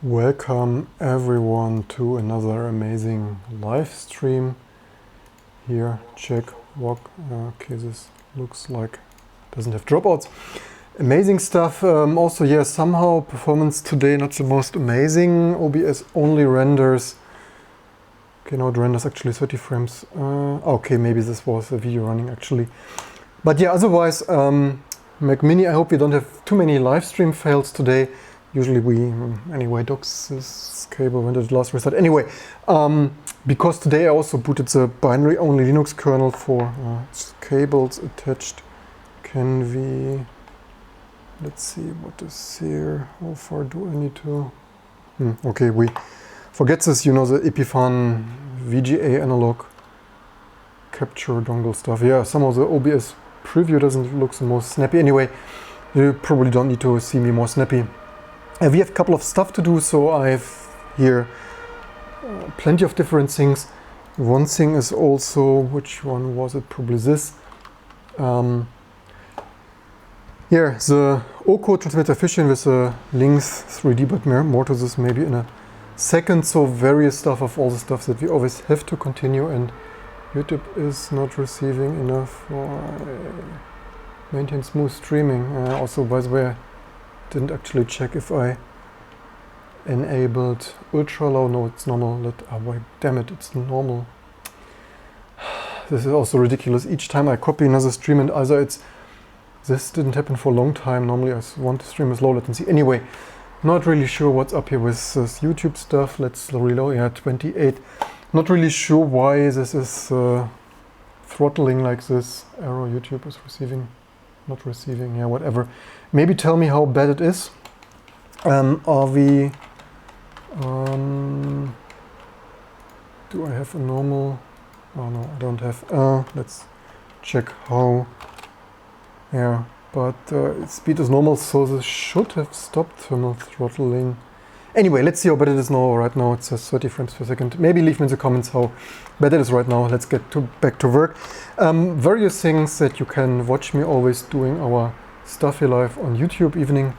Welcome everyone to another amazing live stream. Here, check, walk. Okay, this looks like doesn't have dropouts. Amazing stuff. Also, yeah, somehow performance today not the most amazing. OBS only renders. Okay, now it renders actually 30 frames. Okay, maybe this was a video running actually. But yeah, otherwise, Mac Mini, I hope we don't have too many live stream fails today. Usually we, anyway, docks this cable when did it last restart. Anyway, because today I also booted the binary only Linux kernel for cables attached. Can we, let's see what is here. How far do I need to? Okay, we forget this, you know, the Epiphan VGA analog capture dongle stuff. Yeah, some of the OBS preview doesn't look the most snappy. Anyway, you probably don't need to see me more snappy. We have a couple of stuff to do, so I have here plenty of different things. One thing is also, which one was it? Probably this. Here, the OCO transmitter efficient with a length 3D, but more to this maybe in a second. So various stuff of all the stuff that we always have to continue, and YouTube is not receiving enough for maintain smooth streaming. Also, by the way, didn't actually check if I enabled ultra low. No, it's normal. Wait, damn it, it's normal. This is also ridiculous. Each time I copy another stream and either this didn't happen for a long time. Normally I want to stream with low latency. Anyway, not really sure what's up here with this YouTube stuff. Let's reload. Yeah, 28. Not really sure why this is throttling like this. Error YouTube is receiving. Not receiving, yeah, whatever. Maybe tell me how bad it is. Are we... do I have a normal... Oh no, I don't have... let's check how... Yeah, but speed is normal, so this should have stopped thermal throttling. Anyway, let's see how bad it is now. Right now it says 30 frames per second. Maybe leave me in the comments how bad it is right now. Let's get back to work. Various things that you can watch me always doing our stuff here live on YouTube evening,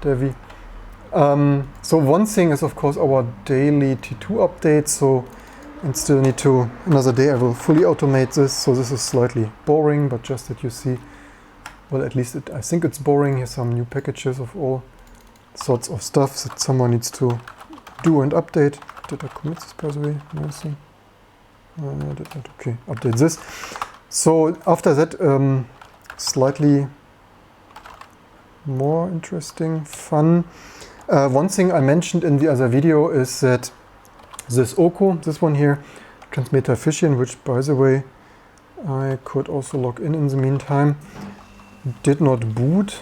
Devi. So one thing is of course our daily T2 update. So, and still need to, another day I will fully automate this. So this is slightly boring, but just that you see, well, at least I think it's boring. Here's some new packages of all sorts of stuff that someone needs to do and update. Did I commit this, by the way? No, see. Did not. Okay, update this. So after that, slightly more interesting, fun. One thing I mentioned in the other video is that this OCO, this one here, transmitter efficient, which by the way I could also log in the meantime, did not boot.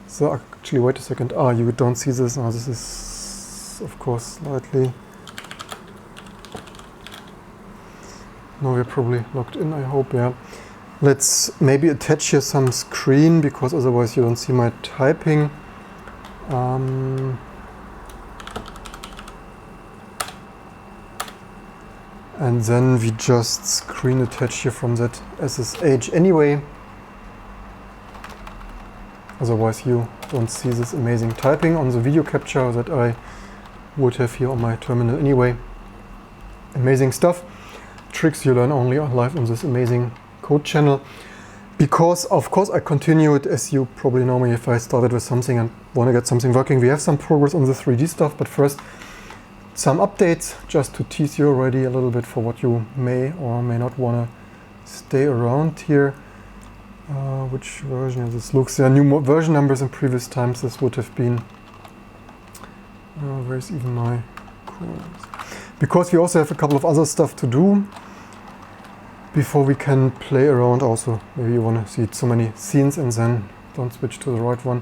So actually, wait a second. You don't see this. This is, of course, slightly. No, we're probably logged in, I hope, yeah. Let's maybe attach here some screen, because otherwise you don't see my typing. And then we just screen attach here from that SSH anyway. Otherwise you don't see this amazing typing on the video capture that I would have here on my terminal anyway. Amazing stuff. Tricks you learn only live on this amazing code channel. Because of course I continued, as you probably know me, if I started with something and want to get something working. We have some progress on the 3D stuff, but first some updates just to tease you already a little bit for what you may or may not want to stay around here. Which version is this? Looks, there are new version numbers in previous times. This would have been, where's even my course? Because we also have a couple of other stuff to do before we can play around. Also, maybe you want to see so many scenes and then don't switch to the right one.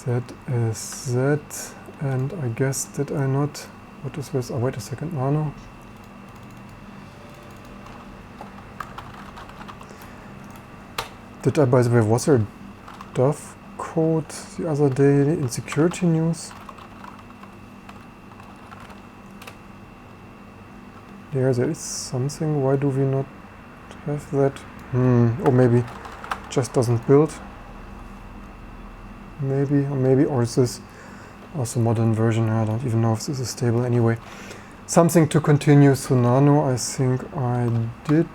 That is that, and I guess did I not, what is this? Oh, wait a second, Nano. Did I, by the way, was there a Dove code the other day in security news? There is something. Why do we not have that? Or maybe it just doesn't build. Maybe, or is this Also modern version, I don't even know if this is stable anyway. Something to continue, so Nano I think I did.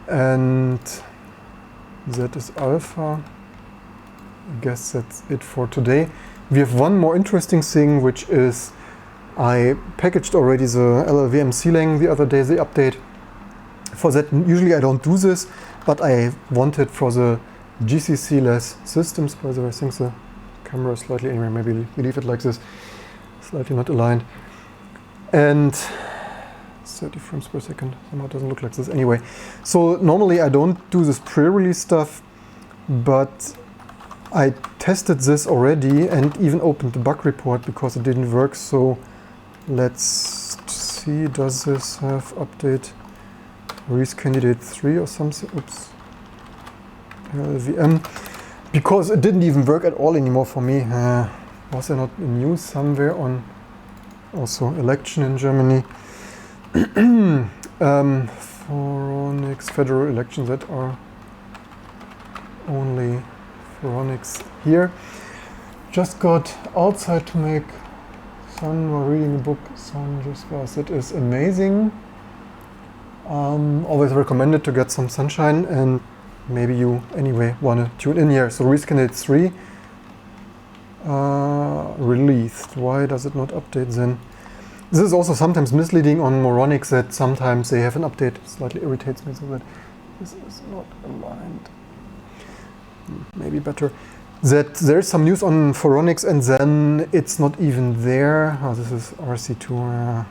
And that is Alpha. I guess that's it for today. We have one more interesting thing, which is I packaged already the LLVM C-Lang the other day, the update. For that, usually I don't do this, but I wanted for the GCC-less systems, by the way, I think the camera is slightly, anyway, maybe we leave it like this, slightly not aligned. And 30 frames per second, somehow it doesn't look like this anyway. So normally I don't do this pre-release stuff, but I tested this already and even opened the bug report because it didn't work. So let's see, does this have update release candidate 3 or something? Oops. LLVM. Because it didn't even work at all anymore for me. Was there not a news somewhere on also election in Germany? Phoronix federal elections that are only Phoronix here. Just got outside to make sun while reading a book. Sun just was. That is amazing. Always recommended to get some sunshine, and maybe you anyway want to tune in here. So release candidate 3 released. Why does it not update then? This is also sometimes misleading on Moronics, that sometimes they have an update. It slightly irritates me so that this is not aligned. Maybe better. That there's some news on Phoronix and then it's not even there. Oh, this is RC2.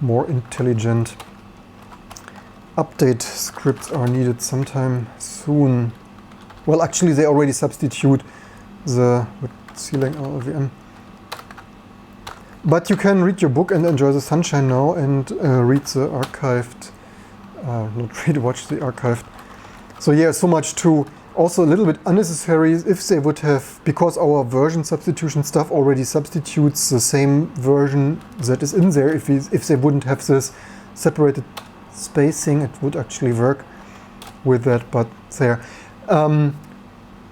More intelligent update scripts are needed sometime soon. Well, actually they already substitute the C-Lang LLVM. But you can read your book and enjoy the sunshine now and read the archived, watch the archived. So yeah, so much to, also a little bit unnecessary if they would have, because our version substitution stuff already substitutes the same version that is in there. If they wouldn't have this separated spacing, it would actually work with that, but there.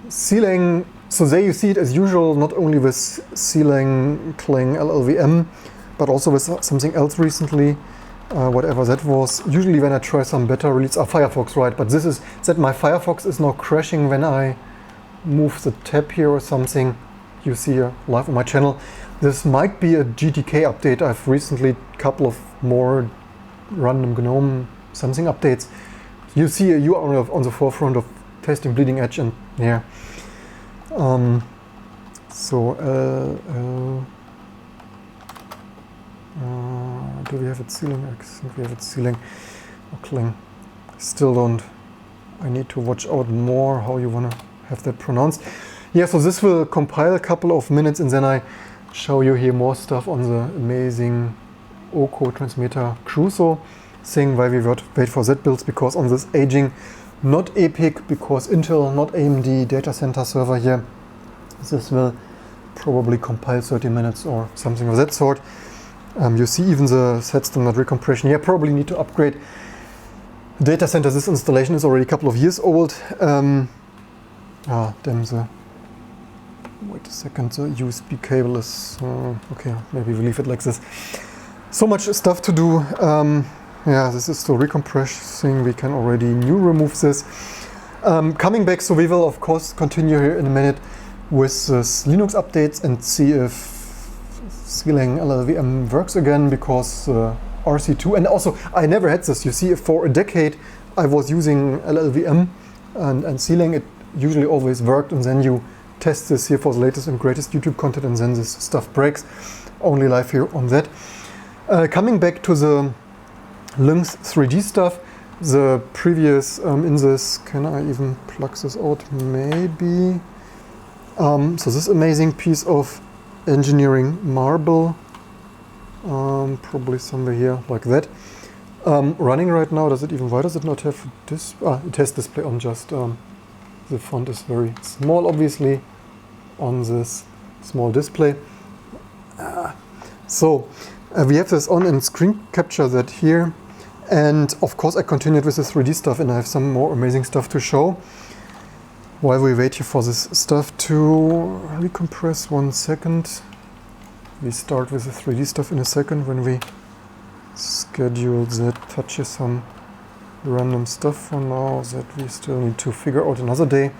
C-Lang, so there you see it as usual, not only with C-Lang Clang LLVM, but also with something else recently, whatever that was. Usually when I try some better release, Firefox, right? But this is that my Firefox is now crashing when I move the tab here or something. You see here live on my channel. This might be a GTK update. I've recently a couple of more random GNOME something updates. You see you are on the forefront of testing bleeding edge, and yeah. Do we have it C-Lang? I think we have it C-Lang or Clang. Still don't. I need to watch out more how you want to have that pronounced. Yeah, so this will compile a couple of minutes and then I show you here more stuff on the amazing OCO transmitter Crusoe thing, while we wait for that builds, because on this aging, not Epic, because Intel, not AMD data center server here, this will probably compile 30 minutes or something of that sort. You see even the set standard recompression. Yeah, probably need to upgrade data center. This installation is already a couple of years old. Damn wait a second, the USB cable is, okay, maybe we leave it like this. So much stuff to do. Yeah, this is the recompress thing. We can already remove this. Coming back, so we will of course continue here in a minute with this Linux updates and see if C-Lang LLVM works again, because RC2, and also I never had this. You see, for a decade I was using LLVM and C-Lang. It usually always worked, and then you test this here for the latest and greatest YouTube content, and then this stuff breaks. Only live here on that. Coming back to the Lynx 3D stuff, the previous in this, can I even plug this out? Maybe. So this amazing piece of engineering marble, probably somewhere here like that, running right now. Does it even, why does it not have this? It has display on, just the font is very small obviously on this small display. So we have this on and screen capture that here, and of course I continued with the 3D stuff and I have some more amazing stuff to show. while we wait here for this stuff to recompress 1 second, we start with the 3D stuff in a second when we schedule that, touch here some random stuff for now that we still need to figure out another day.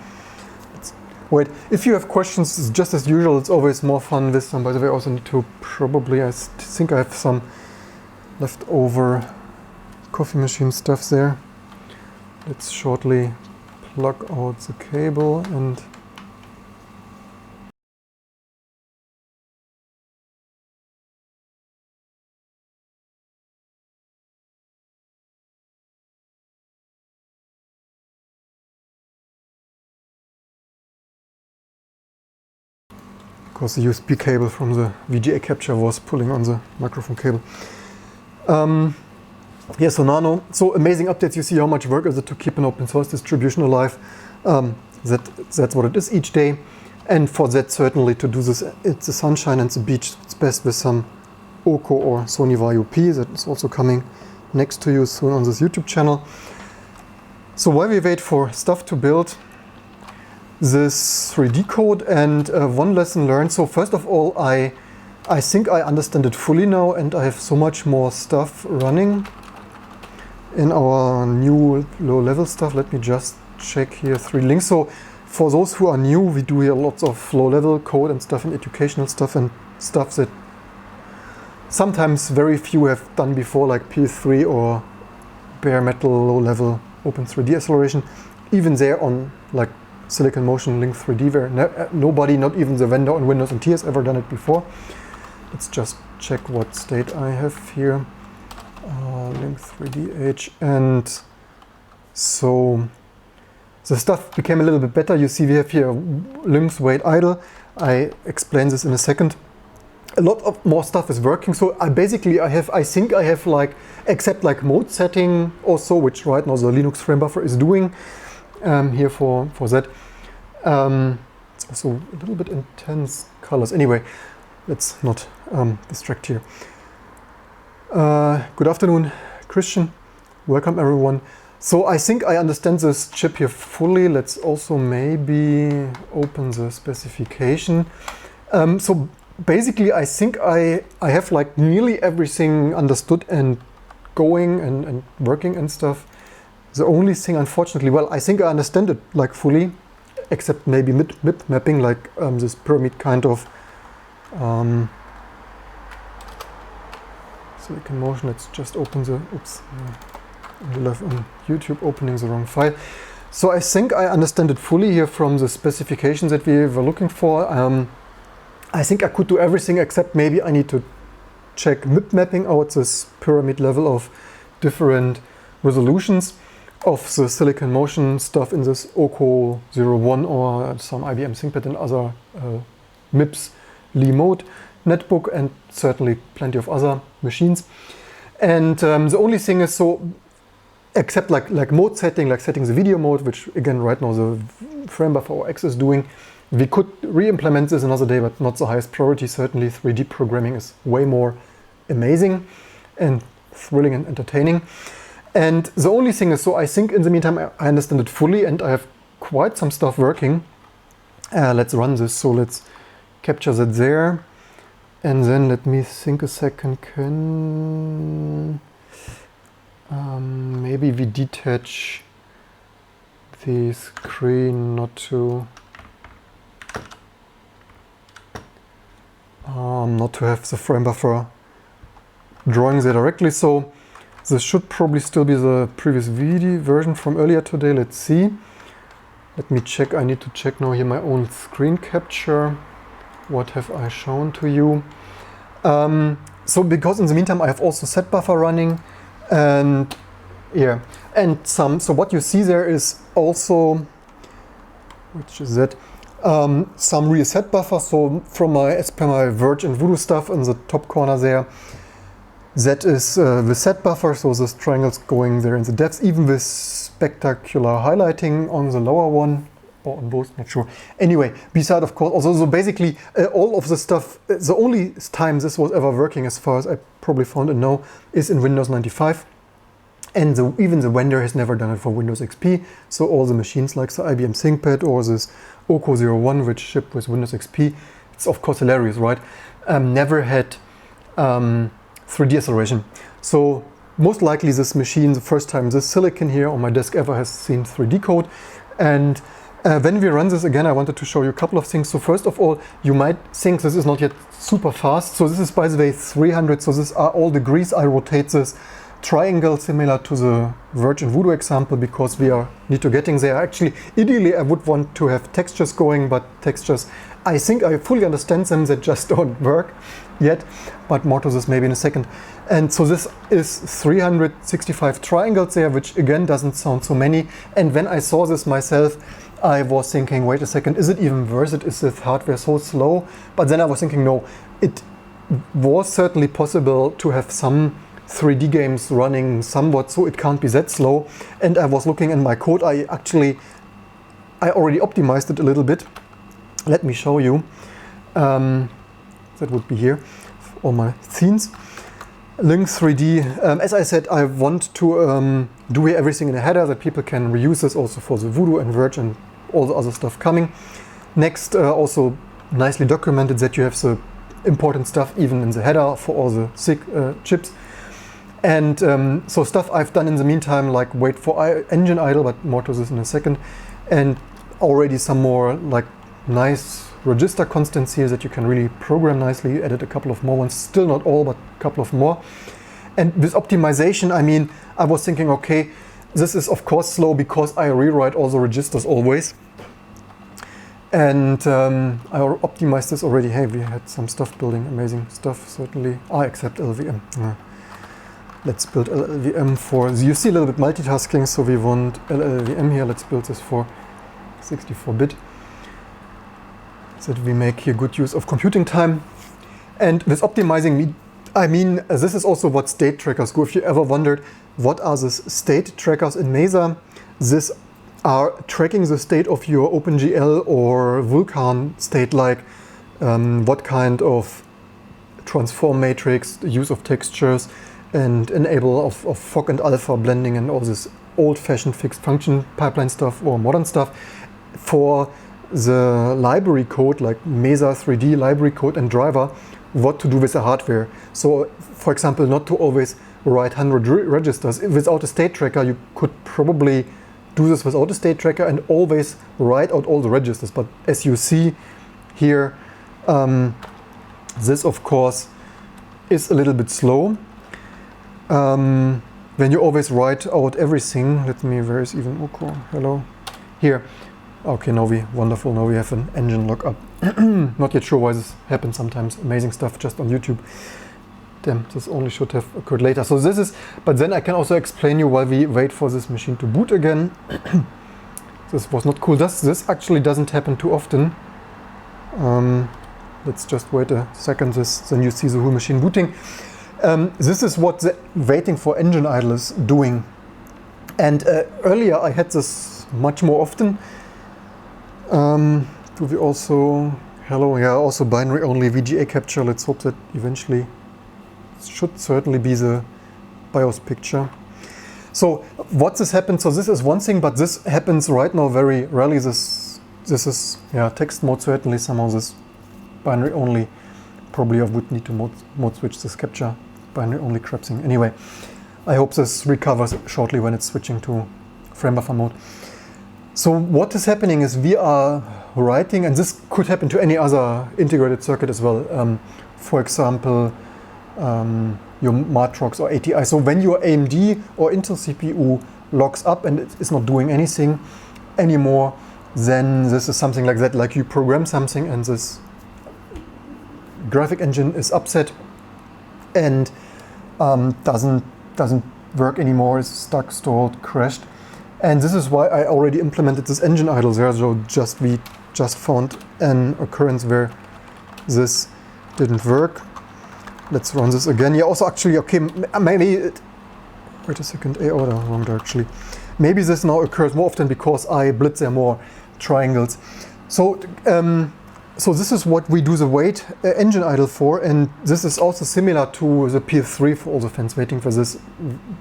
Wait, if you have questions, just as usual, it's always more fun with them. By the way, I also need to probably, I think I have some leftover coffee machine stuff there. Let's shortly plug out the cable and because the USB cable from the VGA capture was pulling on the microphone cable. Yeah, so Nano, so amazing updates. You see how much work is it to keep an open source distribution alive. That's what it is each day. And for that, certainly to do this, it's the sunshine and the beach. It's best with some Oko or Sony Vaio P. That is also coming next to you soon on this YouTube channel. So while we wait for stuff to build, this 3D code and one lesson learned. So first of all, I think I understand it fully now, and I have so much more stuff running in our new low-level stuff. Let me just check here 3 links. So for those who are new, we do here lots of low-level code and stuff and educational stuff and stuff that sometimes very few have done before, like PS3 or bare metal low-level Open 3D acceleration. Even there on like Silicon Motion Link 3D, where nobody, not even the vendor on Windows NT, has ever done it before. Let's just check what state I have here. Link 3D-H, and so the stuff became a little bit better. You see we have here links wait idle. I explain this in a second. A lot of more stuff is working. So I think I have like, except like mode setting also, which right now the Linux frame buffer is doing here for that. It's also a little bit intense colors. Anyway, let's not distract here. Good afternoon, Christian. Welcome everyone. So I think I understand this chip here fully. Let's also maybe open the specification. So basically I think I have like nearly everything understood and going and working and stuff. The only thing, unfortunately, well, I think I understand it like fully, except maybe MIP mapping, like this pyramid kind of Silicon Motion. Let's just open the, oops, we left on YouTube opening the wrong file. So I think I understand it fully here from the specifications that we were looking for. I think I could do everything except maybe I need to check MIP mapping out this pyramid level of different resolutions of the Silicon Motion stuff in this Oko 01 or some IBM ThinkPad and other MIPS Lee mode netbook, and certainly plenty of other machines. And the only thing is, so except like mode setting, like setting the video mode, which again right now the frame buffer or X is doing, we could re-implement this another day, but not the highest priority. Certainly 3D programming is way more amazing and thrilling and entertaining. And the only thing is, so I think in the meantime I understand it fully and I have quite some stuff working. Let's run this. So let's capture that there. And then let me think a second. Can maybe we detach the screen not to have the frame buffer drawing there directly. So this should probably still be the previous video version from earlier today. Let's see. Let me check. I need to check now here my own screen capture. What have I shown to you? So because in the meantime I have also set buffer running, and yeah, and so what you see there is also, which is that, some real set buffer. So from as per my Verge and Voodoo stuff in the top corner there, that is the set buffer. So this triangle's going there in the depths, even with spectacular highlighting on the lower one. Or on both, not sure. Anyway, beside of course, also, so basically all of the stuff, the only time this was ever working as far as I probably found and know is in Windows 95. And even the vendor has never done it for Windows XP. So all the machines like the IBM ThinkPad or this OCO01, which shipped with Windows XP, it's of course hilarious, right? Never had 3D acceleration. So most likely this machine, the first time this silicon here on my desk ever has seen 3D code. And when we run this again, I wanted to show you a couple of things. So first of all, you might think this is not yet super fast. So this is, by the way, 300. So these are all degrees. I rotate this triangle similar to the Verge and Voodoo example because we need to getting there. Actually, ideally, I would want to have textures going, but textures, I think I fully understand them, that just don't work yet. But more to this maybe in a second. And so this is 365 triangles there, which again doesn't sound so many. And when I saw this myself, I was thinking, wait a second, is it even worth it? Is this hardware so slow? But then I was thinking, no, it was certainly possible to have some 3D games running somewhat, so it can't be that slow. And I was looking in my code, I already optimized it a little bit. Let me show you. That would be here, all my scenes. Link 3D, as I said, I want to do here everything in a header that people can reuse this also for the Voodoo and Verge and all the other stuff coming. Next, also nicely documented that you have the important stuff even in the header for all the SIG chips. And so stuff I've done in the meantime, like wait for engine idle, but more to this in a second. And already some more like nice register constants here that you can really program nicely. Added a couple of more ones, still not all, but a couple of more. And with optimization, I mean, I was thinking, okay, this is of course slow because I rewrite all the registers always. And I optimized this already. Hey, we had some stuff building, amazing stuff, certainly. Except LLVM. Let's build LLVM for, you see a little bit multitasking, so we want LLVM here. Let's build this for 64-bit. So that we make here good use of computing time. And with optimizing, I mean, this is also what state trackers do. If you ever wondered, what are these state trackers in Mesa? These are tracking the state of your OpenGL or Vulkan state, like what kind of transform matrix, use of textures, and enable of fog and alpha blending and all this old-fashioned fixed function pipeline stuff or modern stuff. For the library code, like Mesa 3D library code and driver, what to do with the hardware. So, for example, not to always write 100 registers. Without a state tracker, you could probably do this without a state tracker and always write out all the registers. But as you see here, this, of course, is a little bit slow. When you always write out everything, where is even Oko? Hello? Here. Okay, now wonderful, now we have an engine lookup. Not yet sure why this happens sometimes. Amazing stuff just on YouTube. Damn, this only should have occurred later. So this is, but then I can also explain you while we wait for this machine to boot again. This was not cool. This actually doesn't happen too often. Let's just wait a second, then you see the whole machine booting. This is what the waiting for engine idle is doing. And earlier I had this much more often. Do we also, also binary only VGA capture. Let's hope that eventually it should certainly be the BIOS picture. So what this happens, so this is one thing, but this happens right now very rarely. This is, text mode certainly, somehow this binary only, probably I would need to mode switch this capture, binary only crap thing. Anyway, I hope this recovers shortly when it's switching to frame buffer mode. So what is happening is we are writing, and this could happen to any other integrated circuit as well. For example, your Matrox or ATI. So when your AMD or Intel CPU locks up and it is not doing anything anymore, then this is something like that, like you program something and this graphic engine is upset and doesn't work anymore, is stuck, stalled, crashed. And this is why I already implemented this engine idle there. So we just found an occurrence where this didn't work. Let's run this again. Yeah, also actually, okay, maybe, wait a second, wrong direction. Maybe this now occurs more often because I blitz there more triangles. So So this is what we do the wait engine idle for, and this is also similar to the PS3 for all the fans waiting for this.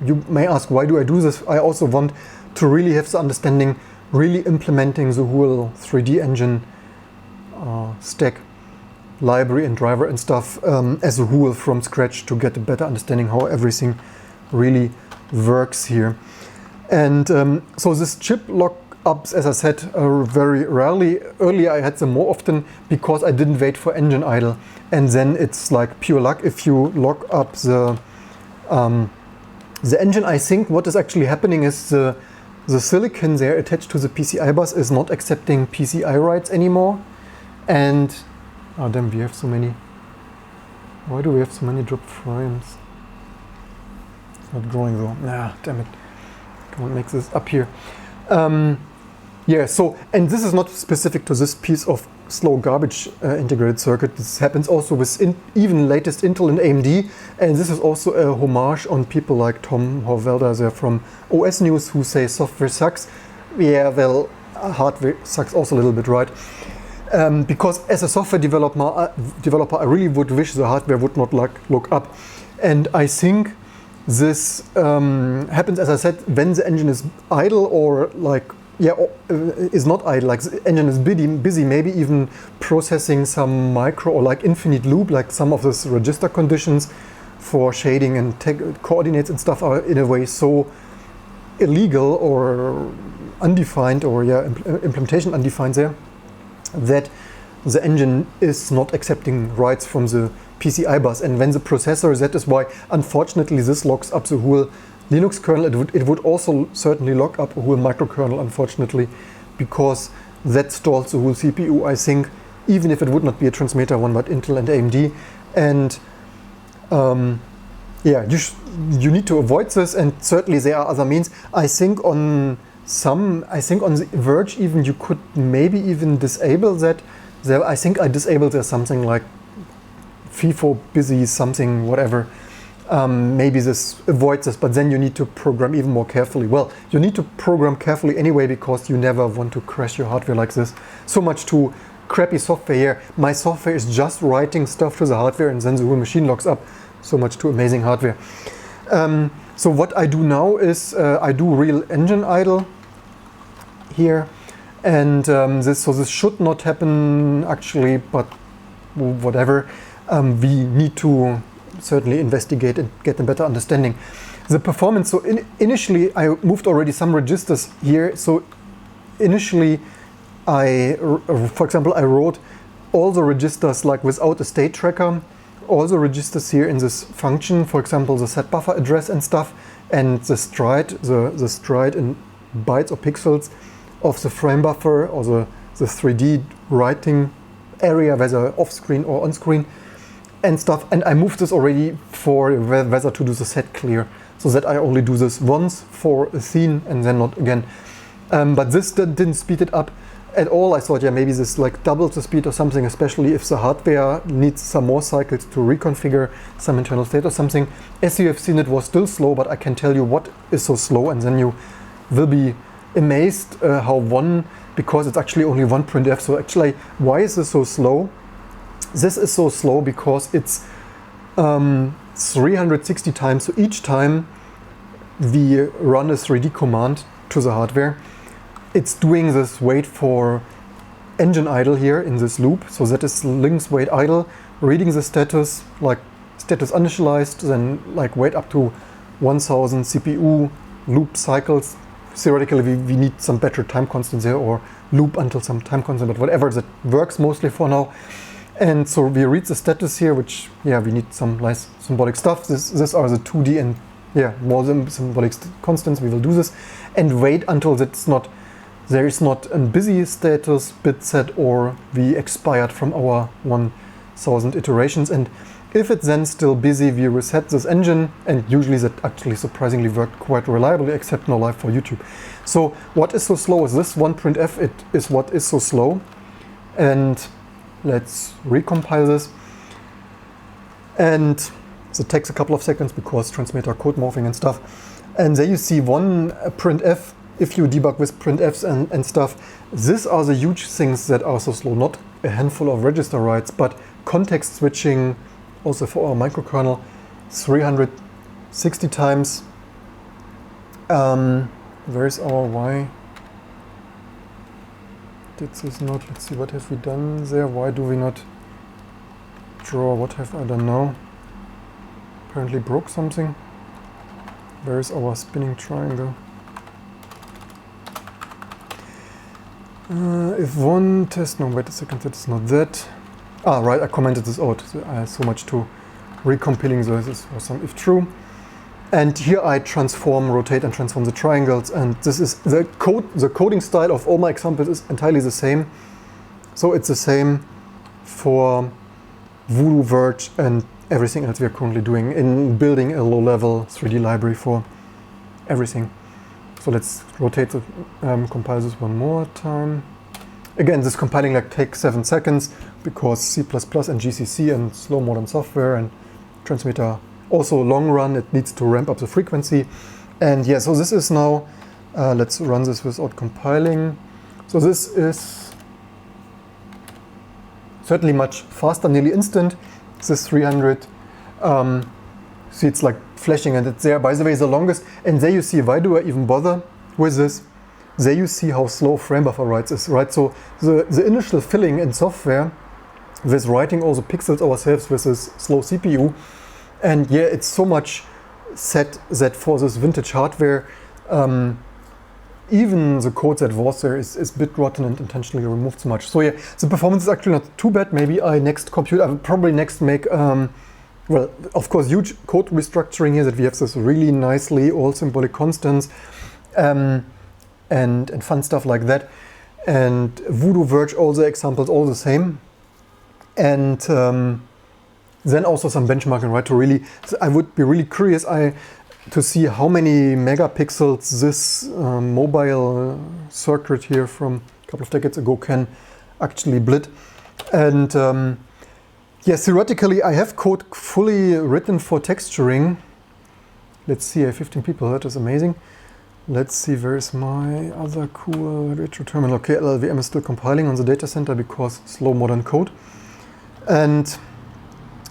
You may ask, why do I do this? I also want to really have the understanding, really implementing the whole 3D engine stack, library and driver and stuff as a whole from scratch to get a better understanding how everything really works here. And so this chip lockups, as I said, are very rarely. Earlier I had them more often because I didn't wait for engine idle, and then it's like pure luck if you lock up the engine. I think what is actually happening is the silicon there attached to the PCI bus is not accepting PCI writes anymore, and oh damn, we have so many. Why do we have so many dropped frames? It's not growing though. Nah, damn it. Can't make this up here. Yeah, so, and this is not specific to this piece of slow garbage integrated circuit. This happens also with even latest Intel and AMD, and this is also a homage on people like Tom Horvelda there from OS News who say software sucks. Yeah, well, hardware sucks also a little bit, right? Because as a software developer, I really would wish the hardware would not look up, and I think this happens, as I said, when the engine is idle or like, yeah, is not idle, like the engine is busy, maybe even processing some micro or like infinite loop, like some of those register conditions for shading and coordinates and stuff are in a way so illegal or undefined, or yeah, implementation undefined there, that the engine is not accepting writes from the PCI bus. And when the processor, that is why unfortunately this locks up the whole Linux kernel. It would also certainly lock up a whole microkernel, unfortunately, because that stalls the whole CPU, I think, even if it would not be a transmitter one but Intel and AMD. And yeah, you need to avoid this, and certainly there are other means. I think on the Verge even you could maybe even disable that. I think I disabled there something like FIFO busy something, whatever. Maybe this avoids this, but then you need to program even more carefully. Well, you need to program carefully anyway, because you never want to crash your hardware like this. So much to crappy software here. My software is just writing stuff to the hardware and then the whole machine locks up. So much to amazing hardware. So what I do now is I do real engine idle here, and this should not happen actually, but whatever. We need to certainly investigate and get a better understanding. The performance, so initially I moved already some registers here. So initially for example, I wrote all the registers like without a state tracker, all the registers here in this function, for example, the set buffer address and stuff, and the stride, the stride in bytes or pixels of the frame buffer or the 3D writing area, whether off screen or on screen and stuff. And I moved this already for whether to do the set clear, so that I only do this once for a scene and then not again. But this didn't speed it up at all. I thought, yeah, maybe this like doubles the speed or something, especially if the hardware needs some more cycles to reconfigure some internal state or something. As you have seen, it was still slow, but I can tell you what is so slow, and then you will be amazed because it's actually only one printf. So actually, why is this so slow? This is so slow because it's 360 times. So each time we run a 3D command to the hardware, it's doing this wait for engine idle here in this loop. So that is Linux wait idle, reading the status, like status initialized, then like wait up to 1000 CPU loop cycles. Theoretically, we need some better time constant there, or loop until some time constant, but whatever, that works mostly for now. And so we read the status here, which, yeah, we need some nice symbolic stuff. These are the 2D and, yeah, more symbolic constants. We will do this and wait until there is not a busy status bit set, or we expired from our 1000 iterations. And if it's then still busy, we reset this engine, and usually that actually surprisingly worked quite reliably, except now live for YouTube. So what is so slow is this one printf. It is what is so slow. And let's recompile this. And so it takes a couple of seconds because transmitter code morphing and stuff. And there you see one printf. If you debug with printfs and stuff, these are the huge things that are so slow, not a handful of register writes, but context switching also for our microkernel 360 times. Where's our Y? This is not, let's see, what have we done there? Why do we not draw? What have I done now? Apparently broke something. Where is our spinning triangle? If one test, no, wait a second, that is not that. Ah, right, I commented this out. So I have so much to recompiling this for some if true. And here I transform, rotate and transform the triangles, and this is the coding style of all my examples is entirely the same. So it's the same for Voodoo, Verge and everything else we are currently doing in building a low-level 3D library for everything. So let's rotate the compile this one more time. Again, this compiling like takes 7 seconds because C++ and GCC and slow modern software and transmitter. Also long run, it needs to ramp up the frequency. And yeah, so this is now, let's run this without compiling. So this is certainly much faster, nearly instant. This is 300. See, it's like flashing and it's there. By the way, the longest. And there you see, why do I even bother with this? There you see how slow frame buffer writes is, right? So the initial filling in software with writing all the pixels ourselves with this slow CPU. And yeah, it's so much set that for this vintage hardware, even the code that was there is bit rotten and intentionally removed so much. So yeah, the performance is actually not too bad. Maybe I will probably next make, well, of course, huge code restructuring here that we have this really nicely all symbolic constants and fun stuff like that. And Voodoo, Verge, all the examples, all the same. And then also some benchmarking, right? To really, I would be really curious to see how many megapixels this mobile circuit here from a couple of decades ago can actually blit. And yes, theoretically, I have code fully written for texturing. Let's see, I have 15 people, that is amazing. Let's see, where is my other cool retro terminal? Okay, LLVM is still compiling on the data center because slow modern code. And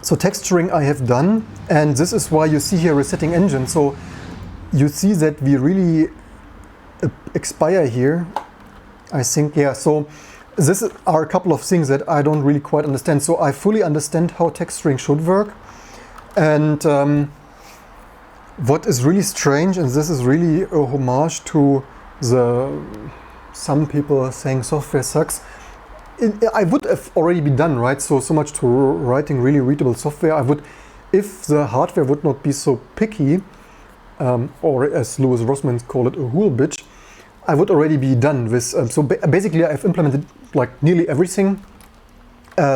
so texturing I have done, and this is why you see here resetting engine. So you see that we really expire here, I think. Yeah, so this are a couple of things that I don't really quite understand. So I fully understand how texturing should work. And what is really strange, and this is really a homage to some people saying software sucks. I would have already been done, right? So much to writing really readable software. I would, if the hardware would not be so picky, or as Louis Rossmann called it, a whole bitch, I would already be done with. Basically, I've implemented like nearly everything,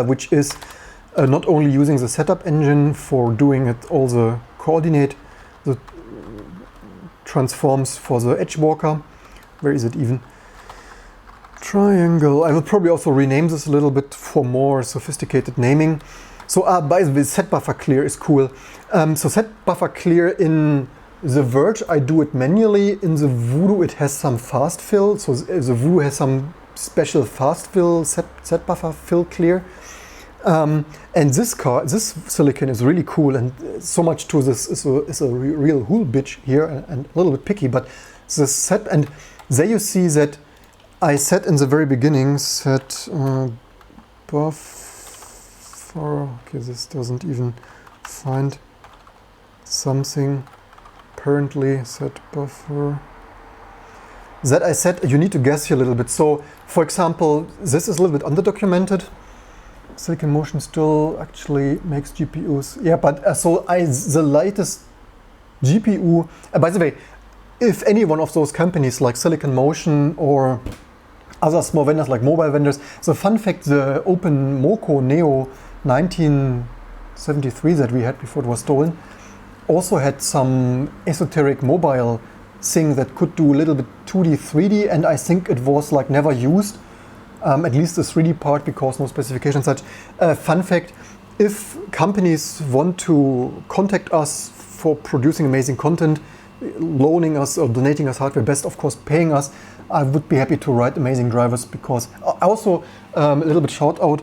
which is not only using the setup engine for doing it, all the coordinate, the transforms for the edge walker. Where is it even? Triangle. I will probably also rename this a little bit for more sophisticated naming. So by the way, set buffer clear is cool. So set buffer clear in the Verge, I do it manually. In the Voodoo, it has some fast fill. So the Voodoo has some special fast fill, set buffer fill clear. And this silicon is really cool, and so much to this is a real whole bitch here, and a little bit picky. But the set, and there you see that I set in the very beginning, set buffer, okay, this doesn't even find something, apparently set buffer, that I said, you need to guess here a little bit. So, for example, this is a little bit underdocumented. Silicon Motion still actually makes GPUs, yeah, but the latest GPU, by the way, if any one of those companies like Silicon Motion or other small vendors like mobile vendors, the fun fact, the Open Moco Neo 1973 that we had before it was stolen also had some esoteric mobile thing that could do a little bit 2D, 3D, and I think it was like never used, at least the 3D part, because no specification such. Fun fact, if companies want to contact us for producing amazing content, loaning us or donating us hardware, best of course paying us, I would be happy to write amazing drivers, because also a little bit shout out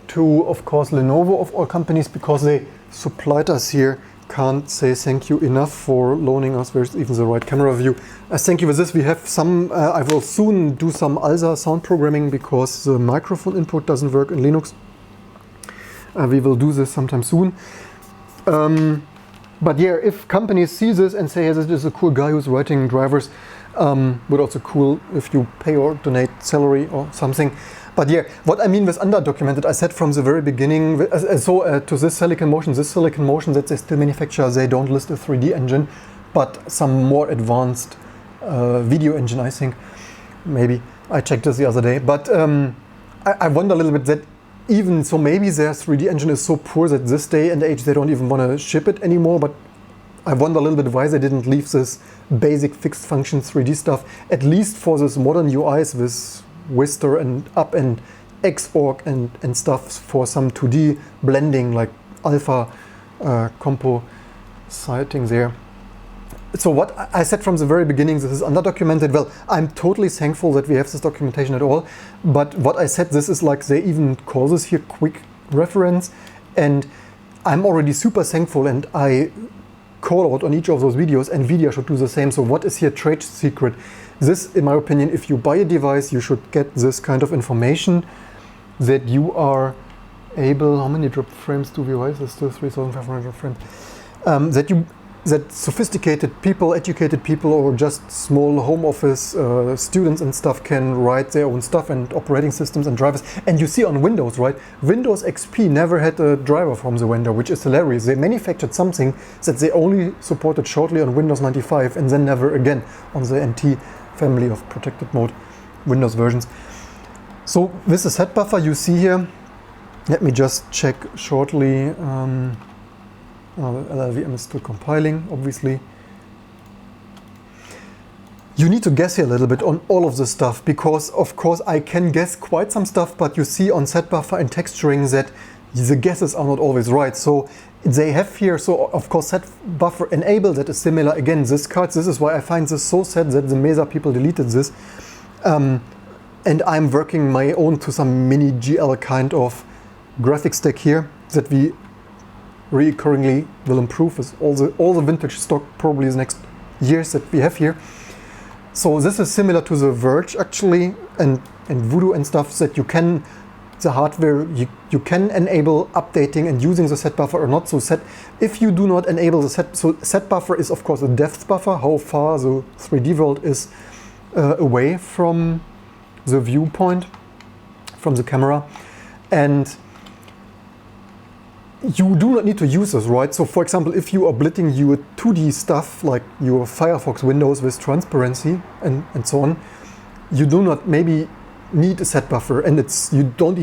to, of course, Lenovo of all companies, because they supplied us here. Can't say thank you enough for loaning us. There's even the right camera view. Thank you for this. We have some, I will soon do some ALSA sound programming, because the microphone input doesn't work in Linux. We will do this sometime soon. But yeah, if companies see this and say, hey, this is a cool guy who's writing drivers, would also cool if you pay or donate salary or something. But yeah, what I mean with underdocumented, I said from the very beginning, to this Silicon Motion that they still manufacture, they don't list a 3D engine, but some more advanced video engine, I think. Maybe, I checked this the other day. But I wonder a little bit that even so, maybe their 3D engine is so poor that this day and age they don't even want to ship it anymore. But I wonder a little bit why they didn't leave this basic fixed function 3D stuff, at least for this modern UIs with Wister and Up and Xorg and stuff for some 2D blending, like alpha compositing there. So what I said from the very beginning, this is underdocumented. Well, I'm totally thankful that we have this documentation at all. But what I said, this is like, they even call this here quick reference. And I'm already super thankful, and I call out on each of those videos, and NVIDIA should do the same. So what is here trade secret? This, in my opinion, if you buy a device, you should get this kind of information that you are able, how many drop frames do we write? There's still 3,500 frames. That sophisticated people, educated people, or just small home office students and stuff can write their own stuff and operating systems and drivers. And you see on Windows, right? Windows XP never had a driver from the vendor, which is hilarious. They manufactured something that they only supported shortly on Windows 95 and then never again on the NT family of protected mode Windows versions. So with the set buffer you see here, let me just check shortly. LLVM is still compiling, obviously. You need to guess here a little bit on all of this stuff, because of course I can guess quite some stuff, but you see on set buffer and texturing that the guesses are not always right. So they have here, so of course set buffer enable, that is similar. Again, this card, this is why I find this so sad that the Mesa people deleted this. And I'm working my own to some mini GL kind of graphic stack here that we recurringly will improve with all the vintage stock probably the next years that we have here. So this is similar to the Verge actually, and Voodoo and stuff, that you can, the hardware, you can enable updating and using the set buffer or not. So if you do not enable the set buffer is of course a depth buffer, how far the 3D world is away from the viewpoint, from the camera. And you do not need to use this, right? So for example, if you are blitting your 2D stuff, like your Firefox windows with transparency and so on, you do not maybe need a set buffer, and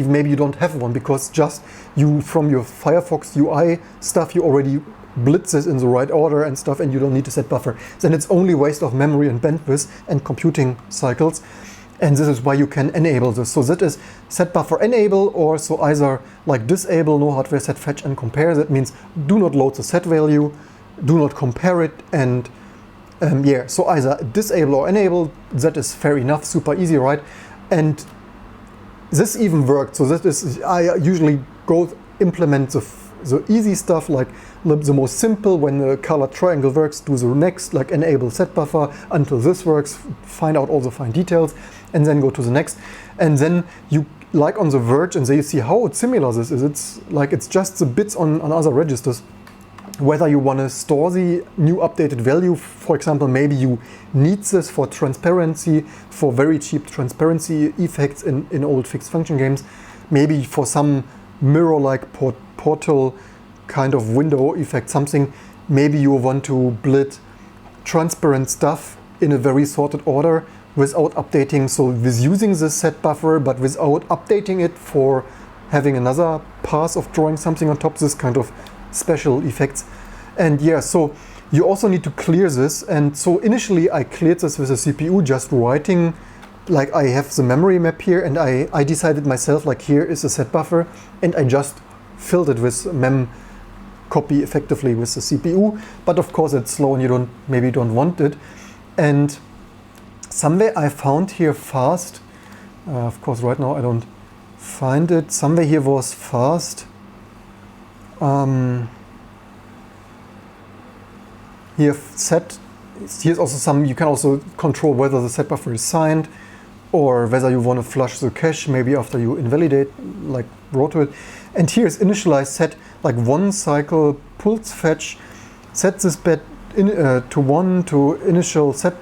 maybe you don't have one, because just you from your Firefox UI stuff, you already blitz this in the right order and stuff, and you don't need a set buffer. Then it's only waste of memory and bandwidth and computing cycles. And this is why you can enable this. So that is set buffer enable, or so either like disable no hardware set fetch and compare. That means do not load the set value, do not compare it, and yeah, so either disable or enable. That is fair enough, super easy, right? And this even worked. So that is, I usually go implement the easy stuff, like the most simple. When the color triangle works, do the next, like enable set buffer until this works, find out all the fine details, and then go to the next. And then you, like on the Verge, and there you see how similar this is. It's just the bits on other registers. Whether you want to store the new updated value, for example, maybe you need this for transparency, for very cheap transparency effects in old fixed function games, maybe for some mirror-like portal kind of window effect, something. Maybe you want to blit transparent stuff in a very sorted order without updating, so with using the set buffer but without updating it for having another pass of drawing something on top, this kind of special effects. And yeah, so you also need to clear this. And so initially I cleared this with a CPU, just writing, like I have the memory map here, and I decided myself, like here is a set buffer, and I just filled it with mem copy effectively with the CPU. But of course it's slow and you maybe don't want it. And somewhere I found here fast. Of course, right now I don't find it. Somewhere here was fast. Here set. Here's also some. You can also control whether the set buffer is signed, or whether you want to flush the cache maybe after you invalidate, like wrote to it. And here is initialize set, like 1 cycle pulse fetch. Set this bit to 1 to initial set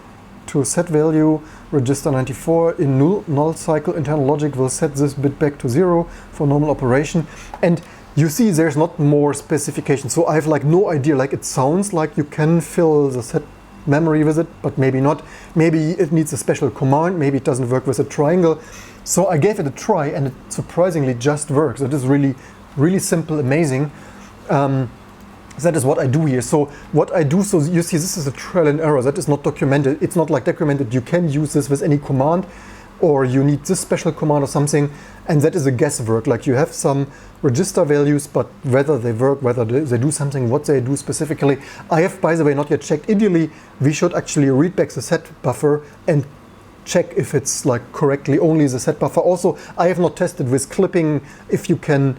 to set value register 94 in null cycle. Internal logic will set this bit back to 0 for normal operation. And you see there's not more specification, so I have like no idea. Like it sounds like you can fill the set memory with it, but maybe not. Maybe it needs a special command, maybe it doesn't work with a triangle. So I gave it a try and it surprisingly just works. It is really, really simple, amazing. That is what I do here. So what I do, so you see this is a trial and error. That is not documented. It's not like documented. You can use this with any command, or you need this special command or something. And that is a guesswork. Like you have some register values, but whether they work, whether they do something, what they do specifically. I have, by the way, not yet checked. Ideally, we should actually read back the set buffer and check if it's like correctly only the set buffer. Also, I have not tested with clipping if you can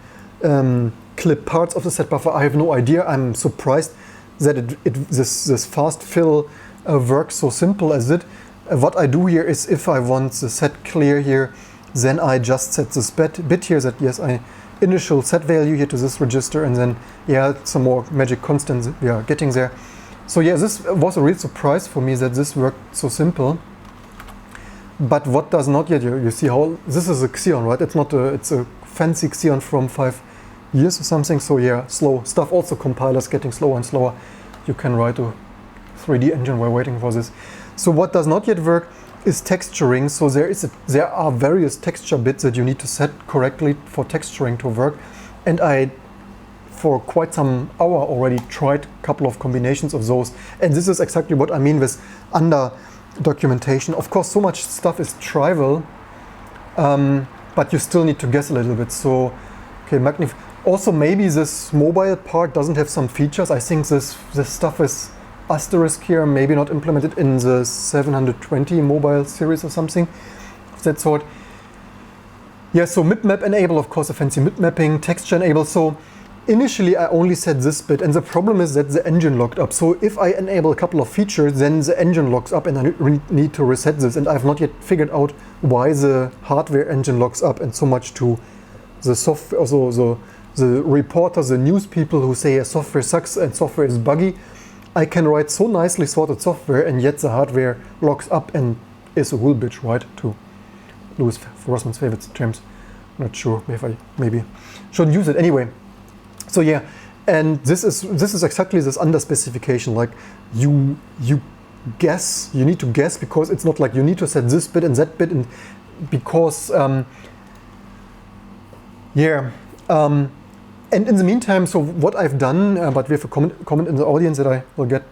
clip parts of the set buffer. I have no idea. I'm surprised that this fast fill works so simple as it. What I do here is if I want the set clear here, then I just set this bit here that yes, I initial set value here to this register, and then yeah, some more magic constants we are getting there. So yeah, this was a real surprise for me that this worked so simple. But what does not yet, you see how this is a Xeon, right? It's not it's a fancy Xeon from 5 years or something. So yeah, slow stuff. Also compilers getting slower and slower. You can write a 3D engine while waiting for this. So what does not yet work is texturing. So there are various texture bits that you need to set correctly for texturing to work. And I, for quite some hour already, tried a couple of combinations of those. And this is exactly what I mean with under documentation. Of course, so much stuff is trivial, but you still need to guess a little bit. So, okay, also maybe this mobile part doesn't have some features. I think this stuff is asterisk here, maybe not implemented in the 720 mobile series or something of that sort. Yeah, so mipmap enable, of course, a fancy mip mapping, texture enable. So initially I only set this bit, and the problem is that the engine locked up. So if I enable a couple of features, then the engine locks up and I need to reset this. And I've not yet figured out why the hardware engine locks up, and so much to the software, also the reporters, the news people who say software sucks and software is buggy. I can write so nicely sorted software, and yet the hardware locks up and is a wool bitch, right? To Louis Rossman's favorite James. Not sure if I maybe shouldn't use it anyway. So yeah, and this is exactly this under specification. Like you guess, you need to guess, because it's not like you need to set this bit and that bit, and because and in the meantime, so what I've done, but we have a comment in the audience that I will get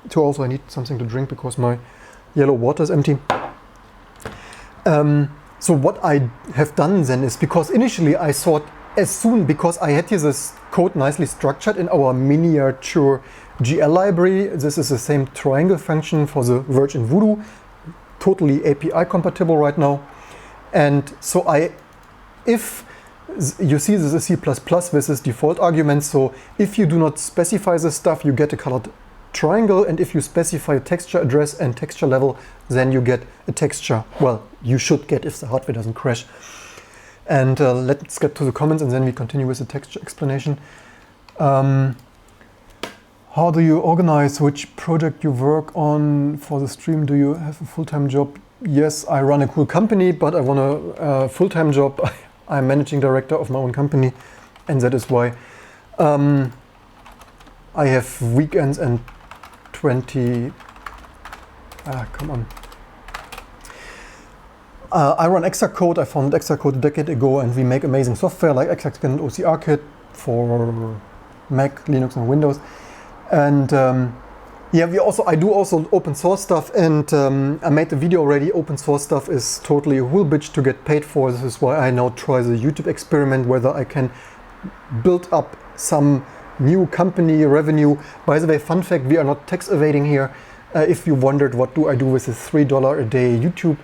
to. Also, I need something to drink because my yellow water is empty. So what I have done then is, because initially I thought because I had here this code nicely structured in our miniature GL library. This is the same triangle function for the Virgin Voodoo, totally API compatible right now. And so if you see this is C++ with this default argument, so if you do not specify this stuff, you get a colored triangle, and if you specify a texture address and texture level, then you get a texture. Well, you should get if the hardware doesn't crash. And let's get to the comments, and then we continue with the texture explanation. How do you organize which project you work on for the stream? Do you have a full-time job? Yes, I run a cool company, but I want a full-time job. I'm managing director of my own company, and that is why I have weekends and 20. Come on. I run Exacode. I founded Exacode a decade ago, and we make amazing software like Exact and OCR-Kit for Mac, Linux, and Windows. And yeah, I do also open source stuff, and I made the video already. Open source stuff is totally a wool bitch to get paid for. This is why I now try the YouTube experiment, whether I can build up some new company revenue. By the way, fun fact, we are not tax evading here. If you wondered what do I do with this $3 a day YouTube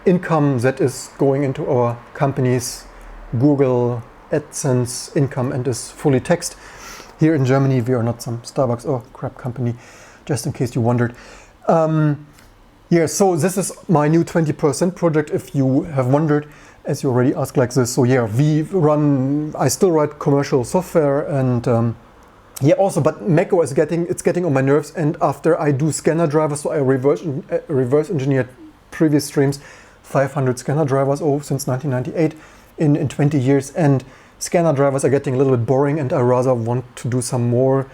income that is going into our company's Google AdSense income and is fully taxed. Here in Germany, we are not some Starbucks or crap company, just in case you wondered. Yeah, so this is my new 20% project, if you have wondered, as you already asked like this. So yeah, I still write commercial software, and yeah, also, but macOS it's getting on my nerves, and after I do scanner drivers, so I reverse engineered previous streams, 500 scanner drivers since 1998 in 20 years, and scanner drivers are getting a little bit boring, and I rather want to do some more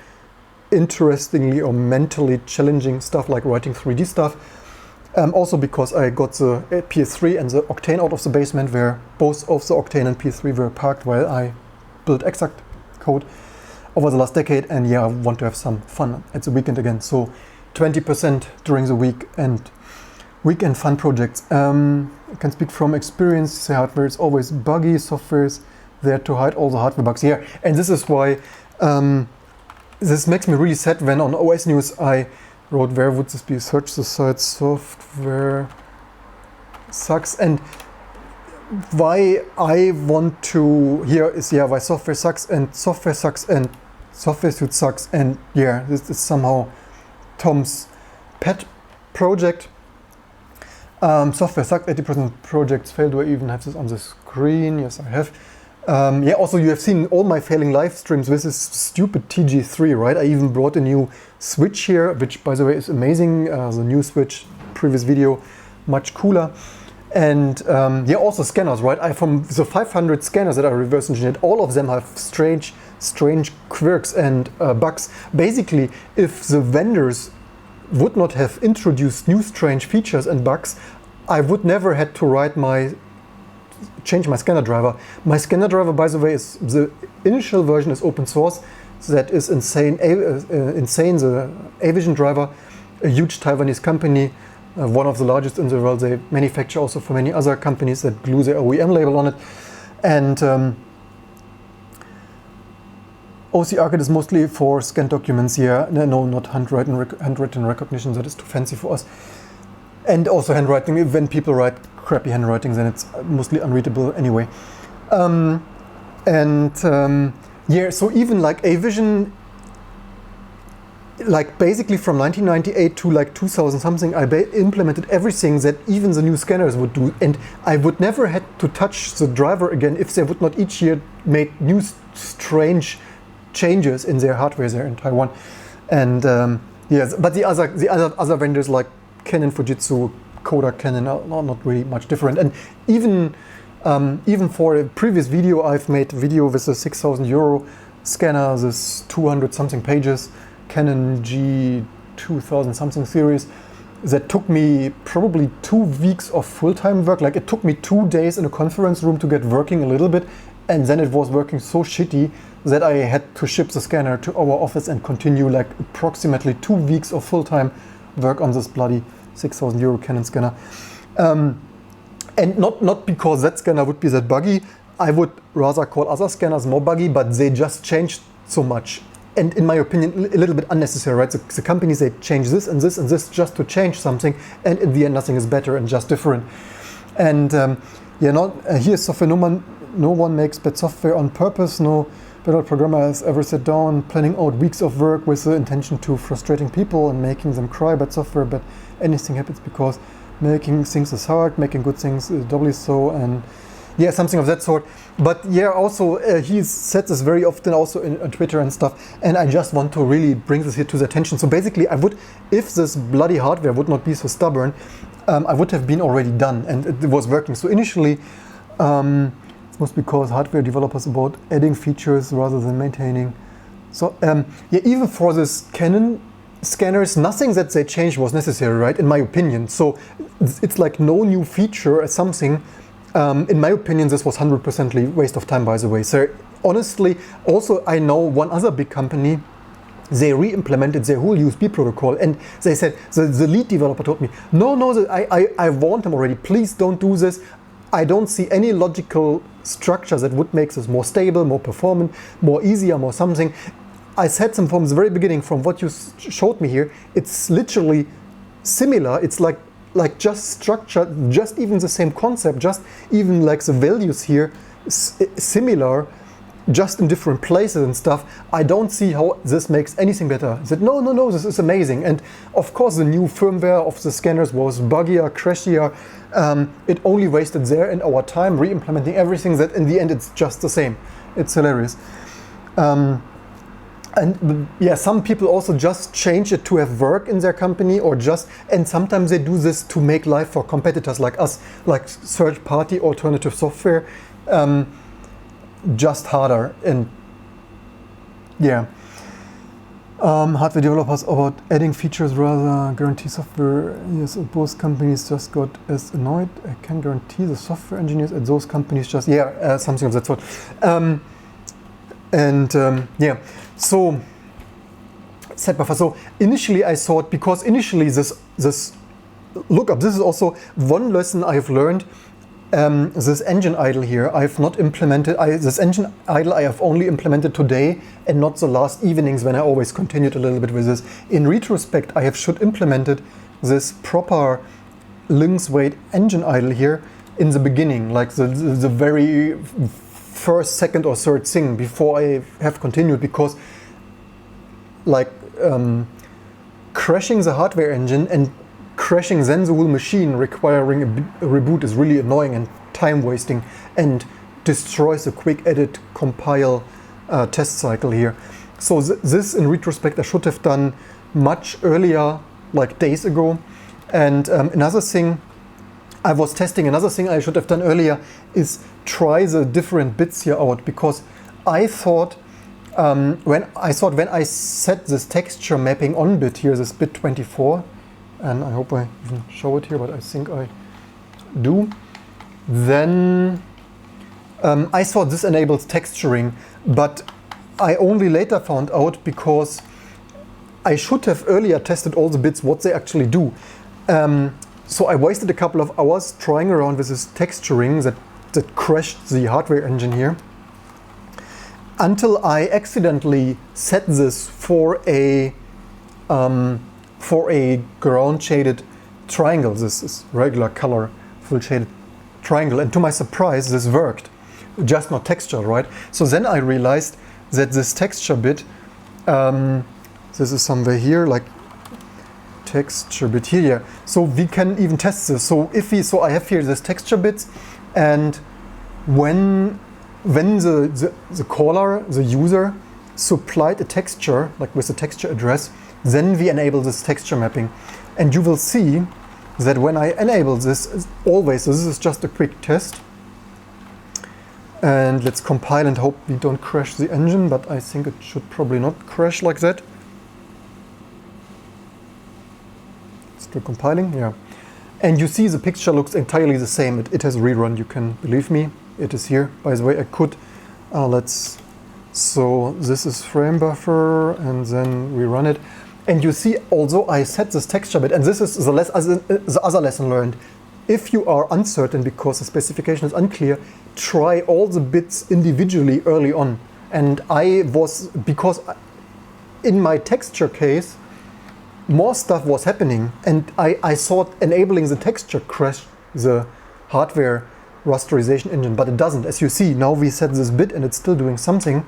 interestingly or mentally challenging stuff like writing 3D stuff. Also because I got the PS3 and the Octane out of the basement, where both of the Octane and PS3 were parked while I built exact code over the last decade, and yeah, I want to have some fun at the weekend again. So 20% during the week and weekend fun projects. I can speak from experience. The hardware is always buggy, software is there to hide all the hardware bugs here, and this is why this makes me really sad when on OS News I wrote, where would this be? Search the site software sucks. And why I want to here is, yeah, why software sucks and software suite sucks, and yeah, this is somehow Tom's pet project. Software sucks, 80% projects fail. Do I even have this on the screen? Yes, I have. Yeah, also you have seen all my failing live streams with this stupid TG3, right? I even brought a new switch here, which by the way is amazing. The new switch, previous video, much cooler. And yeah, also scanners, right? From the 500 scanners that I reverse engineered, all of them have strange quirks and bugs. Basically, if the vendors would not have introduced new strange features and bugs, I would never had to change my scanner driver. My scanner driver, by the way, is the initial version is open source. So that is insane. The Avision driver, a huge Taiwanese company, one of the largest in the world. They manufacture also for many other companies that glue their OEM label on it. And OC Arcade is mostly for scanned documents here. No, not handwritten recognition. That is too fancy for us. And also handwriting. When people write crappy handwriting, then it's mostly unreadable anyway. Yeah, so even like Avision, like basically from 1998 to like 2000 something, I implemented everything that even the new scanners would do, and I would never had to touch the driver again if they would not each year make new strange changes in their hardware there in Taiwan. And yes, but the other vendors like Canon, Fujitsu, Kodak, Canon are not really much different. And even for a previous video, I've made a video with a 6,000 euro scanner, this 200 something pages Canon G2000 something series, that took me probably 2 weeks of full-time work. Like it took me 2 days in a conference room to get working a little bit, and then it was working so shitty that I had to ship the scanner to our office and continue like approximately 2 weeks of full-time work on this bloody 6,000 euro Canon scanner. And not because that scanner would be that buggy. I would rather call other scanners more buggy, but they just changed so much. And in my opinion, a little bit unnecessary, right? The companies, they change this and this and this just to change something, and in the end nothing is better and just different. And yeah, here's software. No one makes bad software on purpose. No better programmer has ever sat down planning out weeks of work with the intention to frustrating people and making them cry bad software, but anything happens because making things is hard, making good things is doubly so, and yeah, something of that sort. But yeah, also he said this very often also on Twitter and stuff, and I just want to really bring this here to the attention. So basically I would, if this bloody hardware would not be so stubborn, I would have been already done and it was working. So initially it was because hardware developers about adding features rather than maintaining. So yeah, even for this Canon scanners, nothing that they changed was necessary, right? In my opinion. So it's like no new feature or something. In my opinion, this was 100% waste of time, by the way. So honestly, also I know one other big company, they re-implemented their whole USB protocol, and they said, the lead developer told me, no, I warned them already, please don't do this. I don't see any logical structure that would make this more stable, more performant, more easier, more something. I said from the very beginning, from what you showed me here, it's literally similar. It's like just structure, just even the same concept, just even like the values here, similar, just in different places and stuff. I don't see how this makes anything better. I said, no, this is amazing. And of course, the new firmware of the scanners was buggier, crashier. It only wasted there and our time re-implementing everything that in the end it's just the same. It's hilarious. And yeah, some people also just change it to have work in their company, and sometimes they do this to make life for competitors like us, like third-party alternative software, just harder. And yeah, hardware developers about adding features rather guarantee software. Yes, both companies just got as annoyed. I can guarantee the software engineers at those companies just something of that sort. Yeah. So, set buffer. So initially I thought, because initially this lookup, this is also one lesson I've learned. This engine idle here, I've not implemented. This engine idle I have only implemented today and not the last evenings when I always continued a little bit with this. In retrospect, I should implemented this proper Lynx weight engine idle here in the beginning, like the very first, second or third thing before I have continued, because like crashing the hardware engine and crashing then the whole machine requiring a reboot is really annoying and time wasting and destroys the quick edit compile test cycle here. So this in retrospect I should have done much earlier, like days ago. And another thing I was testing, another thing I should have done earlier is try the different bits here out, because I thought when I set this texture mapping on bit here, this bit 24, and I hope I even show it here, but I think I do, then I thought this enables texturing, but I only later found out, because I should have earlier tested all the bits, what they actually do. So I wasted a couple of hours trying around with this texturing that crashed the hardware engine here, until I accidentally set this for a ground shaded triangle. This is regular color full shaded triangle, and to my surprise this worked, just not texture, right? So then I realized that this texture bit, this is somewhere here, like texture bit here. So we can even test this. So I have here this texture bits, and when the caller, the user, supplied a texture, like with the texture address, then we enable this texture mapping. And you will see that when I enable this, always, so this is just a quick test. And let's compile and hope we don't crash the engine, but I think it should probably not crash like that. Still compiling, yeah. And you see the picture looks entirely the same. It has rerun, you can believe me. It is here. By the way, I could, so this is frame buffer, and then we run it. And you see, although I set this texture bit, and this is the other lesson learned. If you are uncertain because the specification is unclear, try all the bits individually early on. And because in my texture case, more stuff was happening, and I thought enabling the texture crashed the hardware rasterization engine, but it doesn't. As you see, now we set this bit and it's still doing something.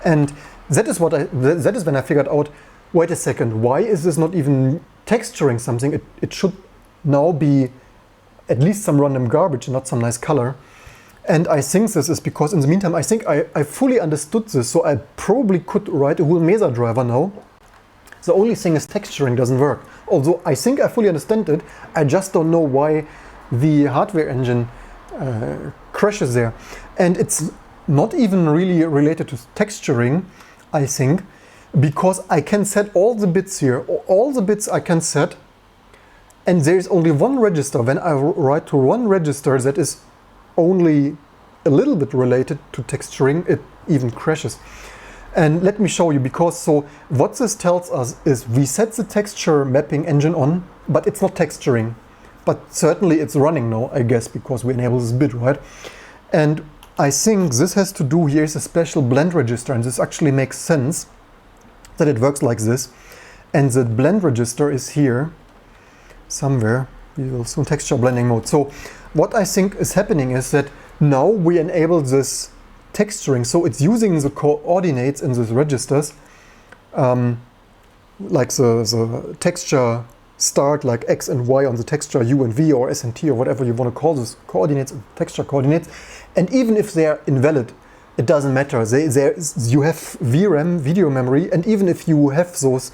And that is when I figured out, wait a second, why is this not even texturing something? It should now be at least some random garbage and not some nice color. And I think this is because in the meantime, I think I fully understood this, so I probably could write a whole Mesa driver now. The only thing is texturing doesn't work. Although I think I fully understand it, I just don't know why the hardware engine crashes there. And it's not even really related to texturing, I think, because I can set all the bits here, all the bits I can set, and there is only one register. When I write to one register that is only a little bit related to texturing, it even crashes. And let me show you, because so what this tells us is we set the texture mapping engine on, but it's not texturing. But certainly it's running now, I guess, because we enable this bit, right? And I think this has to do, here's a special blend register, and this actually makes sense. that it works like this. And the blend register is here somewhere. We will soon texture blending mode. So what I think is happening is that now we enable this texturing. So it's using the coordinates in these registers, like the texture start, like X and Y on the texture, U and V, or S and T, or whatever you want to call those coordinates, texture coordinates. And even if they're invalid, it doesn't matter. You have VRAM, video memory, and even if you have those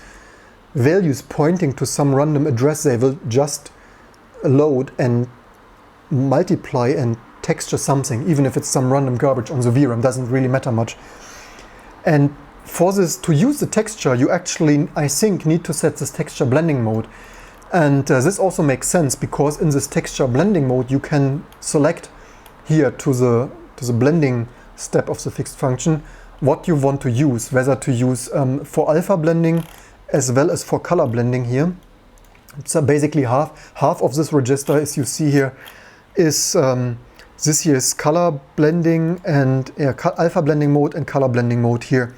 values pointing to some random address, they will just load and multiply and texture something, even if it's some random garbage on the VRAM, doesn't really matter much. And for this, to use the texture, you actually, I think, need to set this texture blending mode. And this also makes sense, because in this texture blending mode, you can select here to the blending step of the fixed function what you want to use, whether to use for alpha blending as well as for color blending here. So basically half of this register, as you see here, is this here is color blending and alpha blending mode and color blending mode here.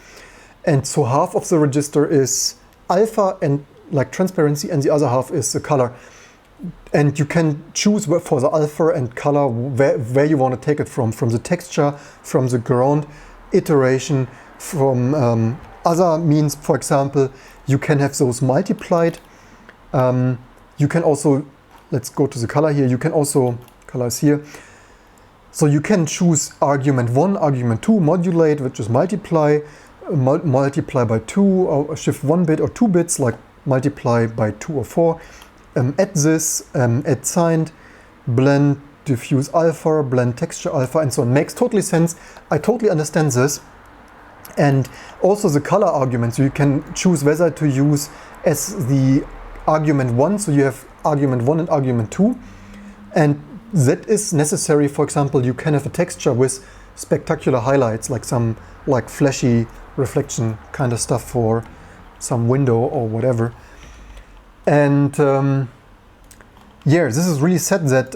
And so half of the register is alpha and like transparency, and the other half is the color. And you can choose for the alpha and color where you want to take it from the texture, from the ground iteration, from other means. For example, you can have those multiplied. You can also, let's go to the color here, you can also, color is here. So you can choose argument 1, argument 2, modulate, which is multiply, multiply by 2, or shift 1 bit or 2 bits, like multiply by 2 or 4. Add this, add signed, blend, diffuse alpha, blend texture alpha, and so on. Makes totally sense. I totally understand this. And also the color argument, so you can choose whether to use as the argument 1, so you have argument 1 and argument 2. And that is necessary. For example, you can have a texture with spectacular highlights, like some flashy reflection kind of stuff for some window or whatever. And yeah, this is really set that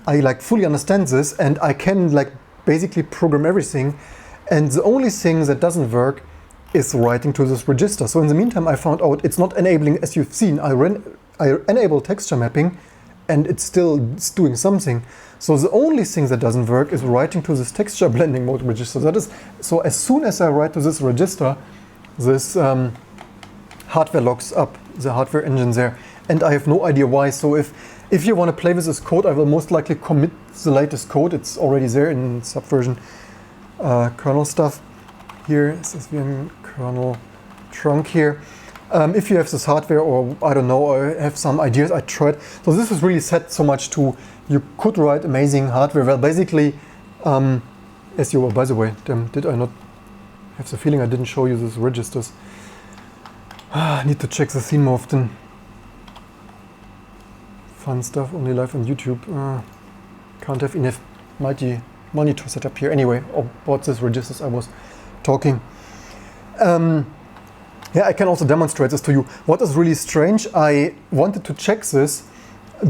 I fully understand this, and I can basically program everything. And the only thing that doesn't work is writing to this register. So in the meantime, I found out it's not enabling, as you've seen. I enable texture mapping, and it's still doing something. So the only thing that doesn't work is writing to this texture blending mode register. That is, so as soon as I write to this register, this hardware locks up, the hardware engine there, and I have no idea why. So if you want to play with this code, I will most likely commit the latest code. It's already there in subversion kernel stuff. Here is this VM kernel trunk here. If you have this hardware, or I don't know, or have some ideas, I tried. So this is really set so much to, you could write amazing hardware. Well, basically, as you were, by the way, did I not have the feeling I didn't show you these registers? I need to check the theme more often. Fun stuff, only live on YouTube. Can't have enough mighty monitor set up here. Anyway, about these registers I was talking. Yeah, I can also demonstrate this to you. What is really strange, I wanted to check this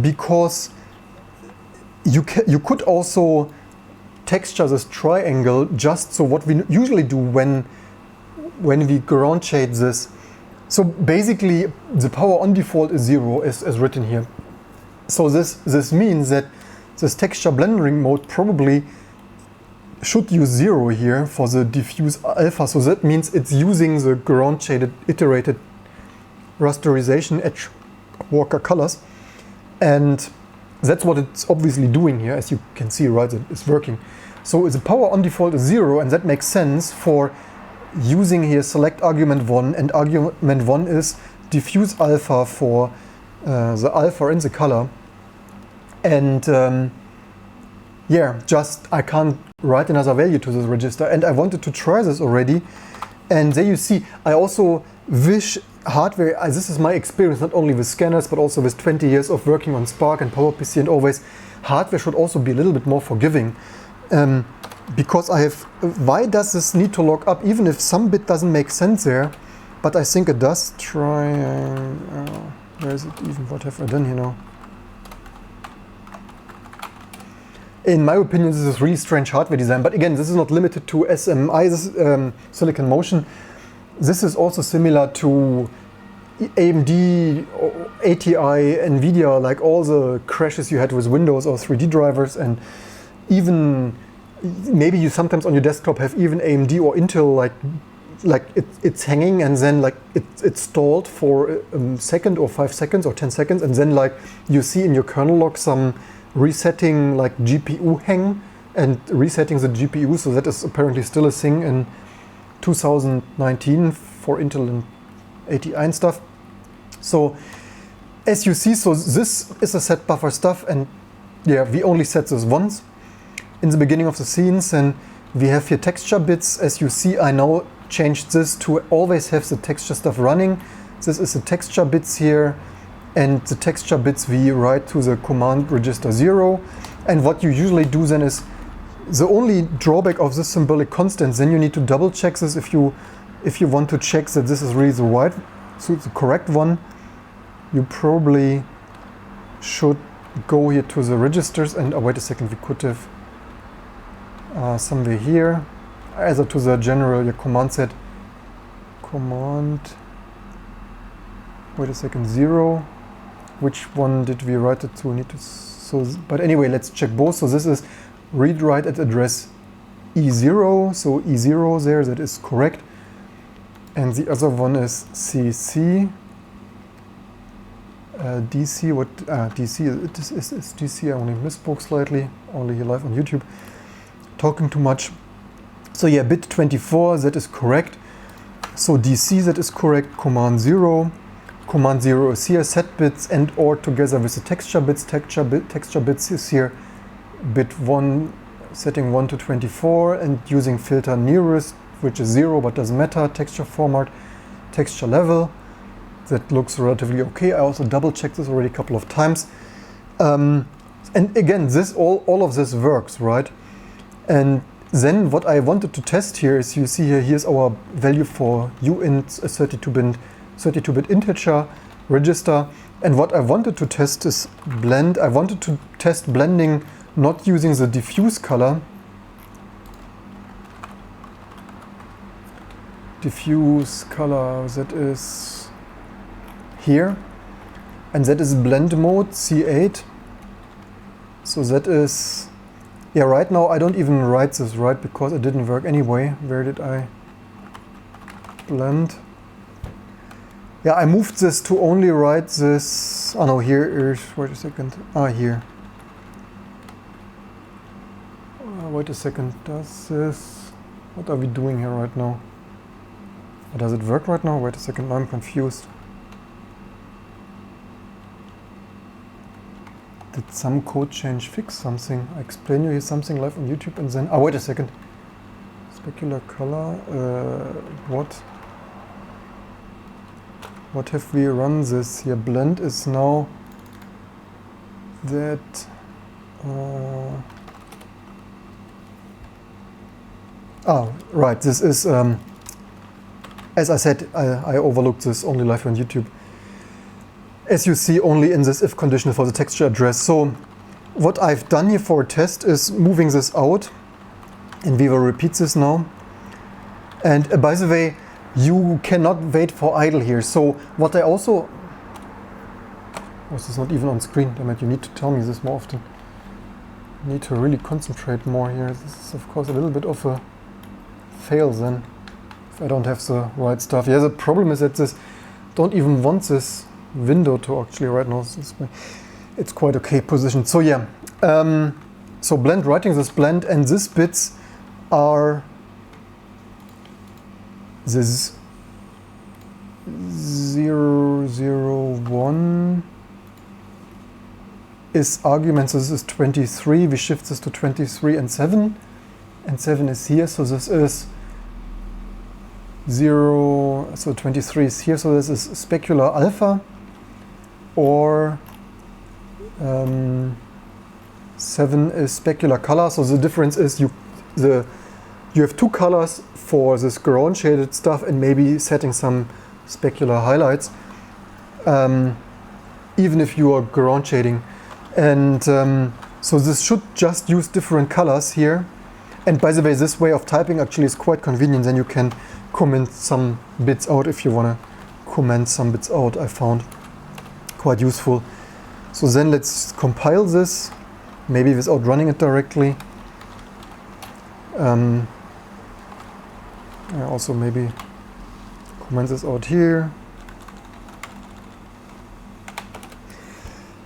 because you could also texture this triangle, just so what we usually do when we ground shade this. So basically the power on default is 0 as written here. So this means that this texture blending mode probably should use 0 here for the diffuse alpha. So that means it's using the ground shaded iterated rasterization edge walker colors. And that's what it's obviously doing here, as you can see, right? It's working. So the power on default is 0, and that makes sense for using here select argument 1, and argument 1 is diffuse alpha for the alpha in the color. And yeah, just I can't write another value to this register, and I wanted to try this already. And there you see, I also wish hardware, this is my experience not only with scanners but also with 20 years of working on Spark and PowerPC and always, hardware should also be a little bit more forgiving. Because why does this need to lock up, even if some bit doesn't make sense there? But I think it does. Try, where is it even, what have I done here now? In my opinion, this is really strange hardware design, but again, this is not limited to SMI, this Silicon Motion. this is also similar to AMD, ATI, NVIDIA, like all the crashes you had with Windows or 3D drivers, and even maybe you sometimes on your desktop have even AMD or Intel, like it's hanging and then like it's stalled for a second or 5 seconds or 10 seconds, and then like you see in your kernel log some resetting like GPU hang and resetting the GPU. So that is apparently still a thing in 2019 for Intel and ATI and stuff. So as you see, so this is a set buffer stuff, and yeah, we only set this once in the beginning of the scenes, and we have here texture bits. As you see, I now changed this to always have the texture stuff running. This is the texture bits here, and the texture bits we write to the command register 0. And what you usually do then is, the only drawback of this symbolic constant, then you need to double check this if you want to check that this is really the right, so the correct one. You probably should go here to the registers and wait a second, we could have somewhere here, either to the general command set, wait a second, 0. Which one did we write it to? Need to, so, but anyway, let's check both. So this is read write at address E0, so E0 there, that is correct. And the other one is CC. DC, what DC, it is DC, I only misspoke slightly, only here live on YouTube, talking too much. So yeah, bit 24, that is correct. So DC, that is correct. Command 0 is here, set bits and or together with the texture bits. Texture bits is here, bit 1, setting 1 to 24, and using filter nearest, which is 0 but doesn't matter. Texture format, texture level. That looks relatively okay. I also double checked this already a couple of times. And again, this all of this works, right? And then what I wanted to test here is, you see here, here's our value for uint, a 32-bit integer register. And what I wanted to test is blend. I wanted to test blending not using the diffuse color. Diffuse color, that is here, and that is blend mode C8. So that is, yeah, right now I don't even write this right because it didn't work anyway. Where did I blend? Yeah, I moved this to only write this. Oh no, here is, wait a second. Here. Wait a second, does this, what are we doing here right now? Does it work right now? Wait a second, now I'm confused. Did some code change fix something? I explain you here something live on YouTube and then, wait a second. Specular color, what have we run this here? Blend is now that, right, this is, as I said, I overlooked this only live on YouTube. As you see, only in this if conditional for the texture address. So what I've done here for a test is moving this out, and we will repeat this now. And by the way, you cannot wait for idle here. So what I also, this is not even on screen, damn it, you need to tell me this more often. I need to really concentrate more here. This is of course a little bit of a fail then, if I don't have the right stuff. Yeah, the problem is that this, don't even want this window to actually right now, it's quite okay positioned. So yeah, so blend, writing this blend, and these bits are this 0, 0, 1 is arguments. This is 23, we shift this to 23 and 7 is here, so this is 0, so 23 is here, so this is specular alpha, or 7 is specular color. So the difference is you have two colors for this ground shaded stuff and maybe setting some specular highlights, even if you are ground shading. And so this should just use different colors here. And by the way, this way of typing actually is quite convenient. Then you can comment some bits out if you want to comment some bits out. I found quite useful. So then let's compile this, maybe without running it directly. I also maybe comment this out here.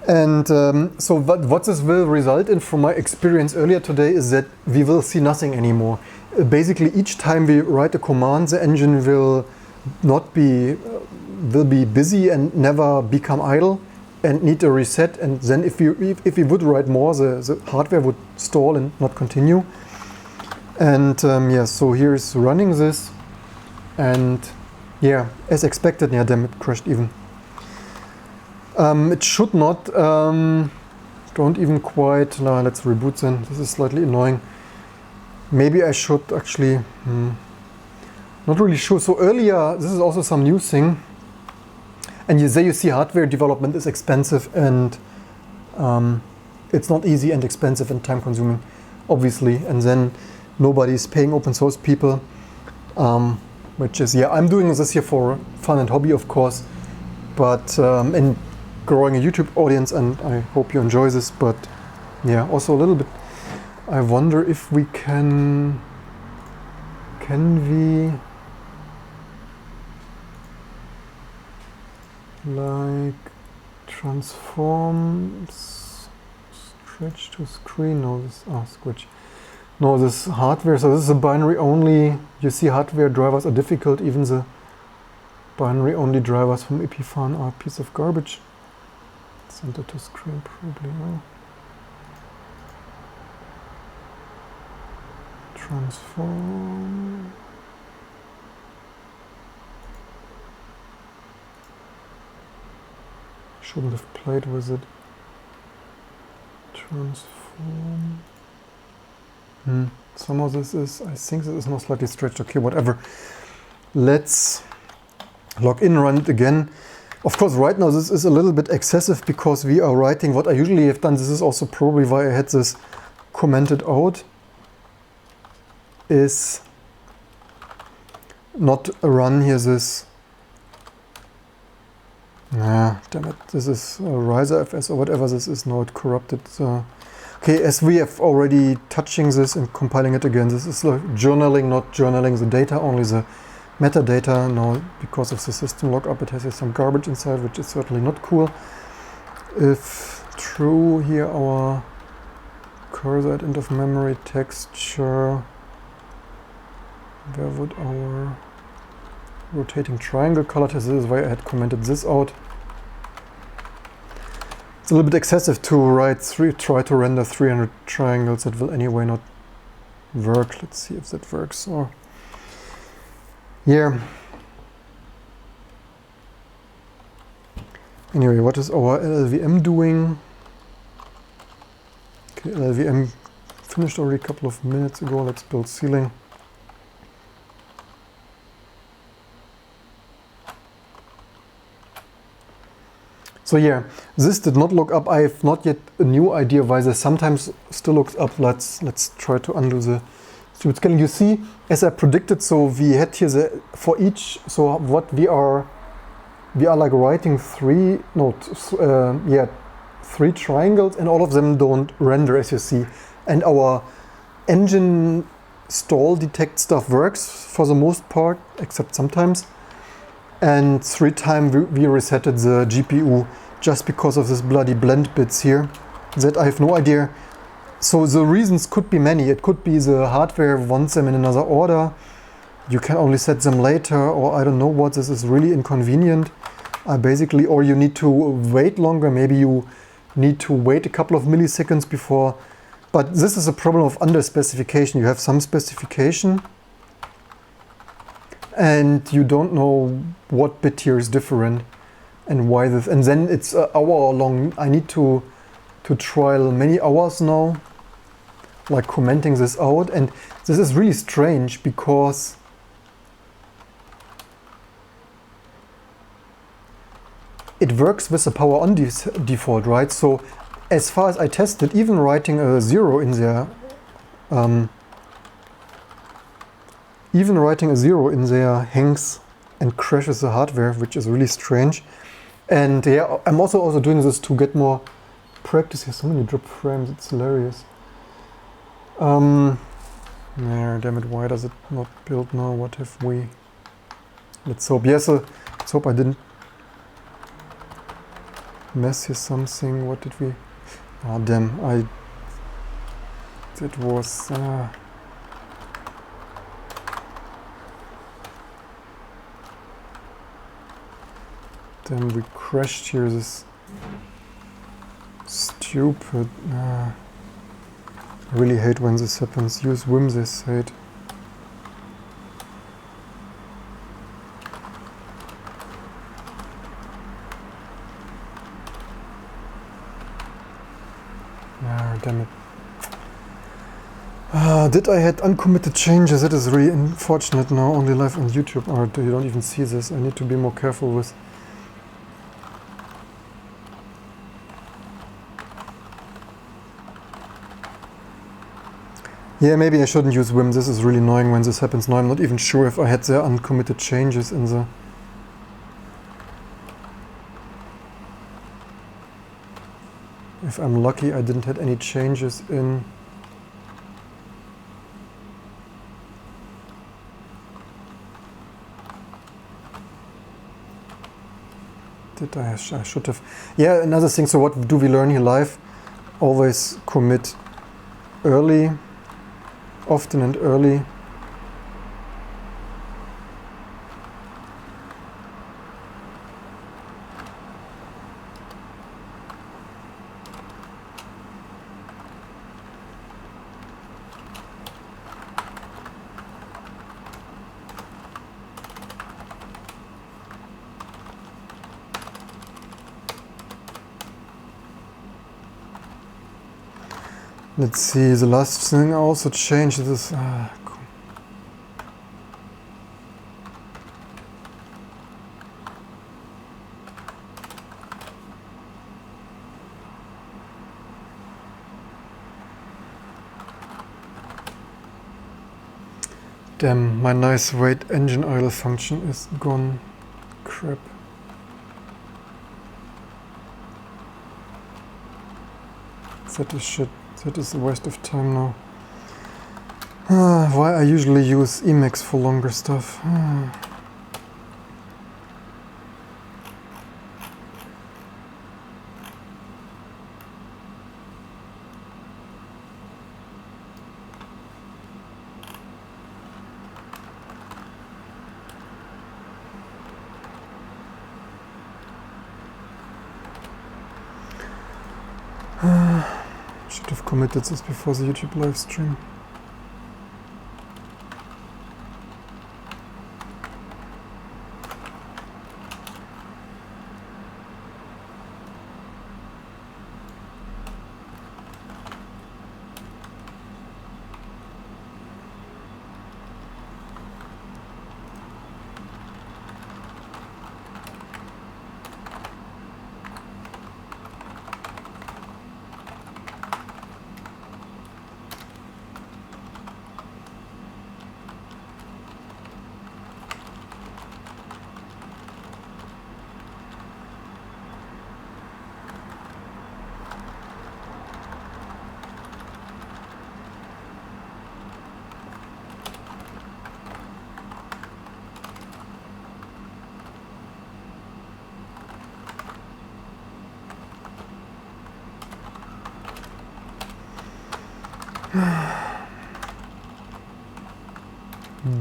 And so what this will result in from my experience earlier today is that we will see nothing anymore. Basically each time we write a command, the engine will be busy and never become idle and need a reset, and then if we would write more, the hardware would stall and not continue. And yeah, so here's running this, and yeah, as expected, yeah, damn, it crashed even. It should not, don't even quite, no, let's reboot then, this is slightly annoying. Maybe I should actually, not really sure. So earlier, this is also some new thing, and there you see hardware development is expensive, and it's not easy and expensive and time consuming, obviously, and then nobody's paying open source people, which is, yeah, I'm doing this here for fun and hobby, of course, but and growing a YouTube audience, and I hope you enjoy this, but yeah, also a little bit, I wonder if we can we like transform stretch to screen, no, this, switch. No, this hardware, so this is a binary only. You see hardware drivers are difficult, even the binary only drivers from Epiphan are a piece of garbage. Center to screen, probably, no. Transform. Shouldn't have played with it. Transform. Some of this is, I think this is now slightly stretched. Okay, whatever. Let's log in, run it again. Of course, right now this is a little bit excessive because we are writing what I usually have done. This is also probably why I had this commented out. Is not run here this. Nah, damn it. This is Riser FS or whatever this is. No, it corrupted. Okay, as we have already touching this and compiling it again, this is like journaling, not journaling the data, only the metadata. Now, because of the system lookup, it has some garbage inside, which is certainly not cool. If true, here our cursor at end of memory texture, where would our rotating triangle color test? This is why I had commented this out. It's a little bit excessive to try to render 300 triangles. That will anyway not work. Let's see if that works. Or yeah. Anyway, what is our LLVM doing? Okay, LLVM finished already a couple of minutes ago. Let's build ceiling. So yeah, this did not look up. I have not yet a new idea why this sometimes still looks up. Let's try to undo the stupid scaling. You see, as I predicted, so we had here for each, so what we are like writing three triangles, and all of them don't render, as you see. And our engine stall detect stuff works for the most part, except sometimes. And 3 times we resetted the GPU just because of this bloody blend bits here that I have no idea. So the reasons could be many. It could be the hardware wants them in another order. You can only set them later, or I don't know what. This is really inconvenient. Basically, or you need to wait longer. Maybe you need to wait a couple of milliseconds before. But this is a problem of under specification. You have some specification, and you don't know what bit here is different and why this, and then it's an hour long. I need to trial many hours now, like commenting this out, and this is really strange because it works with the power on default, right? So as far as I tested, even writing a 0 in there, even writing a 0 in there hangs and crashes the hardware, which is really strange. And yeah, I'm also doing this to get more practice. There's so many drop frames, it's hilarious. Yeah, damn it, why does it not build now? What have we? Let's hope. Yes, let's hope I didn't mess here something. What did we? Ah, damn, that was. Damn, we crashed here. This stupid. I really hate when this happens. Use Vim, they said. Ah, damn it. Did I had uncommitted changes? That is really unfortunate now. Only live on YouTube. Or you don't even see this. I need to be more careful with. Yeah, maybe I shouldn't use Vim. This is really annoying when this happens. Now I'm not even sure if I had the uncommitted changes in the... If I'm lucky, I didn't have any changes in... Did I? I should have... Yeah, another thing. So what do we learn here live? Always commit early. Often and early. Let's see, the last thing I also changed this. Damn, my nice wait engine idle function is gone. Crap. That is shit. That is a waste of time now. Why I usually use Emacs for longer stuff. Should have committed this before the YouTube live stream.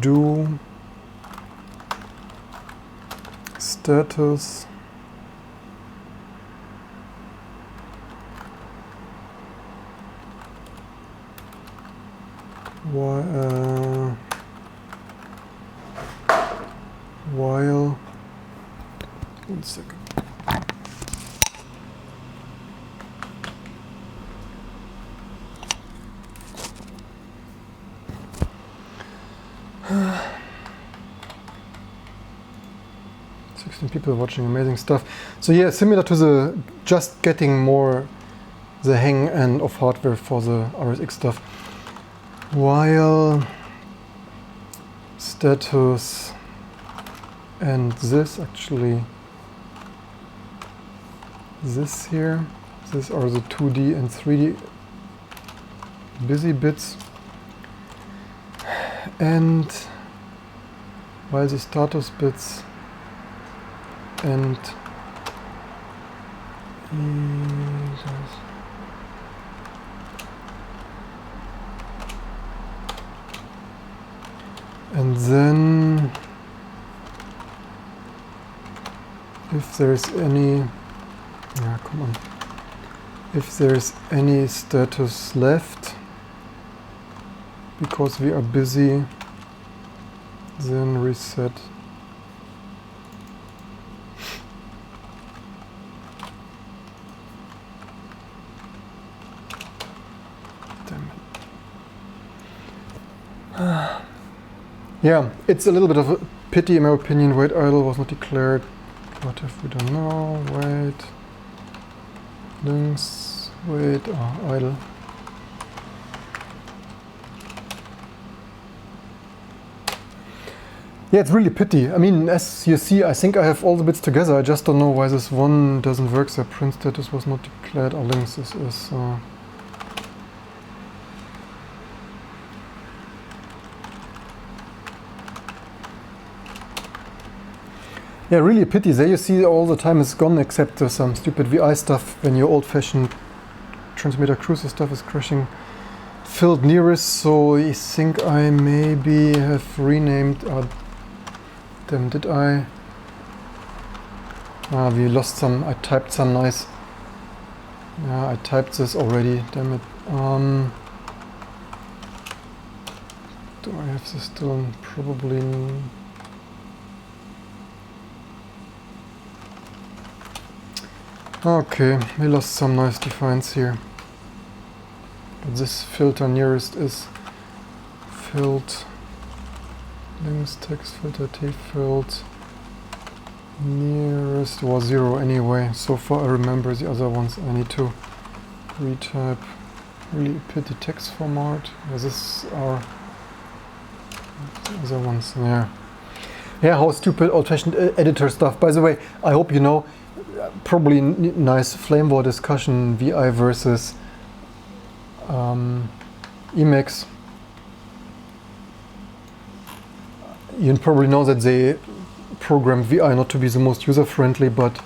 Do status while 1 second. People watching, amazing stuff. So yeah, similar to the just getting more the hang and of hardware for the RSX stuff. While status and this actually, this here, these are the 2D and 3D busy bits. And while the status bits and then if there's any, yeah, come on, if there's any status left because we are busy, then reset. Damn it. Yeah, it's a little bit of a pity in my opinion. Wait idle was not declared. What if we don't know? Wait. Links. Wait. Oh, idle. Yeah, it's really pity. I mean, as you see, I think I have all the bits together. I just don't know why this one doesn't work. So print status was not declared. Our links is yeah, really a pity. There you see all the time is gone except some stupid VI stuff when your old-fashioned transmitter cruiser stuff is crashing. Filled nearest, so I think I maybe have renamed. Damn, did I? We lost some. I typed some nice. Yeah, I typed this already. Damn it. Do I have this still? Probably. Okay, we lost some nice defines here. But this filter nearest is filled. Links text filter T filled. Nearest was 0 anyway. So far I remember the other ones. I need to retype. Really pity text format. Yeah, this are the other ones there. Yeah, how stupid old-fashioned editor stuff. By the way, I hope you know. Probably nice flame war discussion, VI versus Emacs. You probably know that they programmed VI not to be the most user-friendly, but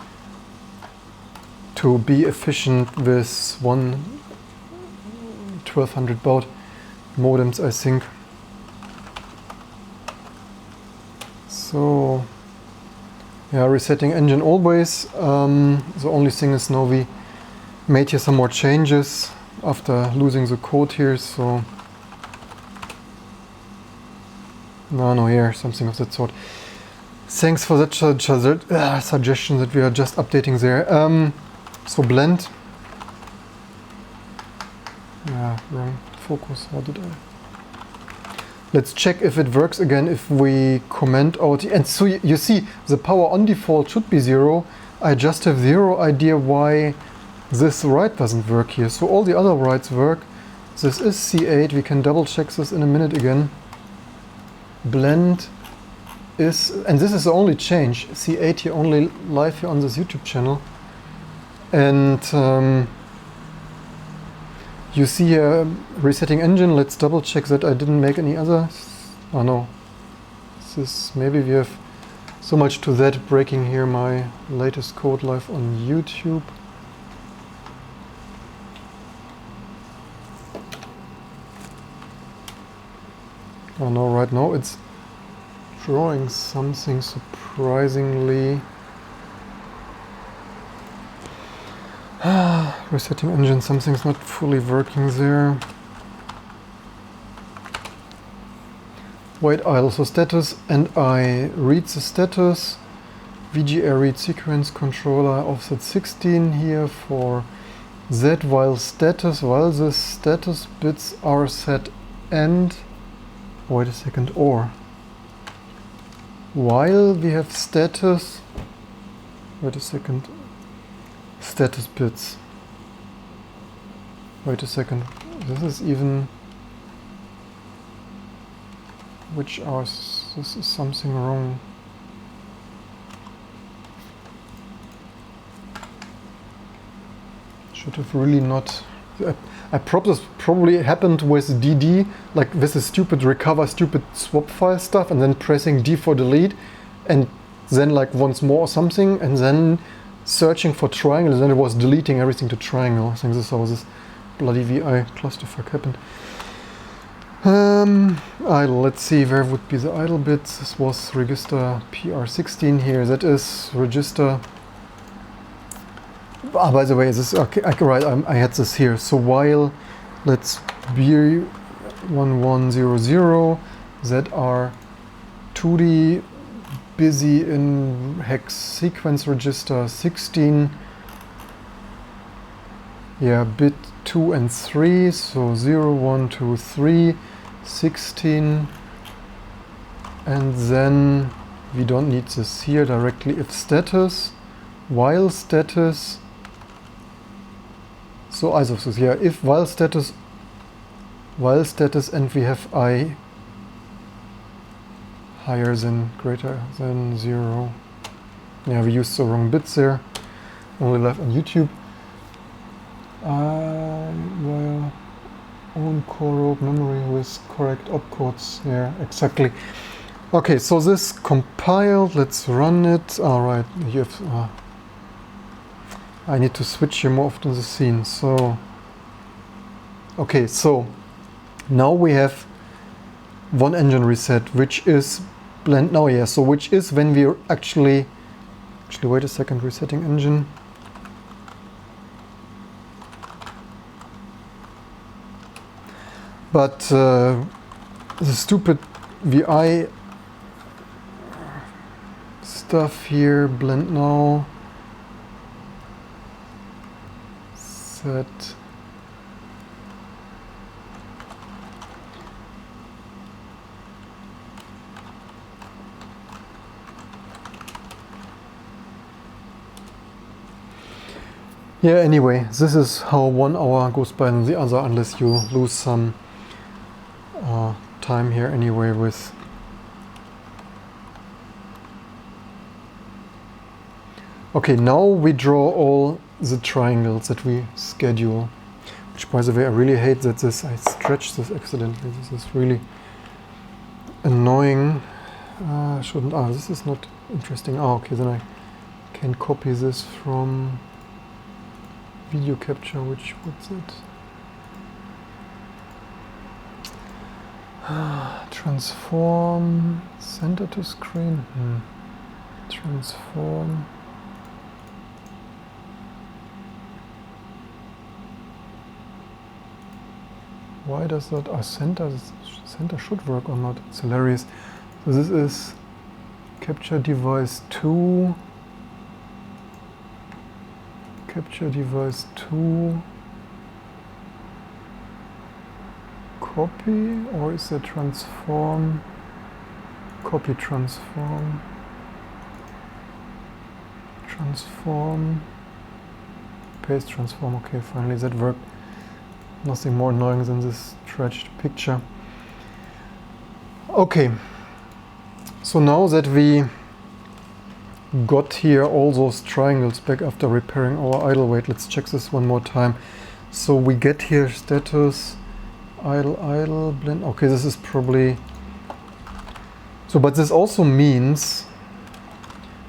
to be efficient with 1200 baud modems, I think. So yeah, resetting engine always. The only thing is now we made here some more changes after losing the code here, so no here, something of that sort. Thanks for that suggestion that we are just updating there. So blend. Yeah, wrong focus. How did I? Let's check if it works again if we comment out. And so you see the power on default should be 0. I just have zero idea why this write doesn't work here. So all the other writes work. This is C8. We can double check this in a minute again. Blend is, and this is the only change. C8 here only live here on this YouTube channel. And you see here resetting engine. Let's double check that I didn't make any other. Oh no. This maybe we have so much to that, breaking here my latest code live on YouTube. Oh no, right now it's drawing something surprisingly. Resetting engine, something's not fully working there. Wait idle, so status, and I read the status. VGA read sequence controller offset 16 here for Z while the status bits are set and, wait a second, or while we have status, wait a second, status bits. Wait a second, this is even, which are this is something wrong. Should have really not. This probably happened with DD, like with the stupid recover, stupid swap file stuff, and then pressing D for delete, and then like once more or something, and then searching for triangle, and then it was deleting everything to triangle. I think this is how this bloody VI clusterfuck happened. Idle, let's see, where would be the idle bit? This was register PR16 here, that is register. Ah, by the way, this okay, right, I had this here. So while let's be 1100 that are 2D busy in hex sequence register 16, yeah, bit 2 and 3, so 0, 1, 2, 3, 16, and then we don't need this here directly. If status, while status, so isofsys, yeah, if while status, and we have I higher than, greater than 0. Yeah, we used the wrong bits there, only left on YouTube. Well, own core memory with correct opcodes, yeah, exactly. Okay, so this compiled, let's run it. Alright, you have, I need to switch here more often the scene. So, okay, so now we have one engine reset, which is blend now, yeah, so which is when we actually wait a second, resetting engine. But the stupid VI stuff here, blend now, set, yeah, anyway, this is how 1 hour goes by than the other, unless you lose some time here anyway with. Okay, now we draw all the triangles that we schedule, which by the way I really hate that I stretched this accidentally. This is really annoying. Shouldn't, this is not interesting. Okay, then I can copy this from video capture, what's it? Transform, center to screen, transform. Why does that, center should work or not, it's hilarious. So this is capture device 2, capture device 2, copy, or is it transform, copy transform, transform, paste transform. Okay, finally that worked. Nothing more annoying than this stretched picture. Okay, so now that we got here all those triangles back after repairing our idle wait, let's check this one more time. So we get here status, idle, blend. Okay, this is probably, so but this also means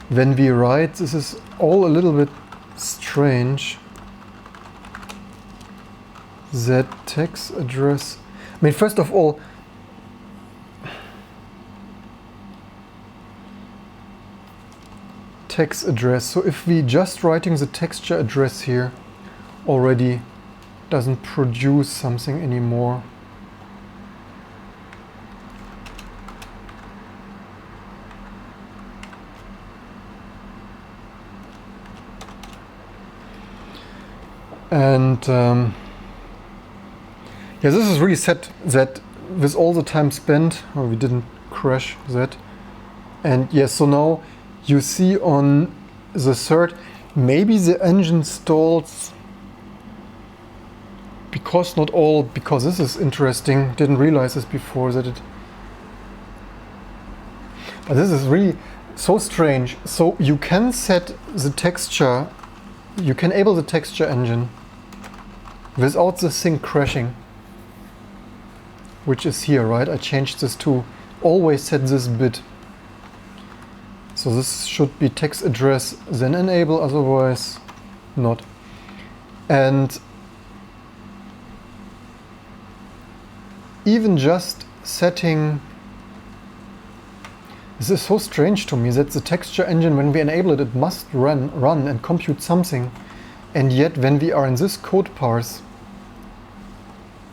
when we write, this is all a little bit strange, that text address. I mean, first of all, text address. So if we just writing the texture address here already doesn't produce something anymore. And yeah, this is really set that with all the time spent, oh, we didn't crash that. And yes, so now you see on the third, maybe the engine stalls because not all, because this is interesting, didn't realize this before, that it But this is really so strange. So you can set the texture, you can enable the texture engine without this thing crashing, which is here, right? I changed this to always set this bit. So this should be text address, then enable, otherwise not. And even just setting, this is so strange to me that the texture engine, when we enable it, it must run and compute something. And yet when we are in this code parse,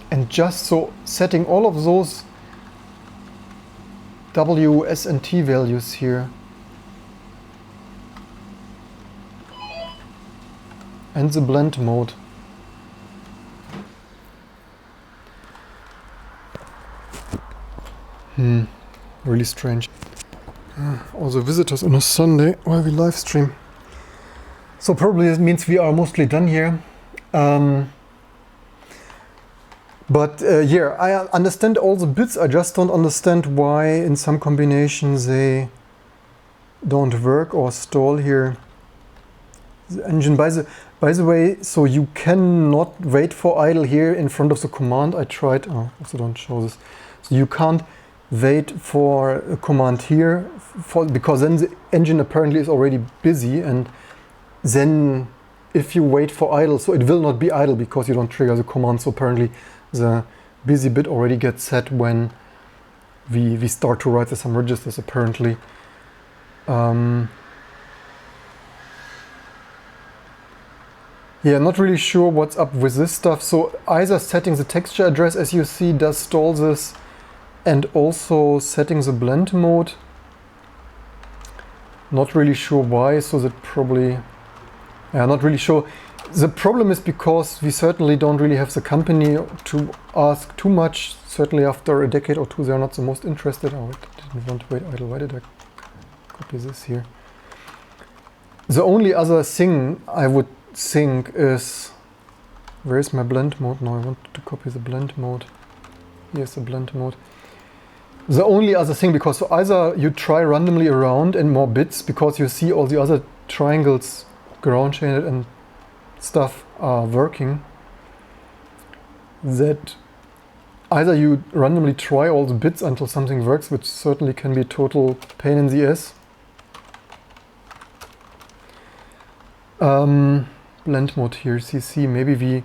and just so setting all of those W, S and T values here, and the blend mode. Really strange. Also visitors on a Sunday while we live stream. So probably it means we are mostly done here. Yeah, I understand all the bits. I just don't understand why in some combinations they don't work or stall here. The engine, by the way, so you cannot wait for idle here in front of the command. I tried, oh, also don't show this. So you can't wait for a command here because then the engine apparently is already busy, and then if you wait for idle, so it will not be idle because you don't trigger the command. So apparently the busy bit already gets set when we start to write the some registers apparently. Yeah, not really sure what's up with this stuff. So either setting the texture address, as you see, does stall this, and also setting the blend mode. Not really sure why, so that probably, yeah, not really sure. The problem is because we certainly don't really have the company to ask too much. Certainly after a decade or two, they're not the most interested. Oh, I didn't want to wait idle. Why did I copy this here? The only other thing I would think is, where's my blend mode? No, I want to copy the blend mode. Here's the blend mode. The only other thing, because so either you try randomly around and more bits, because you see all the other triangles, ground shaded and stuff are working, that either you randomly try all the bits until something works, which certainly can be a total pain in the ass. Blend mode here, CC, maybe we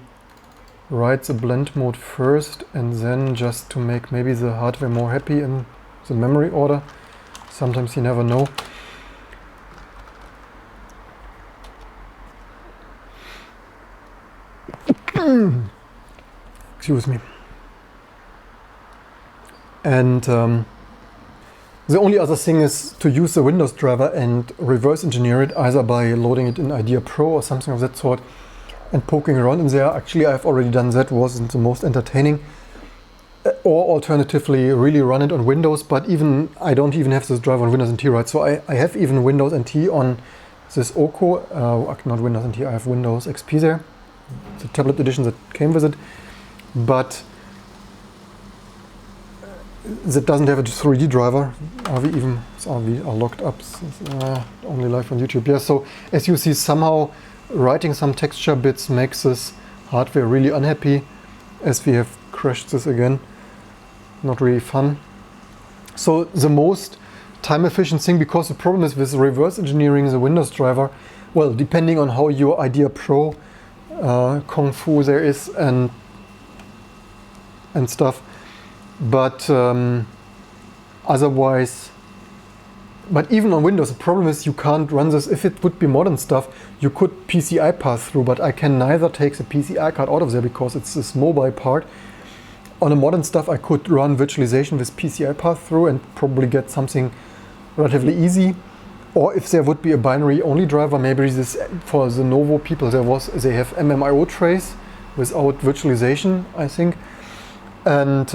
write the blend mode first and then just to make maybe the hardware more happy in the memory order. Sometimes you never know. Excuse me. And the only other thing is to use the Windows driver and reverse engineer it, either by loading it in Idea Pro or something of that sort and poking around in there. Actually, I've already done that, wasn't the most entertaining. Or alternatively, really run it on Windows, but even I don't even have this driver on Windows NT, right? So I have even Windows NT on this Oko, not Windows NT, I have Windows XP there, the tablet edition that came with it, but that doesn't have a 3D driver. Are we are locked up? Only live on YouTube. Yeah, so as you see, somehow writing some texture bits makes this hardware really unhappy, as we have crashed this again. Not really fun. So the most time efficient thing, because the problem is with reverse engineering the Windows driver, well, depending on how your Idea Pro Kung Fu there is and stuff, but otherwise, but even on Windows, the problem is you can't run this. If it would be modern stuff, you could PCI pass through, but I can neither take the PCI card out of there because it's this mobile part. On a modern stuff, I could run virtualization with PCI pass through and probably get something relatively easy. Or if there would be a binary only driver, maybe this for the Novo people, they have MMIO trace without virtualization, I think. And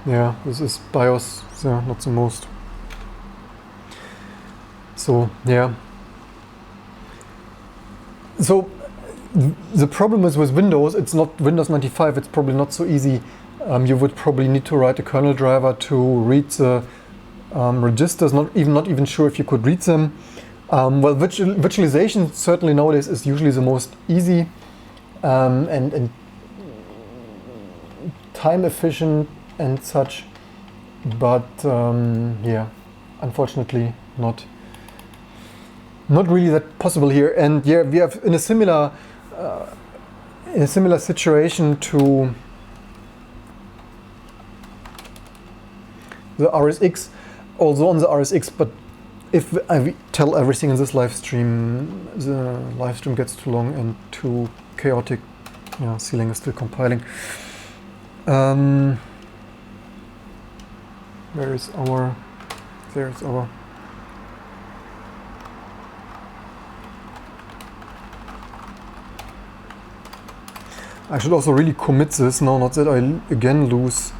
yeah, this is BIOS, not the most. So yeah. So the problem is with Windows, it's not Windows 95, it's probably not so easy You would probably need to write a kernel driver to read the registers. Not even sure if you could read them. Well, virtualization certainly nowadays is usually the most easy and time efficient and such, but yeah, unfortunately not really that possible here. And yeah, we have in a similar situation to the RSX, also on the RSX, but if I tell everything in this live stream, the live stream gets too long and too chaotic. Yeah, Sealing is still compiling. Where is our? There's our. I should also really commit this now, not that I again lose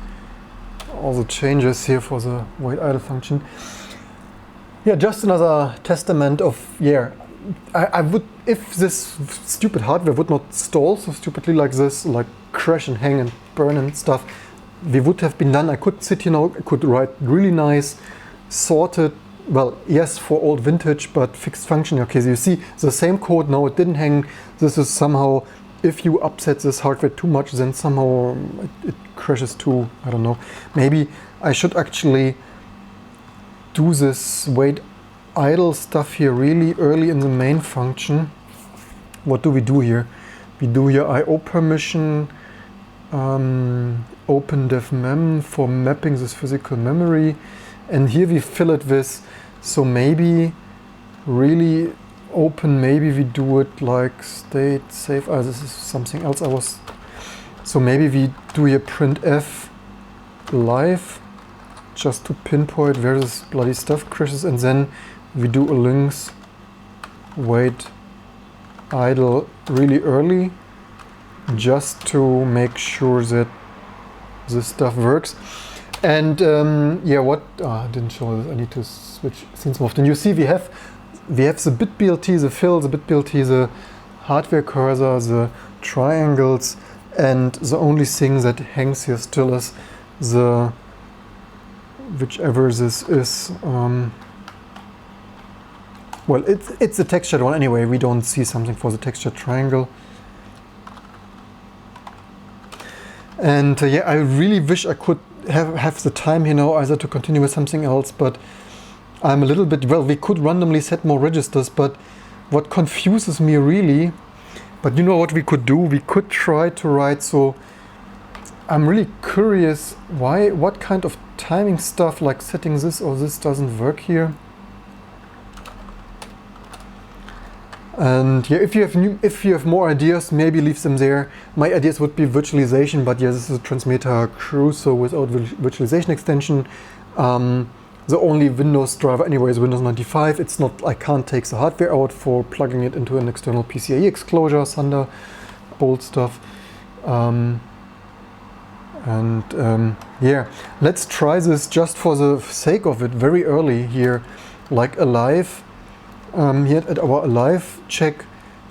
all the changes here for the wait idle function. Yeah, just another testament of, yeah, I would, if this stupid hardware would not stall so stupidly like this, like crash and hang and burn and stuff, we would have been done. I could sit here now, I could write really nice, sorted, well, yes, for old vintage, but fixed function. Okay, so you see the same code now, it didn't hang. This is somehow, if you upset this hardware too much, then somehow it crashes too, I don't know. Maybe I should actually do this wait idle stuff here really early in the main function. What do we do here? We do here IO permission, open dev mem for mapping this physical memory, and here we fill it with, so maybe really open, maybe we do it like state save. This is something else I was, so maybe we do here printf live just to pinpoint where this bloody stuff crashes, and then we do a links wait idle really early just to make sure that this stuff works. And yeah, what I didn't show this, I need to switch scenes more often. You see we have the bit BLT, the fill, the bit BLT, the hardware cursor, the triangles, and the only thing that hangs here still is the whichever this is. Well, it's the textured one anyway. We don't see something for the textured triangle. And yeah, I really wish I could have the time here now either to continue with something else, but I'm a little bit, well, we could randomly set more registers, but what confuses me really, but you know what we could do? We could try to write, so I'm really curious what kind of timing stuff like setting this or this doesn't work here. And yeah, if you have more ideas, maybe leave them there. My ideas would be virtualization, but yeah, this is a transmitter crew, so without virtualization extension. The only Windows driver anyway is Windows 95. It's not, I can't take the hardware out for plugging it into an external PCIe exclosure, Thunderbolt stuff. Yeah, let's try this just for the sake of it very early here, like alive. Here at our alive check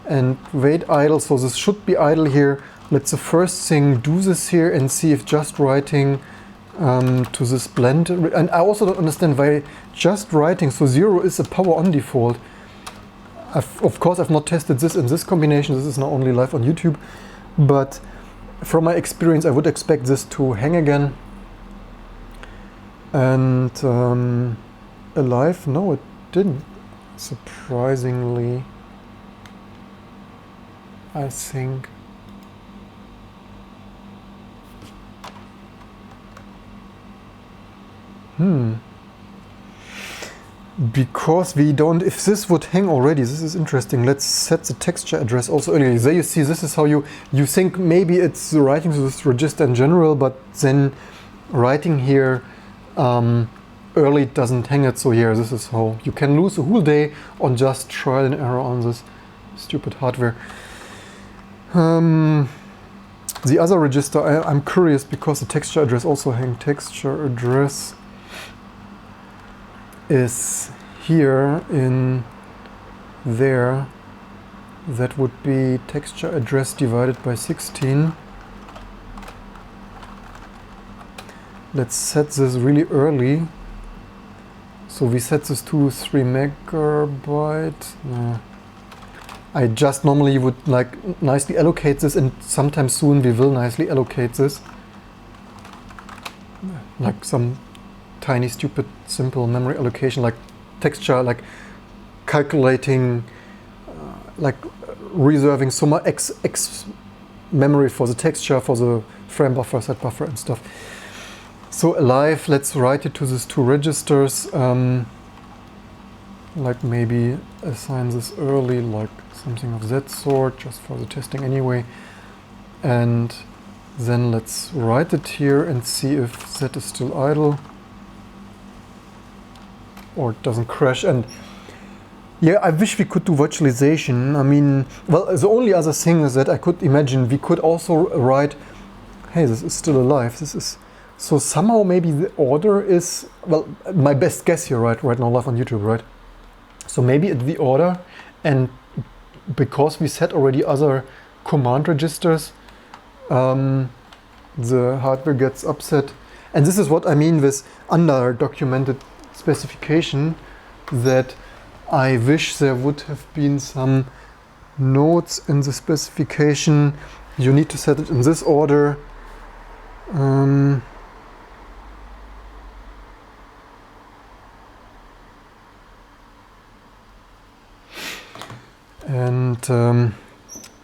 and wait idle, so this should be idle here. Let's the first thing do this here and see if just writing to this blend, and I also don't understand why just writing, so 0 is a power on default. Of course I've not tested this in this combination, this is now only live on YouTube, but from my experience I would expect this to hang again. And alive, no it didn't. Surprisingly, I think. Because we don't, if this would hang already, this is interesting. Let's set the texture address also earlier. There you see, this is how you think maybe it's writing to this register in general, but then writing here early doesn't hang it. So here, this is how you can lose a whole day on just trial and error on this stupid hardware. The other register, I'm curious because the texture address also hangs. Texture address is here in there. That would be texture address divided by 16. let's set this really early. So we set this to 3 megabyte. I just normally would like nicely allocate this, and sometime soon we will nicely allocate this. Like some tiny, stupid, simple memory allocation, like texture, like calculating, like reserving so much X memory for the texture, for the frame buffer, set buffer and stuff. So alive, let's write it to these 2 registers. Like maybe assign this early, like something of that sort, just for the testing anyway. And then let's write it here and see if Z is still idle or it doesn't crash. And yeah, I wish we could do virtualization. I mean, well, the only other thing is that I could imagine we could also write, hey, this is still alive. This is, so somehow maybe the order is, well, my best guess here, right now live on YouTube, right? So maybe it's the order, and because we set already other command registers, the hardware gets upset. And this is what I mean with under-documented specification, that I wish there would have been some notes in the specification. You need to set it in this order.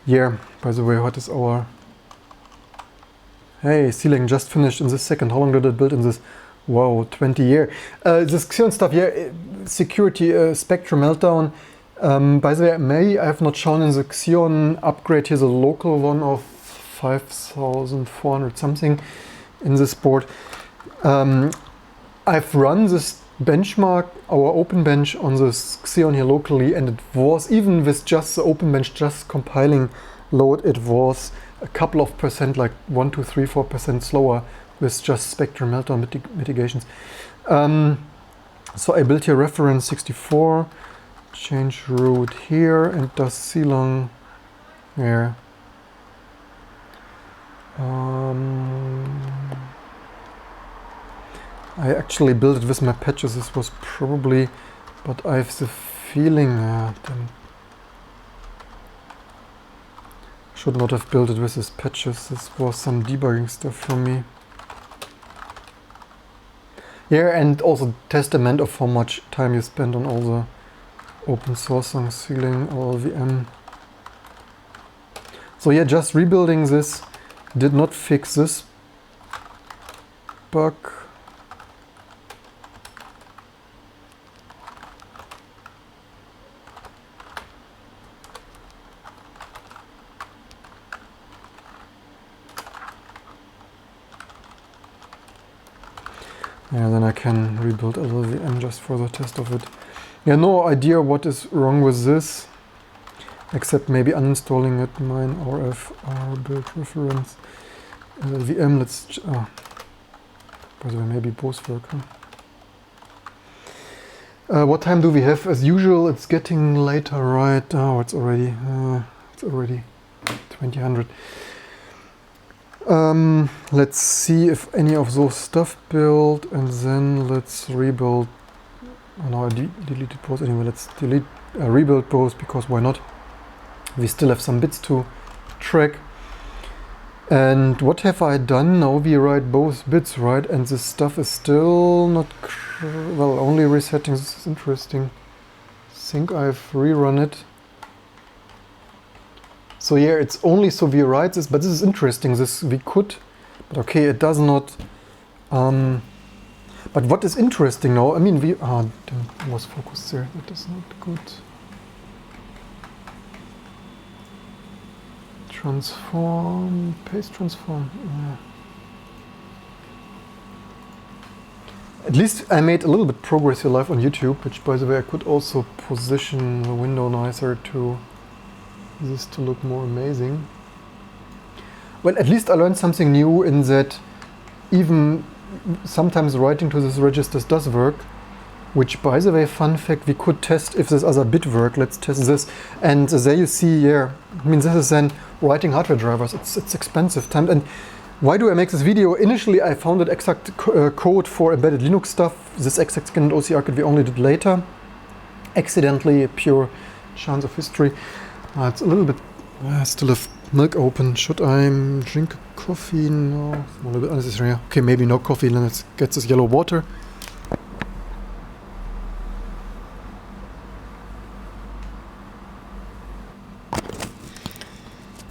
Yeah, by the way, what is our... Hey, Sealing just finished in this second. How long did it build in this? Wow, 20 years. This Xeon stuff, yeah, security, Spectrum Meltdown. By the way, maybe I have not shown in the Xeon upgrade. Here's a local one of 5,400 something in this board. I've run this benchmark, our OpenBench, on this Xeon here locally, and it was, even with just the OpenBench just compiling load, it was a couple of percent, like 1, 2, 3, 4% slower with just Spectrum Meltdown mitigations. So I built here reference 64, change root here, and does Silong here. I actually built it with my patches. This was probably, but I have the feeling should not have built it with these patches. This was some debugging stuff from me. Yeah, and also testament of how much time you spend on all the open source on Sealing LLVM. So yeah, just rebuilding this did not fix this bug. Yeah, then I can rebuild LLVM just for the test of it. Yeah, no idea what is wrong with this, except maybe uninstalling it. Mine RF build reference LLVM. Let's. By the way, maybe both work. Huh? What time do we have? As usual, it's getting later, right? Oh, it's already 2000. Let's see if any of those stuff build, and then let's rebuild. Oh no, I deleted both anyway. Let's rebuild both, because why not? We still have some bits to track. And what have I done? Now we write both bits, right? And this stuff is still not, well, only resetting. This is interesting. I think I've rerun it. So yeah, it's only so we write this, but this is interesting. This we could, but okay, it does not. But what is interesting now? I mean, we was focused there. That is not good. Transform, paste transform. Yeah. At least I made a little bit progress here live on YouTube, which, by the way, I could also position the window nicer to this to look more amazing. Well, at least I learned something new in that even sometimes writing to these registers does work, which, by the way, fun fact, we could test if this other bit work. Let's test this. And there you see, yeah, I mean, this is then writing hardware drivers. It's expensive time. And Why do I make this video? Initially I found that exact code for embedded Linux stuff. This exact scan and OCR we only did later. Accidentally, a pure chance of history. It's a little bit... I still have milk open. Should I drink coffee? No, a little bit unnecessary. Okay, maybe no coffee, then let's get this yellow water.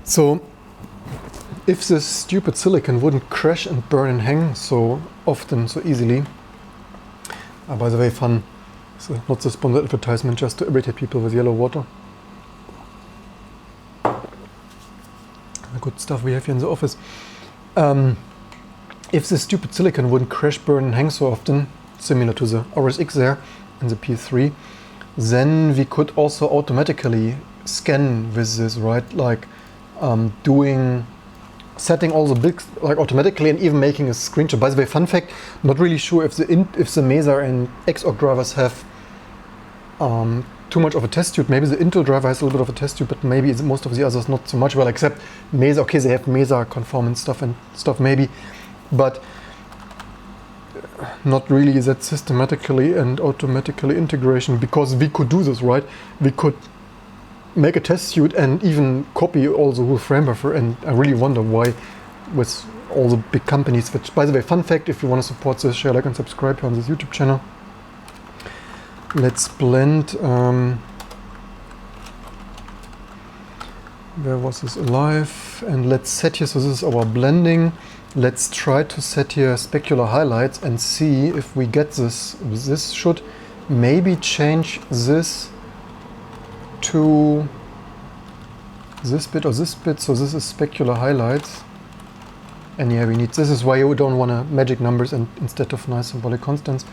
So, if this stupid silicon wouldn't crash and burn and hang so often, so easily, by the way, fun, so not a sponsored advertisement, just to irritate people with yellow water. The good stuff we have here in the office. If this stupid silicon wouldn't crash, burn and hang so often, similar to the RSX there in the P3, then we could also automatically scan with this, right? Like setting all the bits like automatically and even making a screenshot. By the way, fun fact, not really sure if the Mesa and Xorg drivers have too much of a test tube. Maybe the Intel driver has a little bit of a test tube, but maybe most of the others not so much. Well, except Mesa, okay, they have Mesa conformance stuff maybe, but not really that systematically and automatically integration, because we could do this, right? We could make a test suite and even copy all the whole frame buffer, and I really wonder why with all the big companies, which, by the way, fun fact, if you want to support this, share, like and subscribe here on this YouTube channel. Let's blend, where was this, alive, and let's set here, so this is our blending. Let's try to set here specular highlights and see if we get this. This should maybe change this to this bit or this bit, so this is specular highlights, and yeah, we need, this is why you don't want magic numbers and instead of nice symbolic constants.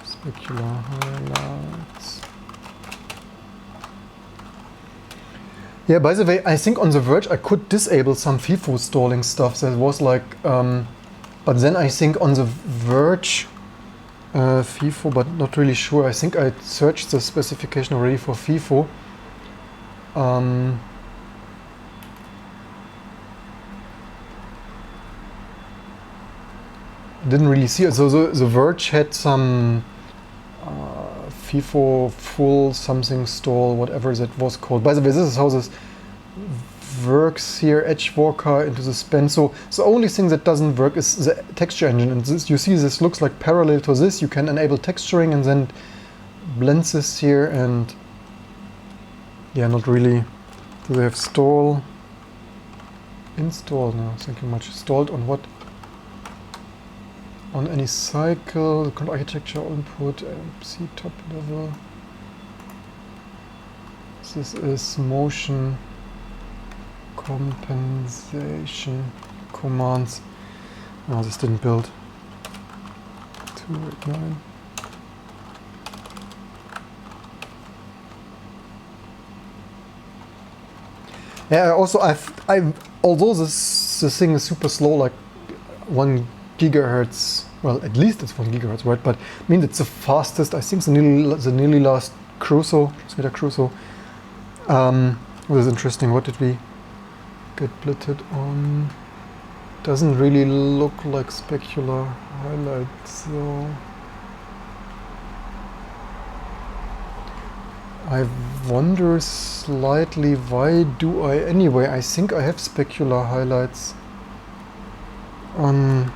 Specular highlights. Yeah, by the way, I think on the Verge I could disable some FIFO stalling stuff that was like, but then I think on the Verge FIFO, but not really sure. I think I searched the specification already for FIFO. Didn't really see it. So the Verge had some FIFO full something stall, whatever that was called. By the way, this is how this works here, edgewalker into the span. So the only thing that doesn't work is the texture engine. And this, you see, this looks like parallel to this. You can enable texturing and then blend this here, and yeah, not really. Do they have stall? Install? No, thank you much. Stalled on what? On any cycle, control architecture input, MC top level. This is motion compensation commands. No, this didn't build. 289. Yeah, also although this thing is super slow, like 1 gigahertz, well, at least it's 1 gigahertz, right? But I mean, it's the fastest, I think, the nearly last Crusoe, Smita Crusoe. This is interesting. What did we get blitted on? Doesn't really look like specular highlights, though. I wonder slightly, why do I anyway? I think I have specular highlights on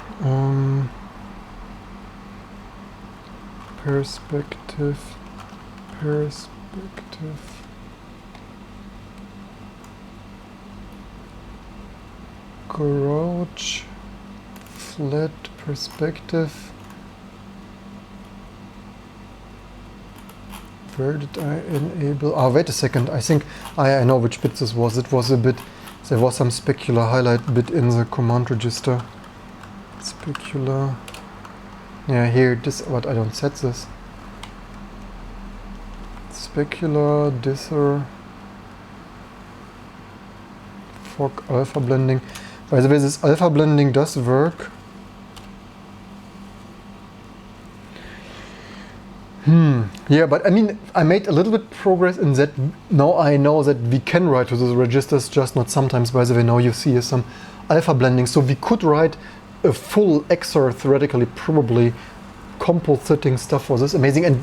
perspective, gouge, flat perspective. Where did I enable? Ah, wait a second. I think I know which bit this was. It was a bit, there was some specular highlight bit in the command register. Specular. Yeah, here, this, what, I don't set this. Specular, disser, fog alpha blending. By the way, this alpha blending does work. Yeah, but I mean, I made a little bit progress in that. Now I know that we can write to those registers, just not sometimes. By the way, now you see some alpha blending. So we could write a full XOR theoretically, probably compositing stuff for this. Amazing. And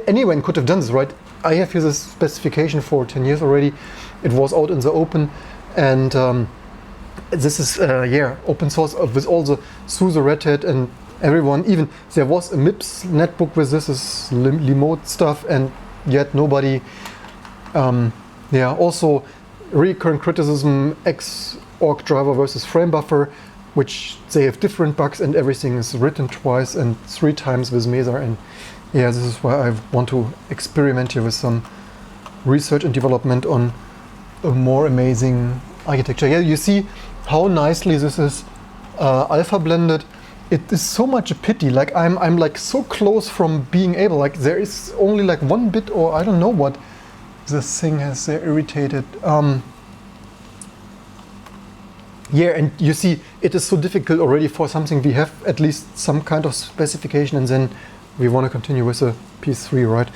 anyone could have done this, right? I have used this specification for 10 years already. It was out in the open, and this is open source with all the SUSE, Red Hat, and everyone. Even there was a MIPS netbook with this is remote stuff, and yet nobody. Also recurrent criticism: Xorg driver versus frame buffer, which they have different bugs, and everything is written twice and 3 times with Mesa. And yeah, this is why I want to experiment here with some research and development on a more amazing architecture. Yeah, you see how nicely this is alpha blended. It is so much a pity. Like I'm like so close from being able. Like there is only like 1 bit, or I don't know what this thing has irritated. Yeah, and you see, it is so difficult already for something we have at least some kind of specification, and then we want to continue with a piece 3, right?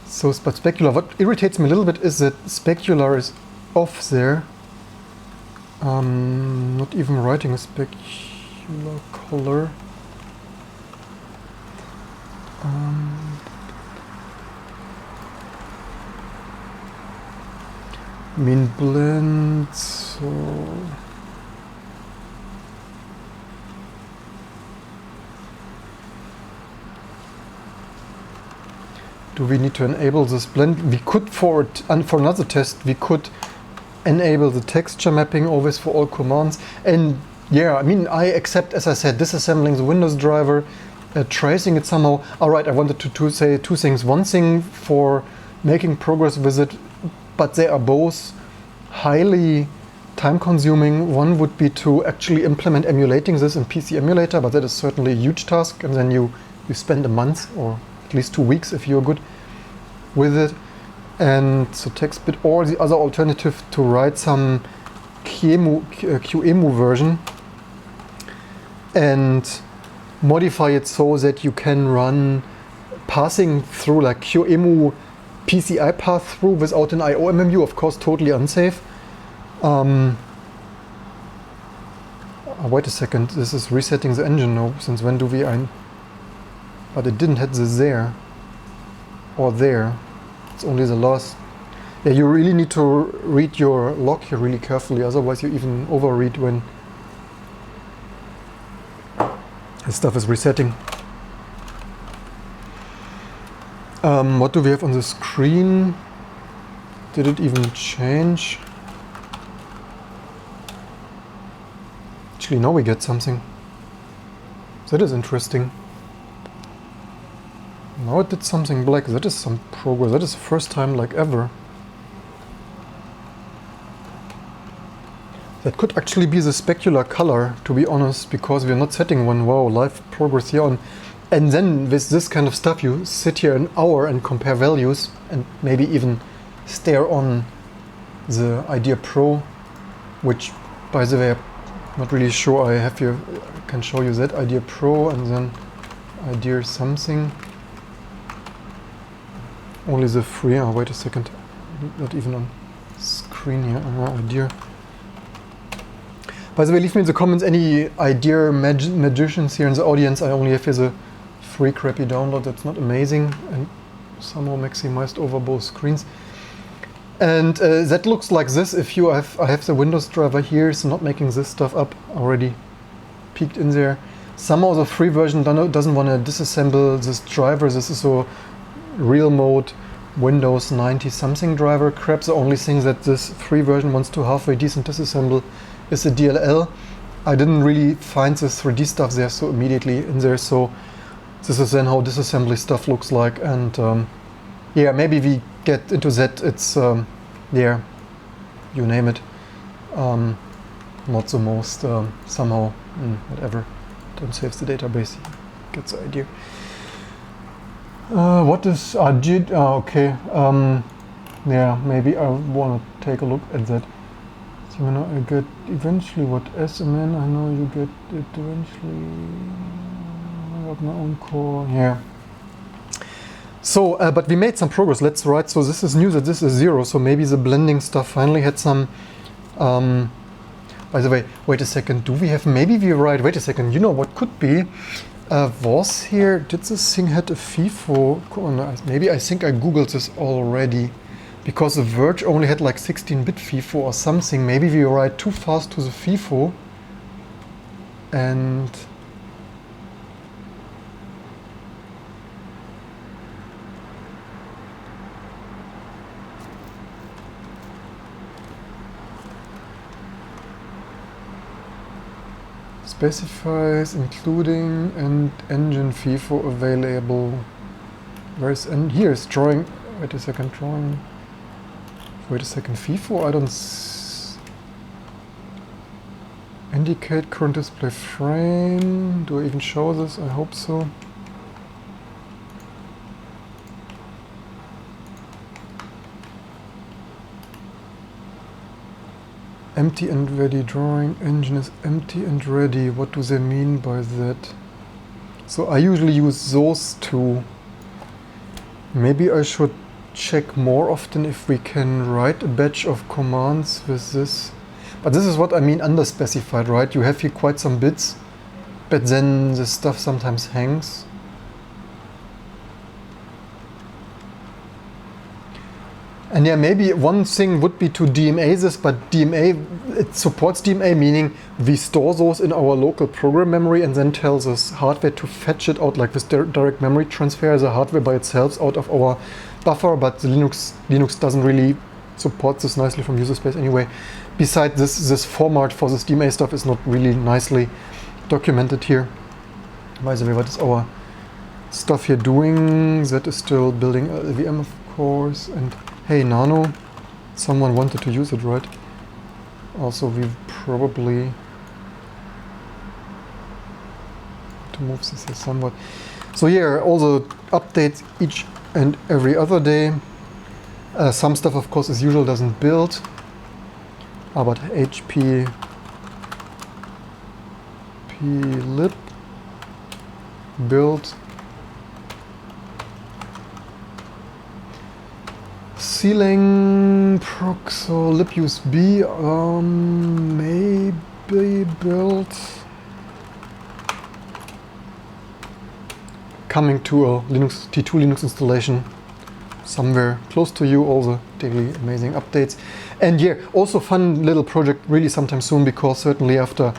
So, but specular, what irritates me a little bit is that specular is off there. Not even writing a specular color. Mean blend, so do we need to enable this blend? We could for another test, we could enable the texture mapping always for all commands. And yeah, I mean, I accept, as I said, disassembling the Windows driver, tracing it somehow. All right, I wanted to say 2 things. One thing for making progress with it, but they are both highly time consuming. One would be to actually implement emulating this in PC emulator, but that is certainly a huge task, and then you spend a month or at least 2 weeks if you're good with it. And so text bit, or the other alternative to write some QEMU version and modify it so that you can run passing through like QEMU PCI path through without an IO MMU, of course, totally unsafe. Wait a second, this is resetting the engine now. Since when do we? But it didn't have this there or there. It's only the last. Yeah, you really need to read your log here really carefully, otherwise you even overread when the stuff is resetting. What do we have on the screen? Did it even change? Actually, now we get something. That is interesting. Now it did something black. That is some progress. That is the first time like ever. That could actually be the specular color, to be honest, because we are not setting one. Wow, live progress here on. And then with this kind of stuff, you sit here an hour and compare values and maybe even stare on the Idea Pro, which, by the way, I'm not really sure I have here. I can show you that Idea Pro and then Idea something. Only the free. Oh, wait a second. Not even on screen here. Idea. By the way, leave me in the comments any Idea magicians here in the audience. I only have here the free crappy download. That's not amazing and somehow maximized over both screens. And that looks like this. If you have, I have the Windows driver here, so not making this stuff up, already peeked in there. Somehow the free version doesn't want to disassemble this driver. This is a real mode Windows 90 something driver crap. The only thing that this free version wants to halfway decent disassemble is the DLL. I didn't really find this 3D stuff there so immediately in there, so this is then how disassembly stuff looks like. And yeah, maybe we get into that. It's yeah, you name it, not the most somehow whatever, don't save the database, get the idea. What is Ajit? Okay, yeah, maybe I want to take a look at that. So when I get eventually what SMN, I know you get it eventually. I got my own core, yeah. So, but we made some progress. Let's write. So this is new that this is 0. So maybe the blending stuff finally had some. By the way, wait a second. Do we have? Maybe we write. Wait a second. You know what could be? Was here? Did this thing had a FIFO? Maybe I think I googled this already, because the Verge only had like 16-bit FIFO or something. Maybe we write too fast to the FIFO, and specifies including and engine FIFO available. Where's, and here's drawing. Wait a second, drawing. Wait a second, FIFO. I don't indicate current display frame. Do I even show this? I hope so. Empty and ready. Drawing engine is empty and ready. What do they mean by that? So I usually use those two. Maybe I should check more often if we can write a batch of commands with this. But this is what I mean underspecified, right? You have here quite some bits, but then the stuff sometimes hangs. And yeah, maybe one thing would be to DMA this, but DMA, it supports DMA, meaning we store those in our local program memory and then tell this hardware to fetch it out, like this direct memory transfer, the hardware by itself out of our buffer, but the Linux doesn't really support this nicely from user space anyway. Besides, this format for this DMA stuff is not really nicely documented here. By the way, what is our stuff here doing? That is still building a VM, of course, and hey, Nano, someone wanted to use it, right? Also, we probably to move this here somewhat. So here, all the updates each and every other day. Some stuff, of course, as usual, doesn't build. But HP plib build ceiling proxo libusb maybe build coming to a Linux T2 Linux installation somewhere close to you. All the daily amazing updates, and yeah, also fun little project really sometime soon, because certainly after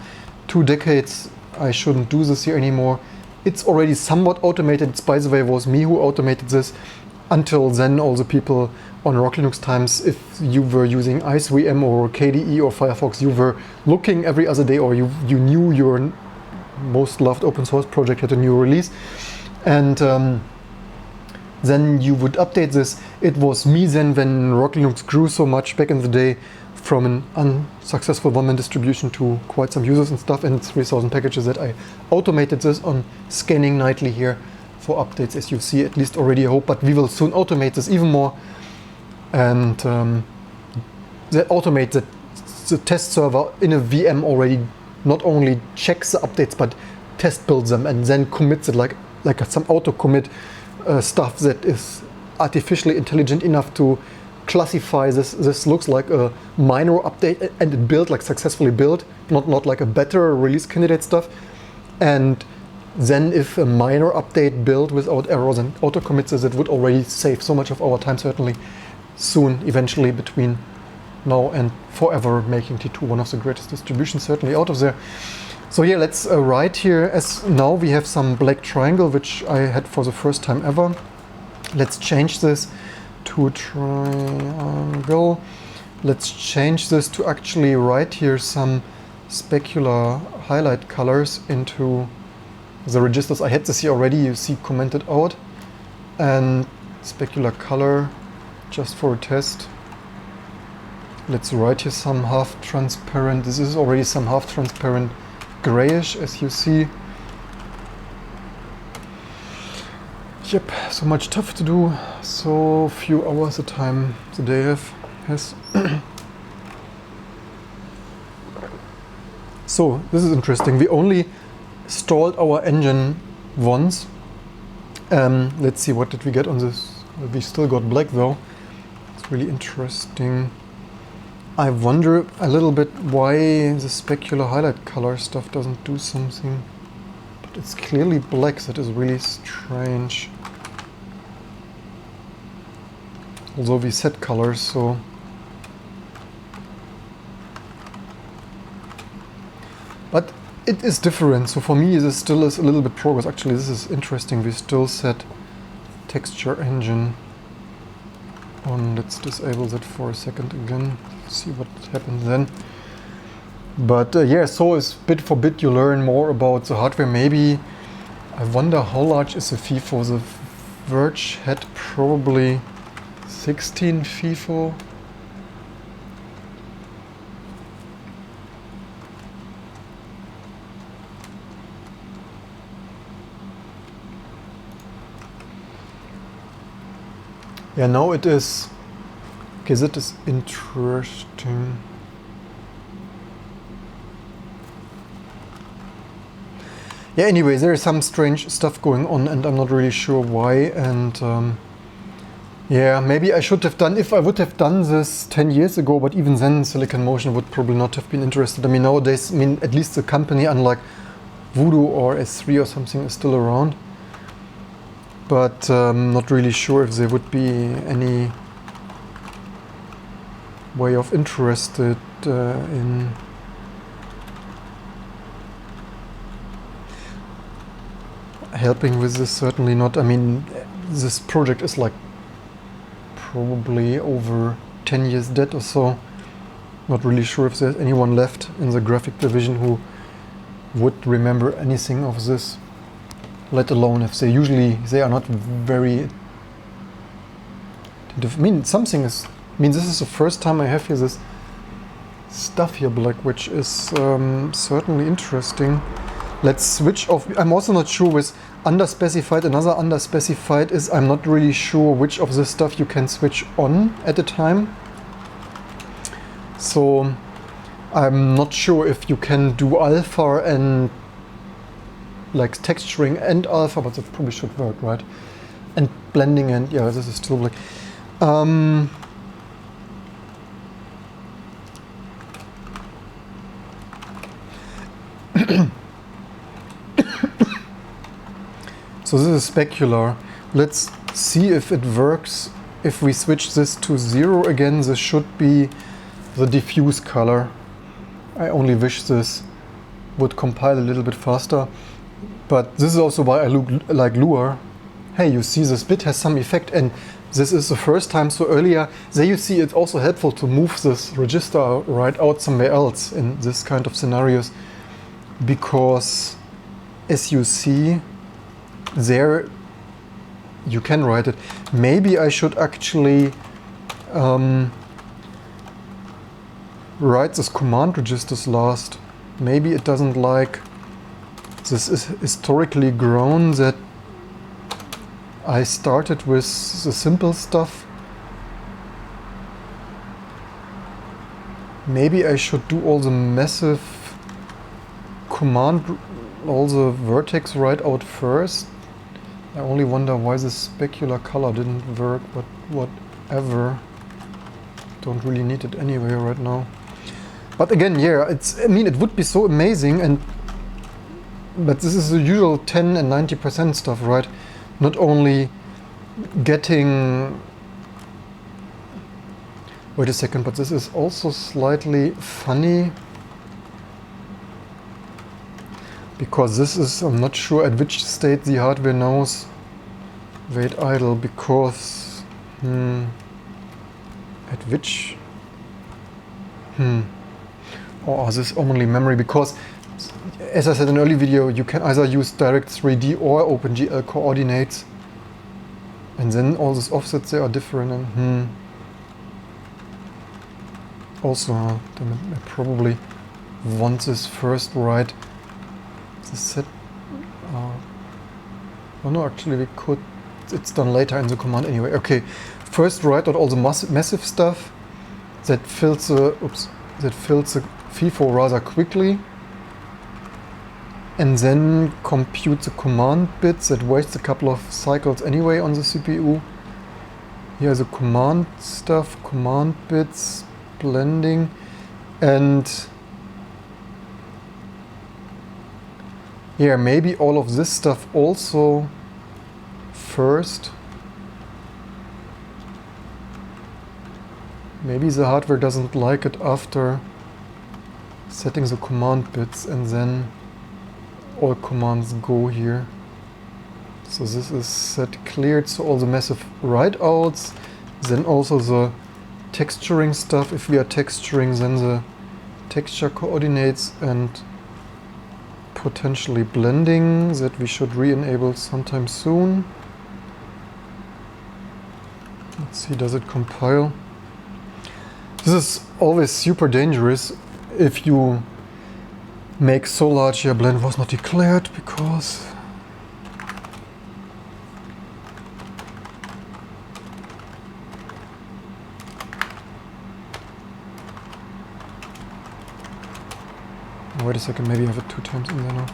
2 decades I shouldn't do this here anymore. It's already somewhat automated. It's, by the way, was me who automated this. Until then, all the people on Rock Linux times, if you were using IceVM or KDE or Firefox, you were looking every other day, or you knew your most loved open source project had a new release, and then you would update this. It was me then, when Rock Linux grew so much back in the day, from an unsuccessful one-man distribution to quite some users and stuff, and 3,000 packages, that I automated this on scanning nightly here for updates, as you see, at least already, I hope. But we will soon automate this even more, and that automate that the test server in a VM already not only checks the updates but test builds them and then commits it like some auto commit stuff that is artificially intelligent enough to classify this looks like a minor update and it built, like successfully built, not like a better release candidate stuff. And then if a minor update built without errors and auto commits this, it would already save so much of our time, certainly soon, eventually, between now and forever, making T2 one of the greatest distributions certainly out of there. So yeah, let's write here, as now we have some black triangle, which I had for the first time ever. Let's change this to triangle. Let's change this to actually write here some specular highlight colors into the registers. I had this here already, you see commented out. And specular color, just for a test. Let's write here some half transparent. This is already some half transparent grayish, as you see. Yep, so much stuff to do, so few hours a time the day has. So this is interesting. We only stalled our engine once, Let's see, what did we get on this? We still got black though. It's really interesting. I wonder a little bit why the specular highlight color stuff doesn't do something. But it's clearly black, that is really strange. Although we set colors, so... But it is different, so for me this still is a little bit progress. Actually, this is interesting. We still set texture engine on. Let's disable that for a second again. See what happens then. But yeah, so is bit for bit you learn more about the hardware. Maybe, I wonder how large is the FIFO. The Verge had probably 16 FIFO. Yeah, now it is. Okay, that is interesting. Yeah, anyway, there is some strange stuff going on and I'm not really sure why. And yeah, maybe I should have done, if I would have done this 10 years ago, but even then Silicon Motion would probably not have been interested. I mean, nowadays, at least the company, unlike Voodoo or S3 or something, is still around. But not really sure if there would be any way of interested in helping with this. Certainly not. I mean, this project is like probably over 10 years dead or so. Not really sure if there's anyone left in the graphic division who would remember anything of this. Let alone if they are not very... I mean, something is... I mean, this is the first time I have here this stuff here black, which is certainly interesting. Let's switch off. I'm also not sure with underspecified. Another underspecified is I'm not really sure which of this stuff you can switch on at a time. So I'm not sure if you can do alpha and like texturing and alpha, but that probably should work, right? And blending, and yeah, this is still black. So this is specular. Let's see if it works. If we switch this to 0 again, this should be the diffuse color. I only wish this would compile a little bit faster. But this is also why I look like Lua. Hey, you see this bit has some effect, and this is the first time. So earlier, there you see it's also helpful to move this register right out somewhere else in this kind of scenarios. Because as you see, there you can write it. Maybe I should actually write this command registers last. Maybe it doesn't like... This is historically grown that I started with the simple stuff. Maybe I should do all the massive command, all the vertex right out first. I only wonder why this specular color didn't work, but whatever. Don't really need it anyway right now. But again, yeah, I mean, it would be so amazing, but this is the usual 10 and 90% stuff, right? Not only getting... Wait a second, but this is also slightly funny. Because this is, I'm not sure at which state the hardware knows. Wait idle, because... At which... Or is this only memory? Because, as I said in an early video, you can either use direct 3D or OpenGL coordinates. And then all these offsets there are different, and also, I probably want this first right. The set... oh no, actually we could... It's done later in the command anyway. Okay, first write out all the massive stuff that fills the... Oops. That fills the FIFO rather quickly. and then compute the command bits. That wastes a couple of cycles anyway on the CPU. Here's the command stuff, command bits, blending, and yeah, maybe all of this stuff also first. Maybe the hardware doesn't like it after setting the command bits, and then all commands go here. So this is set cleared, so all the massive write-outs, then also the texturing stuff. If we are texturing, then the texture coordinates and potentially blending that we should re-enable sometime soon. Let's see, does it compile? This is always super dangerous if you make so large. Here, blend was not declared because wait a second, maybe I have it 2 times in there now.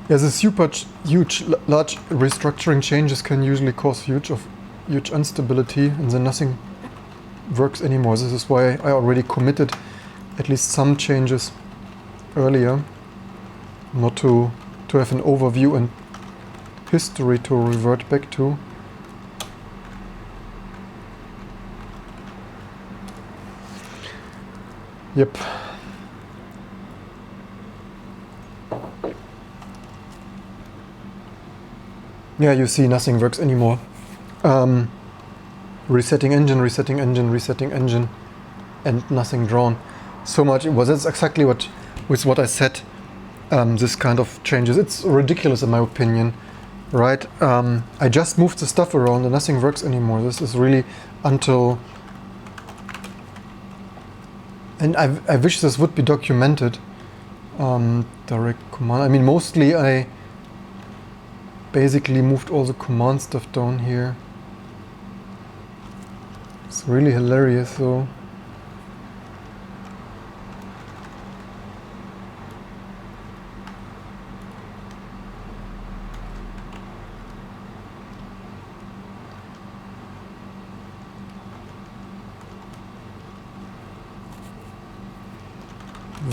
Yeah, the super huge, large restructuring changes can usually cause huge instability, and then nothing works anymore. This is why I already committed at least some changes earlier, not to have an overview and history to revert back to. Yep. Yeah, you see nothing works anymore. Resetting engine, resetting engine, resetting engine, and nothing drawn. So much, well, that's exactly what I said, this kind of changes. It's ridiculous in my opinion, right? I just moved the stuff around and nothing works anymore. This is really until... And I wish this would be documented. Direct command, I mean, mostly I basically moved all the command stuff down here. It's really hilarious though.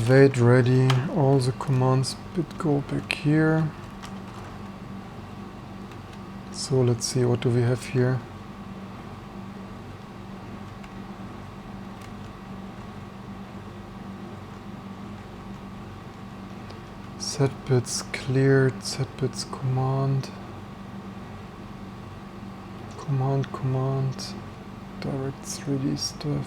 Wait ready, all the commands bit go back here. So let's see, what do we have here? Set bits cleared, set bits command, direct 3D stuff,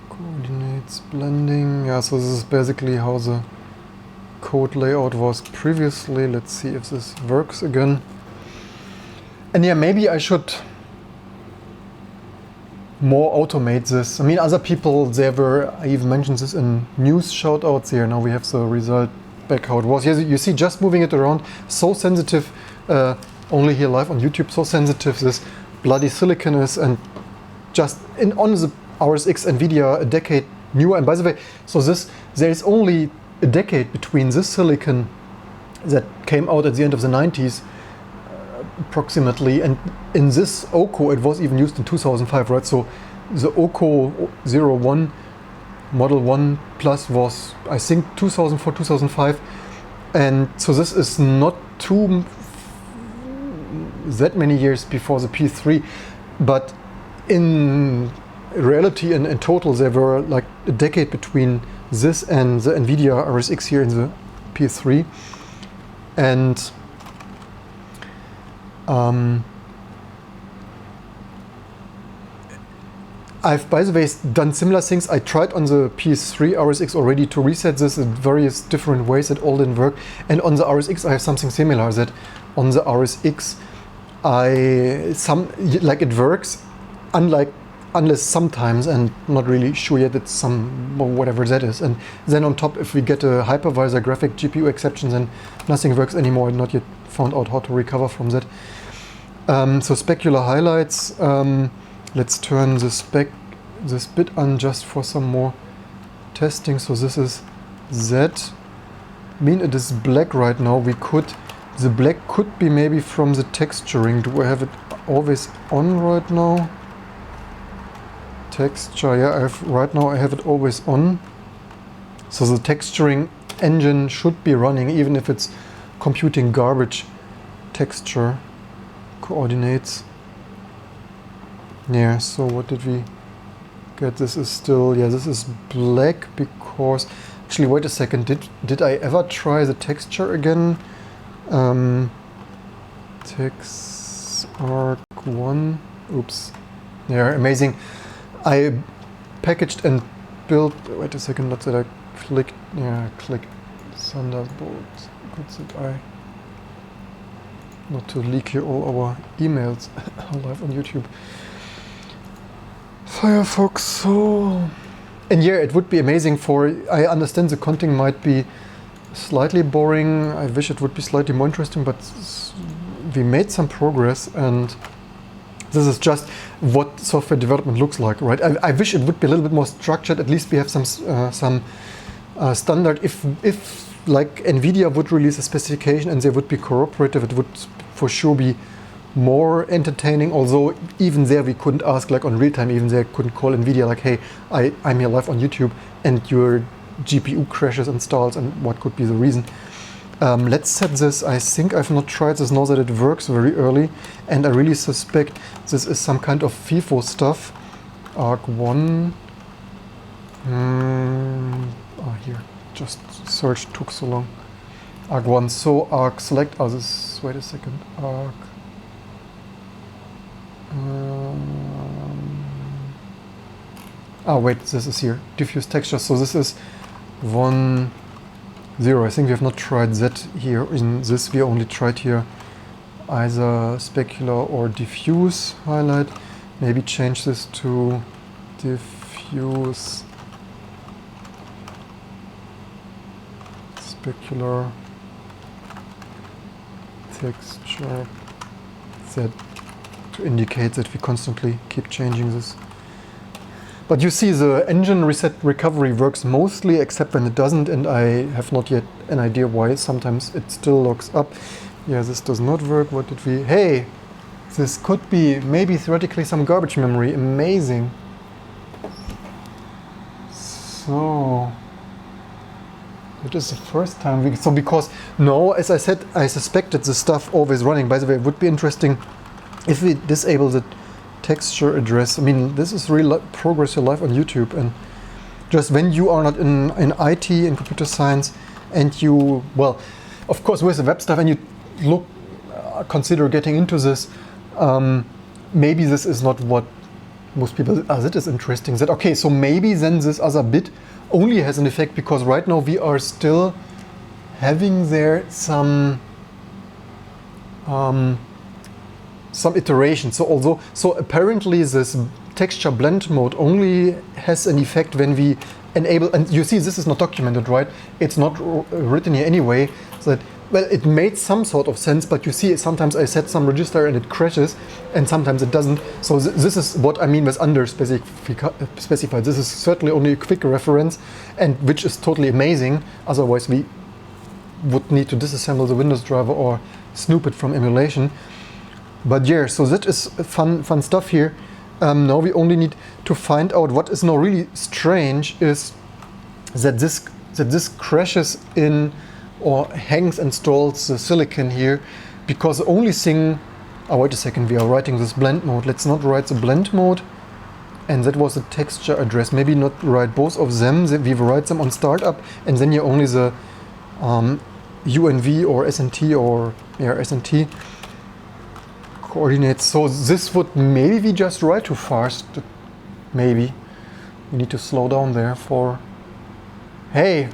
coordinates, blending. Yeah, so this is basically how the code layout was previously. Let's see if this works again. And yeah, maybe I should more automate this. I mean, other people, I even mentioned this in news shoutouts here. Now we have the result back how it was. Yes, you see, just moving it around, so sensitive, only here live on YouTube, so sensitive this bloody silicon is, and just on the RSX NVIDIA a decade newer. And by the way, so there is only a decade between this silicon that came out at the end of the 90s, approximately, and in this OCO it was even used in 2005, right? So the OCO 01 Model 1 Plus was, I think, 2004, 2005, and so this is not that many years before the P3, but in reality and in total there were like a decade between this and the NVIDIA RSX here in the P3. And I've, by the way, done similar things. I tried on the PS3 RSX already to reset this in various different ways. That all didn't work. And on the RSX I have something similar, that on the RSX it works, unless sometimes, and not really sure yet, it's some whatever that is. And then on top, if we get a hypervisor graphic GPU exception, then nothing works anymore. Not yet found out how to recover from that. So specular highlights, let's turn this bit on just for some more testing. So this is Z. I mean, it is black right now. The black could be maybe from the texturing. Do I have it always on right now? Texture, yeah, right now I have it always on. So the texturing engine should be running even if it's computing garbage texture coordinates. Yeah, so what did we get? This is still, yeah, this is black because, actually wait a second, did I ever try the texture again? Text arc 1, oops, yeah, amazing. I packaged and built, wait a second, not that I clicked Thunderbolt, good that I, not to leak here all our emails live on YouTube. Firefox, so, and yeah, it would be amazing I understand the content might be slightly boring, I wish it would be slightly more interesting, but we made some progress, and this is just what software development looks like, right? I wish it would be a little bit more structured, at least we have some standard. If like NVIDIA would release a specification and they would be cooperative, it would for sure be more entertaining, although even there we couldn't ask, like on real time, even there couldn't call NVIDIA like, hey, I'm here live on YouTube and your GPU crashes and stalls, and what could be the reason. Let's set this. I think I've not tried this now that it works very early, and I really suspect this is some kind of FIFO stuff. Arc 1. Here, just search took so long. Arc 1, so arc select, wait a second, arc. Wait, this is here, diffuse texture, so this is 1, 0. I think we have not tried that here. In this we only tried here either specular or diffuse highlight. Maybe change this to diffuse specular texture Z to indicate that we constantly keep changing this. But you see, the engine reset recovery works mostly, except when it doesn't, and I have not yet an idea why. Sometimes it still locks up. Yeah, this does not work. What did we... Hey! This could be maybe theoretically some garbage memory. Amazing. So... It is the first time we... So because... No, as I said, I suspected the stuff always running. By the way, it would be interesting if we disable the texture address. I mean, this is real progress here live on YouTube, and just when you are not in IT, in computer science, and you, well, of course with the web stuff, and you consider getting into this, maybe this is not what most people, that is interesting, that okay, so maybe then this other bit only has an effect because right now we are still having there some iteration. So apparently this texture blend mode only has an effect when we enable, and you see this is not documented, right? It's not written here anyway, so that, well, it made some sort of sense, but you see sometimes I set some register and it crashes, and sometimes it doesn't. So this is what I mean with under specified. This is certainly only a quick reference, and which is totally amazing. Otherwise we would need to disassemble the Windows driver or snoop it from emulation. But yeah, so that is fun stuff here. Now we only need to find out what is now really strange is that this crashes in or hangs and stalls the silicon here, because the only thing, wait a second, we are writing this blend mode. Let's not write the blend mode, and that was the texture address. Maybe not write both of them. We write them on startup, and then you only the UNV or SNT or SNT coordinates. So this would maybe we just write too fast. Maybe we need to slow down there for. Hey,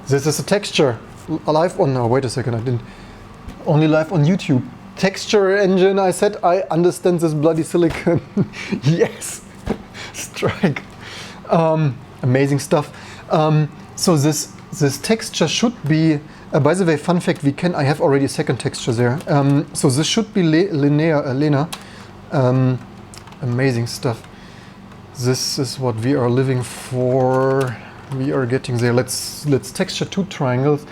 this is a texture live on. No, wait a second. I didn't. Only live on YouTube. Texture engine. I said I understand this bloody silicon. Yes, strike. Amazing stuff. So this texture should be By the way, fun fact, I have already a second texture there. So this should be linear, Lena. Amazing stuff. This is what we are living for. We are getting there. Let's texture 2 triangles.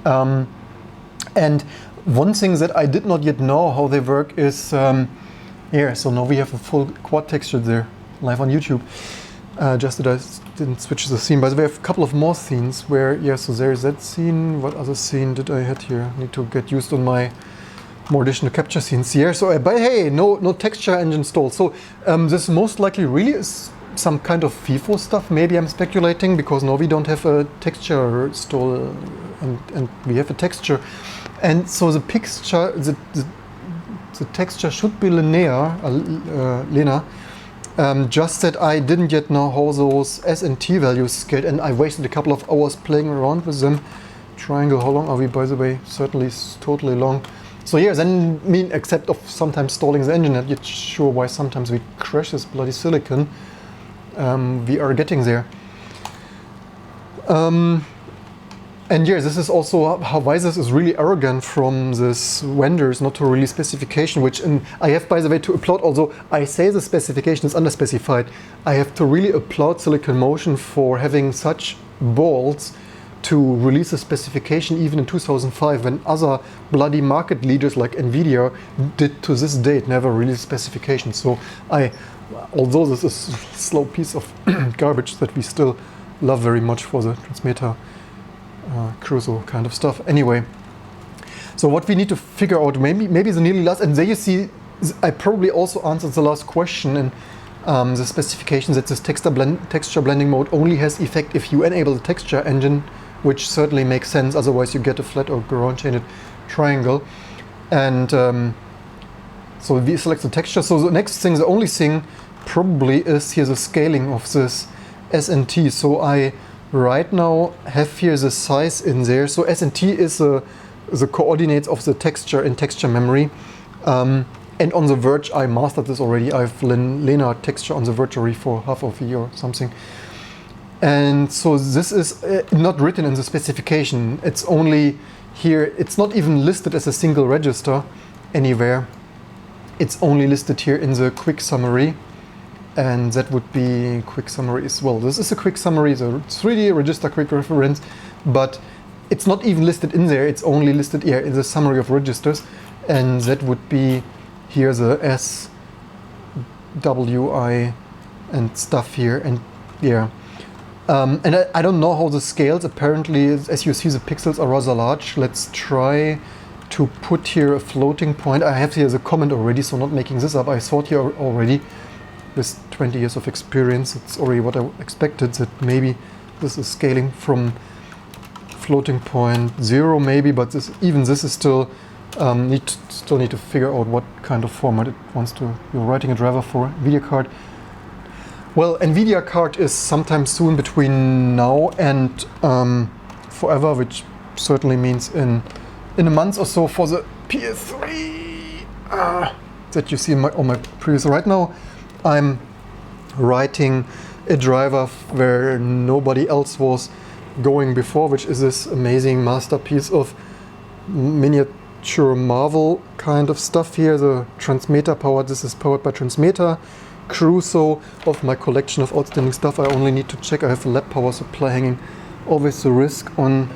And one thing that I did not yet know how they work is here. So now we have a full quad texture there, live on YouTube. Just that I didn't switch the scene. By the way, I have a couple of more scenes where, yeah, so there's that scene. What other scene did I hit here? I need to get used on my more additional capture scenes here. So, but hey, no texture engine installed. So this most likely really is some kind of FIFO stuff. Maybe I'm speculating, because now we don't have a texture install and we have a texture. And so the picture, the texture should be linear, just that I didn't yet know how those S and T values scaled, and I wasted a couple of hours playing around with them. Triangle, how long are we, by the way? Certainly totally long. So yeah, then except of sometimes stalling the engine, not yet sure why sometimes we crash this bloody silicon. We are getting there. And yeah, this is also how why this is really arrogant from this vendors not to release specification, which I have, by the way, to applaud, although I say the specification is underspecified, I have to really applaud Silicon Motion for having such balls to release a specification even in 2005, when other bloody market leaders like Nvidia did to this date never release specification. So although this is a slow piece of garbage that we still love very much for the transmitter Crusoe kind of stuff. Anyway, so what we need to figure out, maybe the nearly last, and there you see, I probably also answered the last question in the specification, that this texture blending mode only has effect if you enable the texture engine, which certainly makes sense, otherwise you get a flat or ground-chained triangle. And so we select the texture. So the next thing, the only thing probably is here the scaling of this S and T. So I right now have here the size in there. So S and T is the coordinates of the texture in texture memory. And on the verge, I mastered this already. I have linear texture on the verge already for half of a year or something. And so this is not written in the specification. It's only here. It's not even listed as a single register anywhere. It's only listed here in the quick summary. And that would be quick summary as well. This is a quick summary, the 3D register quick reference, but it's not even listed in there. It's only listed here in the summary of registers. And that would be here the S, W, I, and stuff here. And yeah. And I don't know how this scales. Apparently, as you see, the pixels are rather large. Let's try to put here a floating point. I have here the comment already, so not making this up. I thought here already, with 20 years of experience, it's already what I expected, that maybe this is scaling from floating point 0 maybe, but even this is still need to figure out what kind of format it wants to. You're writing a driver for NVIDIA card. Well, NVIDIA card is sometime soon, between now and forever, which certainly means in a month or so for the PS3 that you see on my previous. Right now I'm writing a driver where nobody else was going before, which is this amazing masterpiece of miniature Marvel kind of stuff here. The transmitter powered, this is powered by transmitter Crusoe of my collection of outstanding stuff. I only need to check, I have a lab power supply hanging. Always the risk on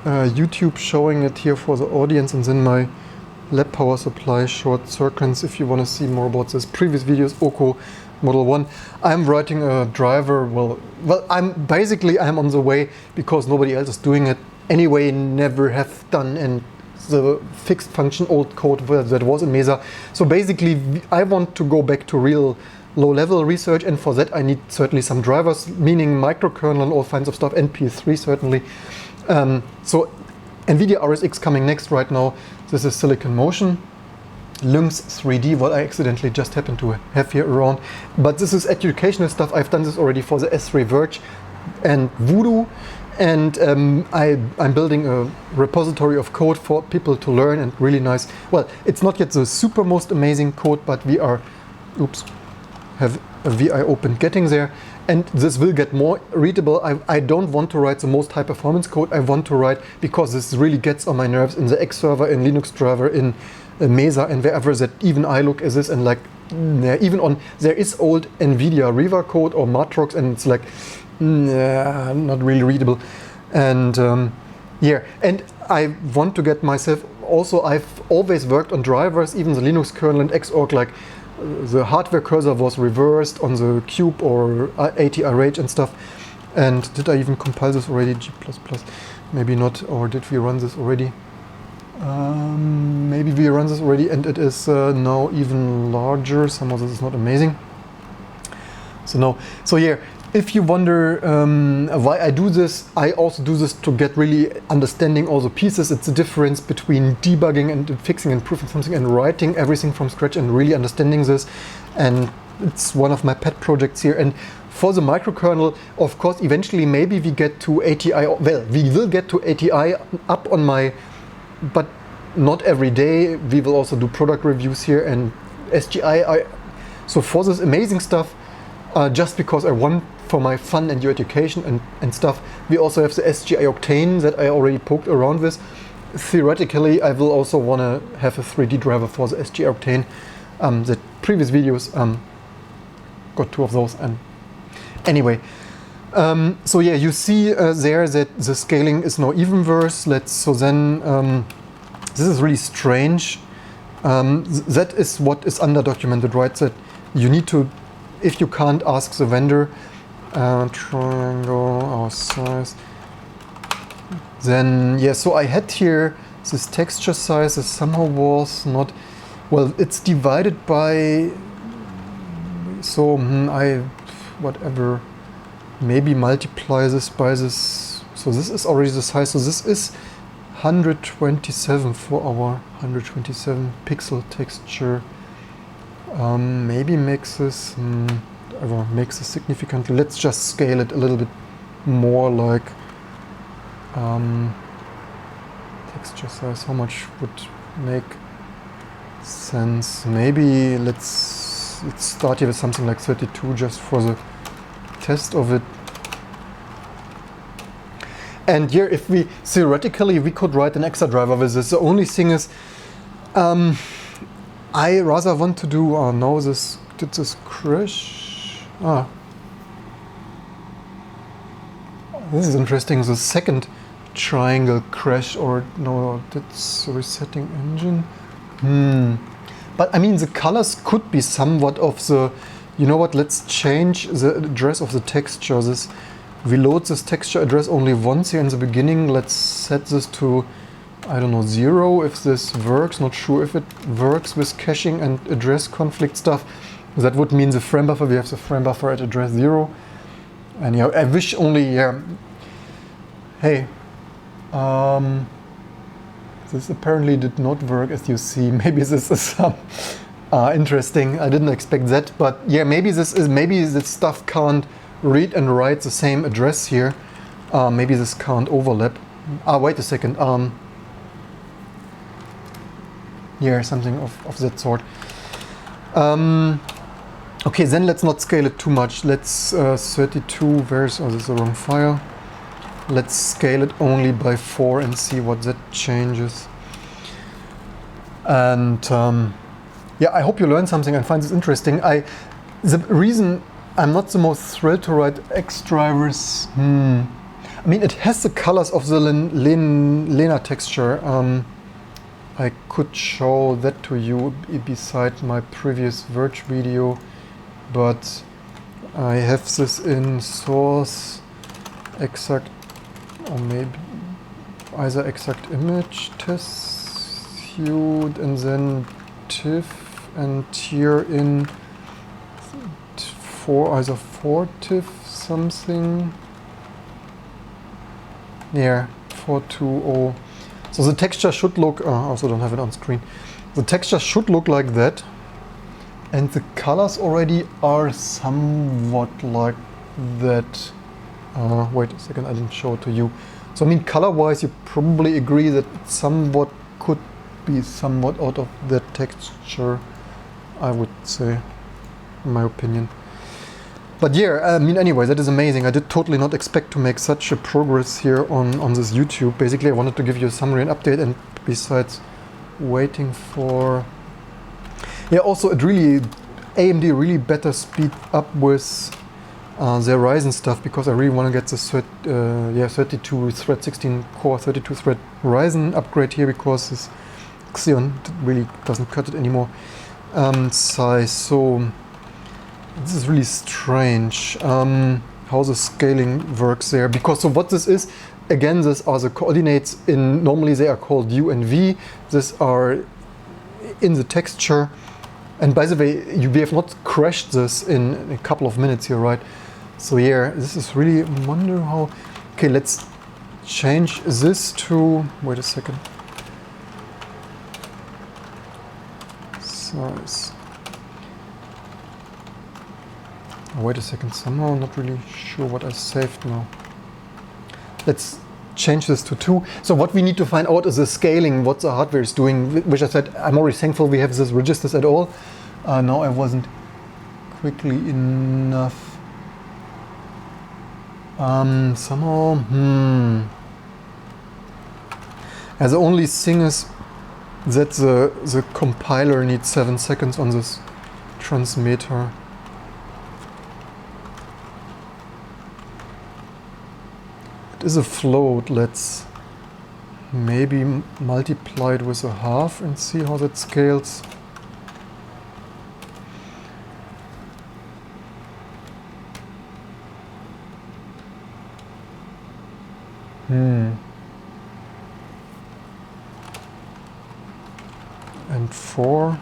YouTube showing it here for the audience, and then my lab power supply short circuits if you want to see more about this. Previous videos, Oko Model 1. I'm writing a driver, well I'm on the way, because nobody else is doing it anyway, never have done, and the fixed function old code that was in Mesa. So basically I want to go back to real low-level research, and for that I need certainly some drivers, meaning microkernel and all kinds of stuff, and PS3 certainly. So NVIDIA RSX coming next right now. This is Silicon Motion. Lynx 3D, what I accidentally just happened to have here around. But this is educational stuff. I've done this already for the S3 Verge and Voodoo. And I'm building a repository of code for people to learn, and really nice. Well, it's not yet the super most amazing code, but we are, oops, have a VI open getting there, and this will get more readable. I don't want to write the most high performance code. I want to write, because this really gets on my nerves, in the X server, in Linux driver, in Mesa, and wherever that even I look at this, and like even on, there is old NVIDIA Riva code or Matrox, and it's like not really readable. And yeah, and I want to get myself also, I've always worked on drivers, even the Linux kernel and Xorg, like the hardware cursor was reversed on the cube or ATRH and stuff. And did I even compile this already? G++? Maybe not, or did we run this already? Maybe we run this already, and it is now even larger. Somehow this is not amazing. So no. So yeah, if you wonder why I do this, I also do this to get really understanding all the pieces. It's the difference between debugging and fixing and proving something and writing everything from scratch and really understanding this. And it's one of my pet projects here. And for the microkernel, of course, eventually maybe we get to ATI. Well, we will get to ATI up on my, but not every day. We will also do product reviews here and SGI. So for this amazing stuff, just because I want for my fun and your education and stuff, we also have the SGI Octane that I already poked around with. Theoretically, I will also want to have a 3D driver for the SGI Octane. The previous videos got 2 of those. And anyway, so yeah, you see there that the scaling is now evenverse. So then this is really strange. That is what is underdocumented, right? That you need to, if you can't ask the vendor, triangle our size, then yeah, so I had here this texture size that somehow was not, well, it's divided by, so I, whatever, maybe multiply this by this, so this is already the size, so this is 127 for our 127 pixel texture. Maybe makes this, makes this significantly. Let's just scale it a little bit more, like texture size. How much would make sense? Maybe let's start here with something like 32 just for the test of it. And here, if we theoretically we could write an extra driver with this. The only thing is, I rather want to do. Oh no, this did this crash? Ah, this is interesting. The second triangle crash, or no, that's resetting engine. But I mean, the colors could be somewhat of the. You know what? Let's change the address of the texture. This. We load this texture address only once here in the beginning. Let's set this to, I don't know, 0 if this works. Not sure if it works with caching and address conflict stuff. That would mean the frame buffer, we have the frame buffer at address 0. And yeah, I wish only, yeah. Hey, this apparently did not work, as you see. Maybe this is some interesting. I didn't expect that, but yeah, maybe this stuff can't read and write the same address here. Maybe this can't overlap. Wait a second. Yeah, something of that sort. Okay, then let's not scale it too much. Let's 32. Where's, oh, this is the wrong file. Let's scale it only by 4 and see what that changes. And yeah, I hope you learned something and find this interesting. The reason I'm not the most thrilled to write X drivers. I mean, it has the colors of the Lena texture. I could show that to you beside my previous Verge video, but I have this in source exact, or maybe either exact image test suite and then TIFF, and here in either 4 TIFF something. Yeah, 420. So the texture should look, I also don't have it on screen. The texture should look like that. And the colors already are somewhat like that. Wait a second, I didn't show it to you. So I mean, color-wise, you probably agree that it somewhat could be somewhat out of that texture, I would say. in my opinion. But yeah, I mean, anyway, that is amazing. I did totally not expect to make such a progress here on this YouTube. Basically, I wanted to give you a summary and update, and besides waiting for... Yeah, also it really... AMD really better speed up with their Ryzen stuff, because I really want to get this 32 thread, 16 core, 32 thread Ryzen upgrade here, because this Xeon really doesn't cut it anymore. Size, so this is really strange how the scaling works there, because so what this is, again, these are the coordinates in, normally they are called U and V. These are in the texture. And by the way, we have not crashed this in a couple of minutes here, right? So yeah, this is really, wonder how... Okay, let's change this to... Wait a second. Size. Oh, wait a second, somehow not really sure what I saved now. Let's change this to 2. So what we need to find out is the scaling, what the hardware is doing, which I said, I'm already thankful we have these registers at all. Now I wasn't quickly enough. Somehow, And the only thing is that the compiler needs 7 seconds on this transmitter. It is a float. Let's maybe multiply it with a half and see how that scales. And 4.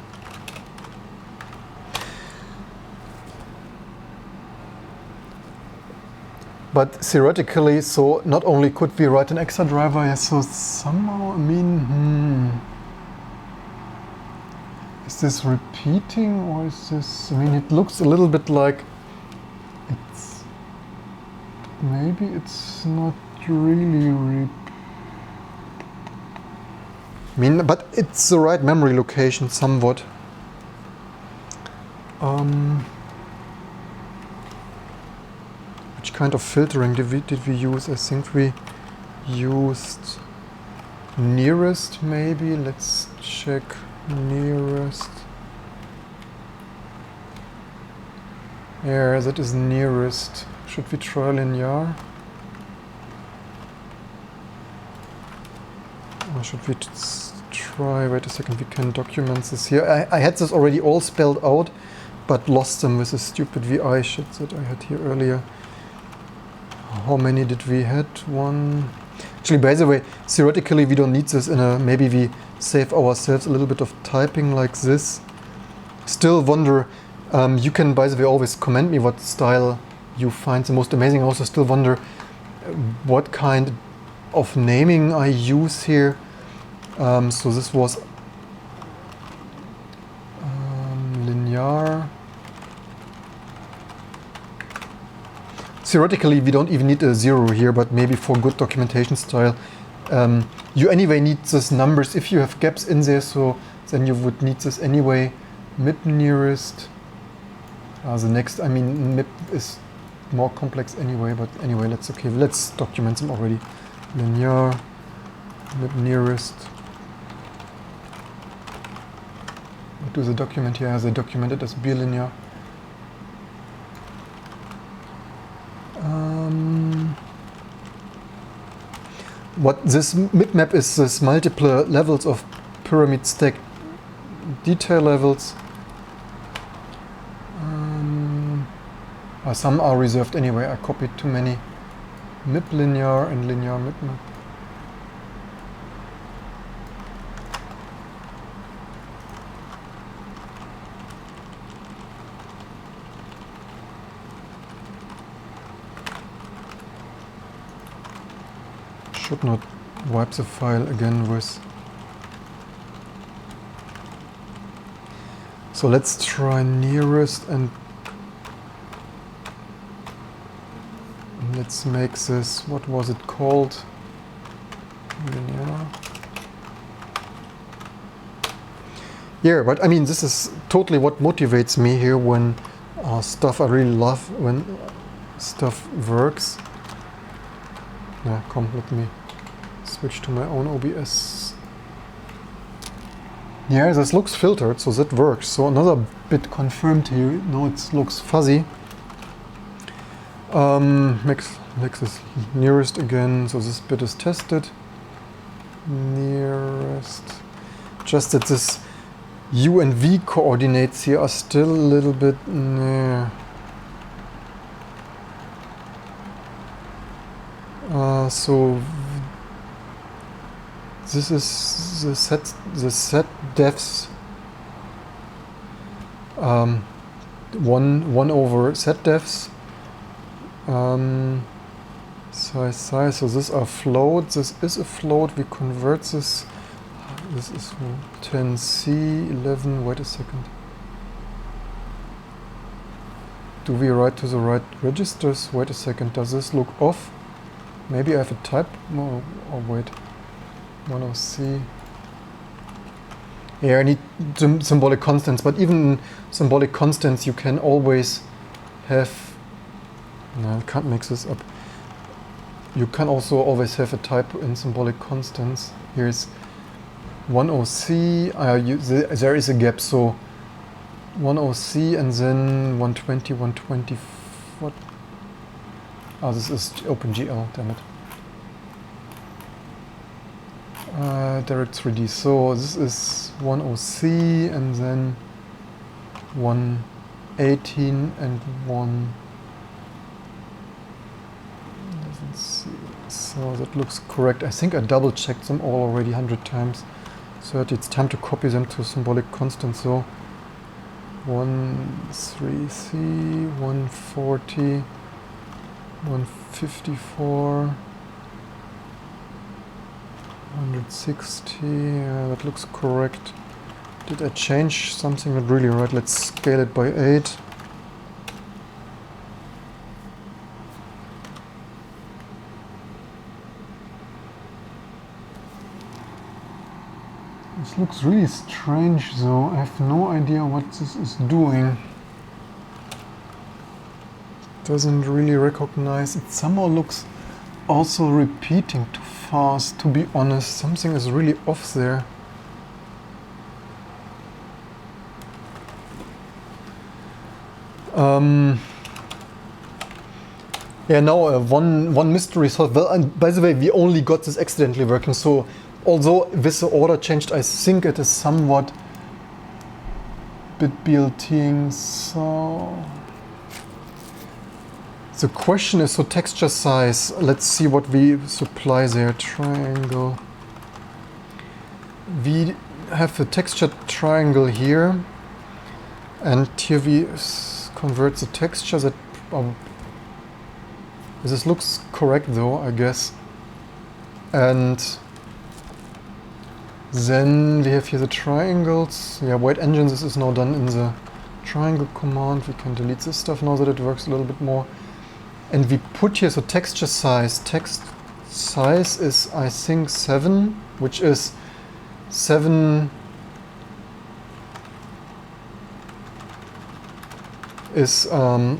But theoretically, so not only could we write an extra driver, so somehow, I mean, is this repeating, or is this, I mean, it looks a little bit like it's, maybe it's not really I mean, but it's the right memory location somewhat. Which kind of filtering did we use? I think we used nearest, maybe. Let's check nearest. Yeah, that is nearest. Should we try linear? Or should we try, wait a second, we can document this here. I had this already all spelled out, but lost them with the stupid VI shit that I had here earlier. How many did we had? 1. Actually, by the way, theoretically we don't need this in a, maybe we save ourselves a little bit of typing like this. Still wonder, you can, by the way, always comment me what style you find the most amazing. I also still wonder what kind of naming I use here. So this was linear. Theoretically, we don't even need a 0 here, but maybe for good documentation style, you anyway need these numbers if you have gaps in there, so then you would need this anyway. MIP nearest. The next, I mean, MIP is more complex anyway, but anyway, let's document them already. Linear, MIP nearest. What do the document here? They document it as bilinear. What this MIP map is, this multiple levels of pyramid stack detail levels. Some are reserved anyway. I copied too many. MIP linear and linear MIP map. Should not wipe the file again with. So let's try nearest and let's make this, what was it called? Linear. Yeah, but I mean, this is totally what motivates me here when stuff. I really love when stuff works. Yeah, come, let me switch to my own OBS. Yeah, this looks filtered, so that works. So another bit confirmed here. Now it looks fuzzy. Makes this nearest again, so this bit is tested. Nearest. Just that this U and V coordinates here are still a little bit near. So this is the set defs 1 over set defs size. So this are float. This is a float. We convert this. This is 10C 11. Wait a second. Do we write to the right registers? Wait a second. Does this look off? Maybe I have a type. Oh wait. 10C. Yeah, I need symbolic constants. But even symbolic constants, you can always have. No, I can't mix this up. You can also always have a type in symbolic constants. Here's 10C. There is a gap, so 10C and then 120, 120. What? Oh, this is OpenGL, damn it. Direct 3D. So this is 10C and then 118 and 1. So that looks correct. I think I double checked them all already 100 times. So it's time to copy them to symbolic constants. So 13C, 140, 154, 160. That looks correct. Did I change something? Not really, right? Let's scale it by 8. This looks really strange though. I have no idea what this is doing. Doesn't really recognize. It somehow looks also repeating too fast, to be honest. Something is really off there. Yeah, now one mystery solved. Well, and by the way, we only got this accidentally working, so although with the order changed, I think it is somewhat bit built-in. So the question is, so texture size. Let's see what we supply there. Triangle. We have a textured triangle here, and here we convert the texture. That this looks correct though, I guess. And then we have here the triangles. Yeah, white engine, this is now done in the triangle command. We can delete this stuff now that it works a little bit more. And we put here, so texture size. Text size is, I think, 7, which is 7 is 2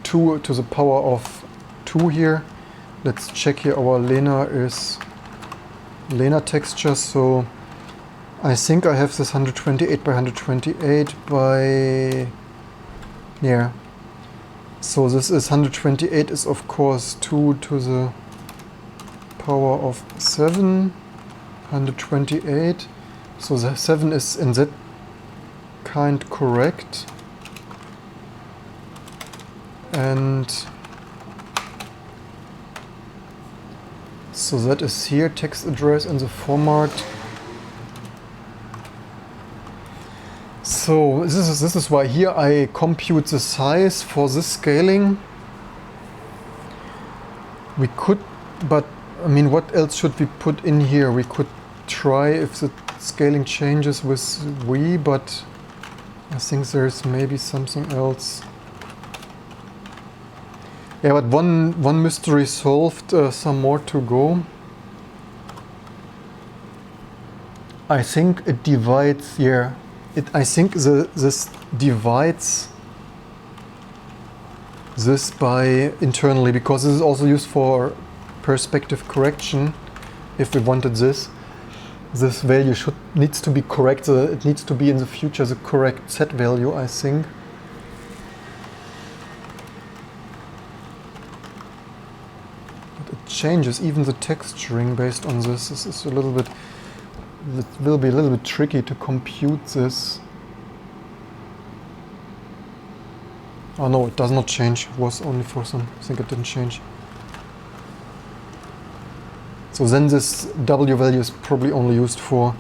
to the power of 2 here. Let's check here. Our Lena is Lena texture, so I think I have this 128 by 128 by, yeah, so this is 128 is of course 2 to the power of 7, 128, so the 7 is in that kind correct, and so that is here, text address and the format. So this is why here I compute the size for this scaling. We could, but I mean, what else should we put in here? We could try if the scaling changes with V, but I think there's maybe something else. Yeah, but one mystery solved, some more to go. I think it divides here. I think this divides this by internally, because this is also used for perspective correction. If we wanted this value needs to be correct. It needs to be in the future the correct set value, I think. But it changes even the texturing based on this. This is a little bit. It will be a little bit tricky to compute this. Oh no, it does not change. It was only for some. I think it didn't change. So then this W value is probably only used for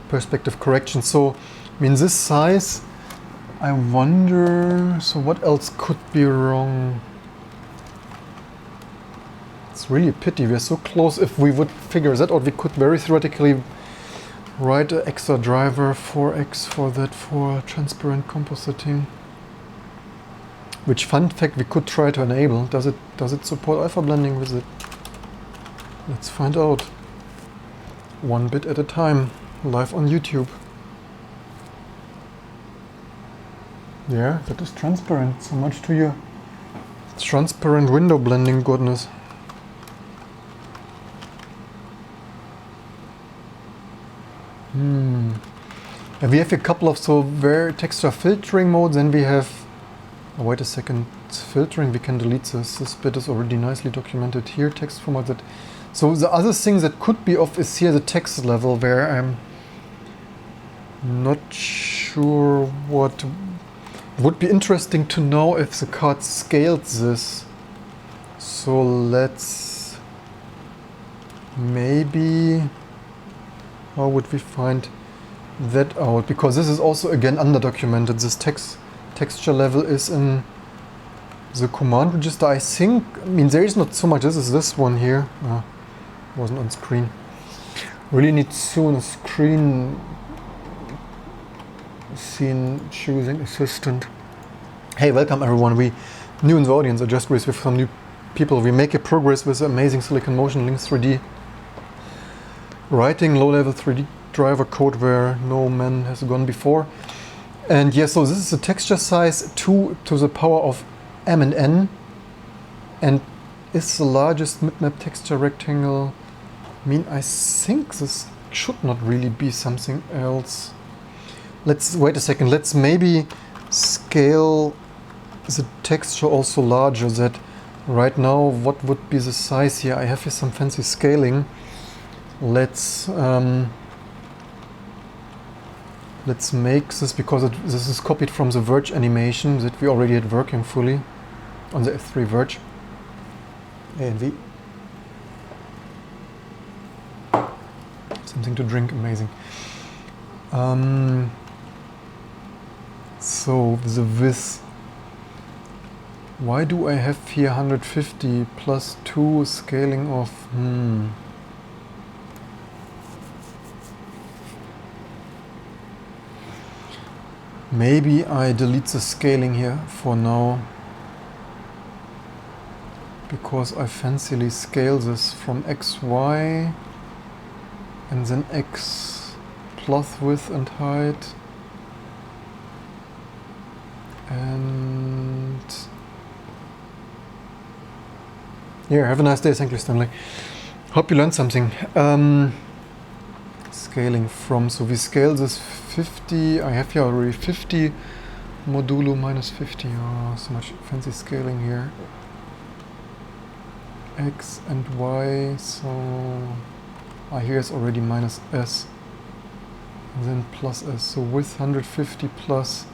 perspective correction. So, I mean, this size, I wonder, so what else could be wrong? It's really a pity. We're so close. If we would figure that out, we could very theoretically write an extra driver for X for that, for transparent compositing. Which, fun fact, we could try to enable. Does it support alpha blending with it? Let's find out. One bit at a time, live on YouTube. Yeah, that is transparent. So much to your transparent window blending goodness. And we have a couple of texture filtering modes, and we have. Oh, wait a second, filtering, we can delete this. This bit is already nicely documented here, text format. So the other thing that could be off is here the text level, where I'm not sure what. It would be interesting to know if the card scaled this. So let's maybe, how would we find that out? Because this is also again underdocumented. This texture level is in the command register, I think. I mean, there is not so much. This is this one here. Wasn't on screen. Really need soon a screen scene choosing assistant. Hey, welcome everyone. We new in the audience. I just raised with some new people. We make a progress with the amazing Silicon Motion Links 3D. Writing low-level 3D driver code where no man has gone before. And yeah, so this is the texture size 2 to the power of m and n, and is the largest mid-map texture rectangle. I mean, I think this should not really be something else. Let's wait a second. Let's maybe scale the texture also larger. That right now, what would be the size here? I have here some fancy scaling. Let's make this, because this is copied from the Verge animation that we already had working fully on the F3 Verge. A and V. Something to drink, amazing. So the width. Why do I have here 150 plus 2 scaling of? Maybe I delete the scaling here for now, because I fancily scale this from XY and then X plus width and height, and yeah, have a nice day. Thank you, Stanley. Hope you learned something. Scaling from, so we scale this 50, I have here already 50 modulo minus 50. Oh, so much fancy scaling here. X and Y, so here is already minus S and then plus S, so with 150 plus.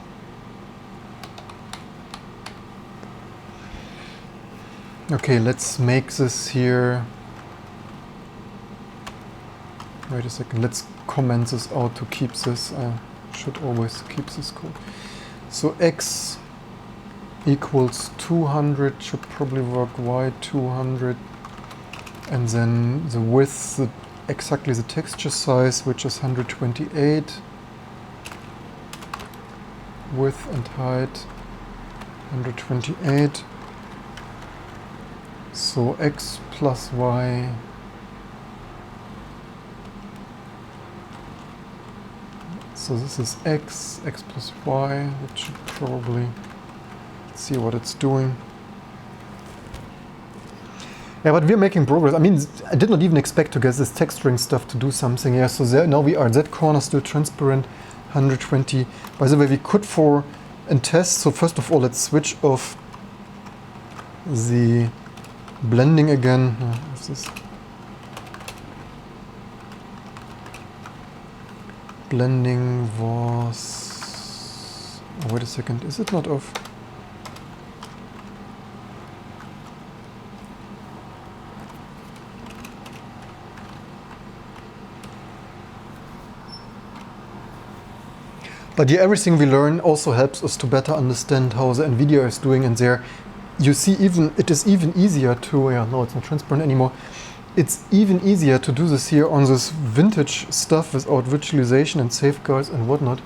Okay, let's make this here. Wait a second, let's comment this out to keep this. I should always keep this code. So X equals 200, should probably work. Y 200, and then the width, exactly the texture size, which is 128. Width and height 128. So X plus Y. So this is X plus Y, which should probably Let's see what it's doing. Yeah, but we're making progress. I mean, I did not even expect to get this texturing stuff to do something. Yeah, so there, now we are at that corner, still transparent, 120. By the way, we could for and test. So first of all, let's switch off the blending again. This blending was... Oh, wait a second, is it not off? But yeah, everything we learn also helps us to better understand how the NVIDIA is doing, and there you see even it is even easier to, yeah, no, it's not transparent anymore. It's even easier to do this here on this vintage stuff without virtualization and safeguards and whatnot.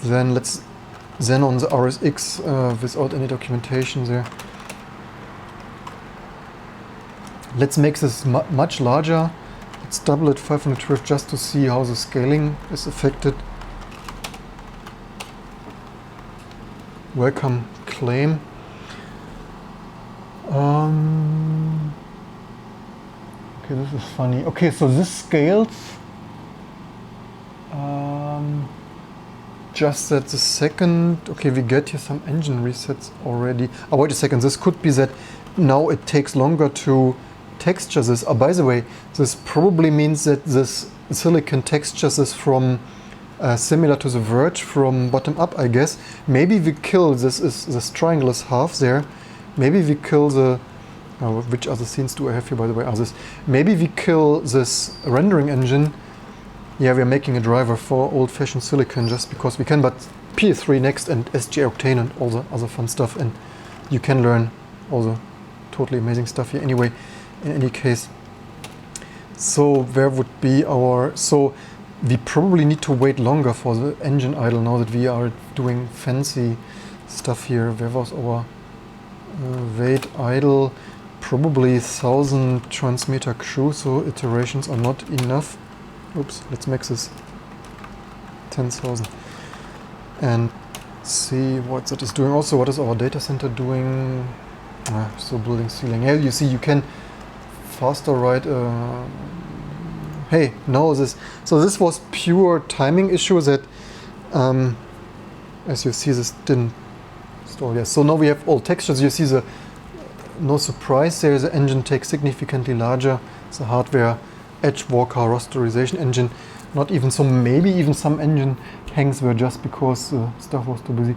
Then on the RSX without any documentation there. Let's make this much larger. Let's double it 512 just to see how the scaling is affected. Welcome claim. Okay, this is funny. Okay, so this scales just at the second. Okay, we get here some engine resets already. Oh, wait a second. This could be that now it takes longer to texture this. Oh, by the way, this probably means that this silicon textures this from similar to the verge from bottom up, I guess. Maybe we kill this triangular half there. Maybe we kill the which other scenes do I have here, by the way? Others. Maybe we kill this rendering engine. Yeah, we're making a driver for old-fashioned silicon just because we can, but PS3 next and SJ Octane and all the other fun stuff, and you can learn all the totally amazing stuff here anyway. In any case, so where would be our... So we probably need to wait longer for the engine idle now that we are doing fancy stuff here. Where was our wait idle? Probably 1000 transmitter crew, so iterations are not enough. Oops, let's make this 10,000 and see what that is doing. Also, what is our data center doing? So building ceiling. Yeah, you see, you can faster write. Hey, no, this. So this was pure timing issue that, as you see, this didn't install. Yes. So now we have all textures. You see the. No surprise there, the engine takes significantly larger. It's a hardware edge walker rasterization engine. Not even so, maybe even some engine hangs were just because stuff was too busy.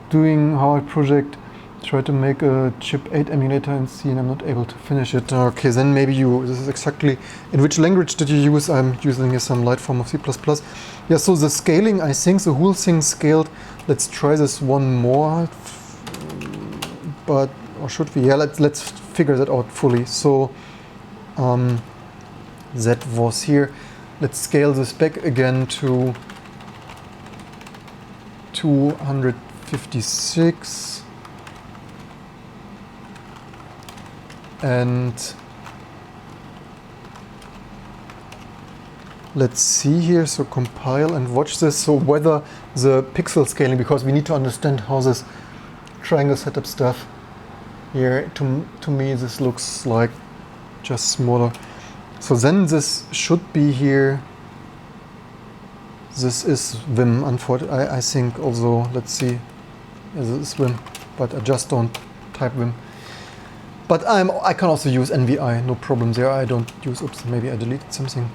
Doing how I project, try to make a chip 8 emulator in C and I'm not able to finish it. Okay, then maybe this is exactly, in which language did you use? I'm using here some light form of C++. Yeah, so the scaling, I think the whole thing scaled. Let's try this one more. But or should we? Yeah, let's figure that out fully. So that was here. Let's scale this back again to 256 and let's see here. So compile and watch this. So whether the pixel scaling, because we need to understand how this triangle setup stuff here, to me this looks like just smaller. So then this should be here. This is Vim, unfortunately. I think also, let's see. Yeah, this is Vim, but I just don't type Vim. But I can also use NVI, no problem there. I don't use, oops, maybe I deleted something.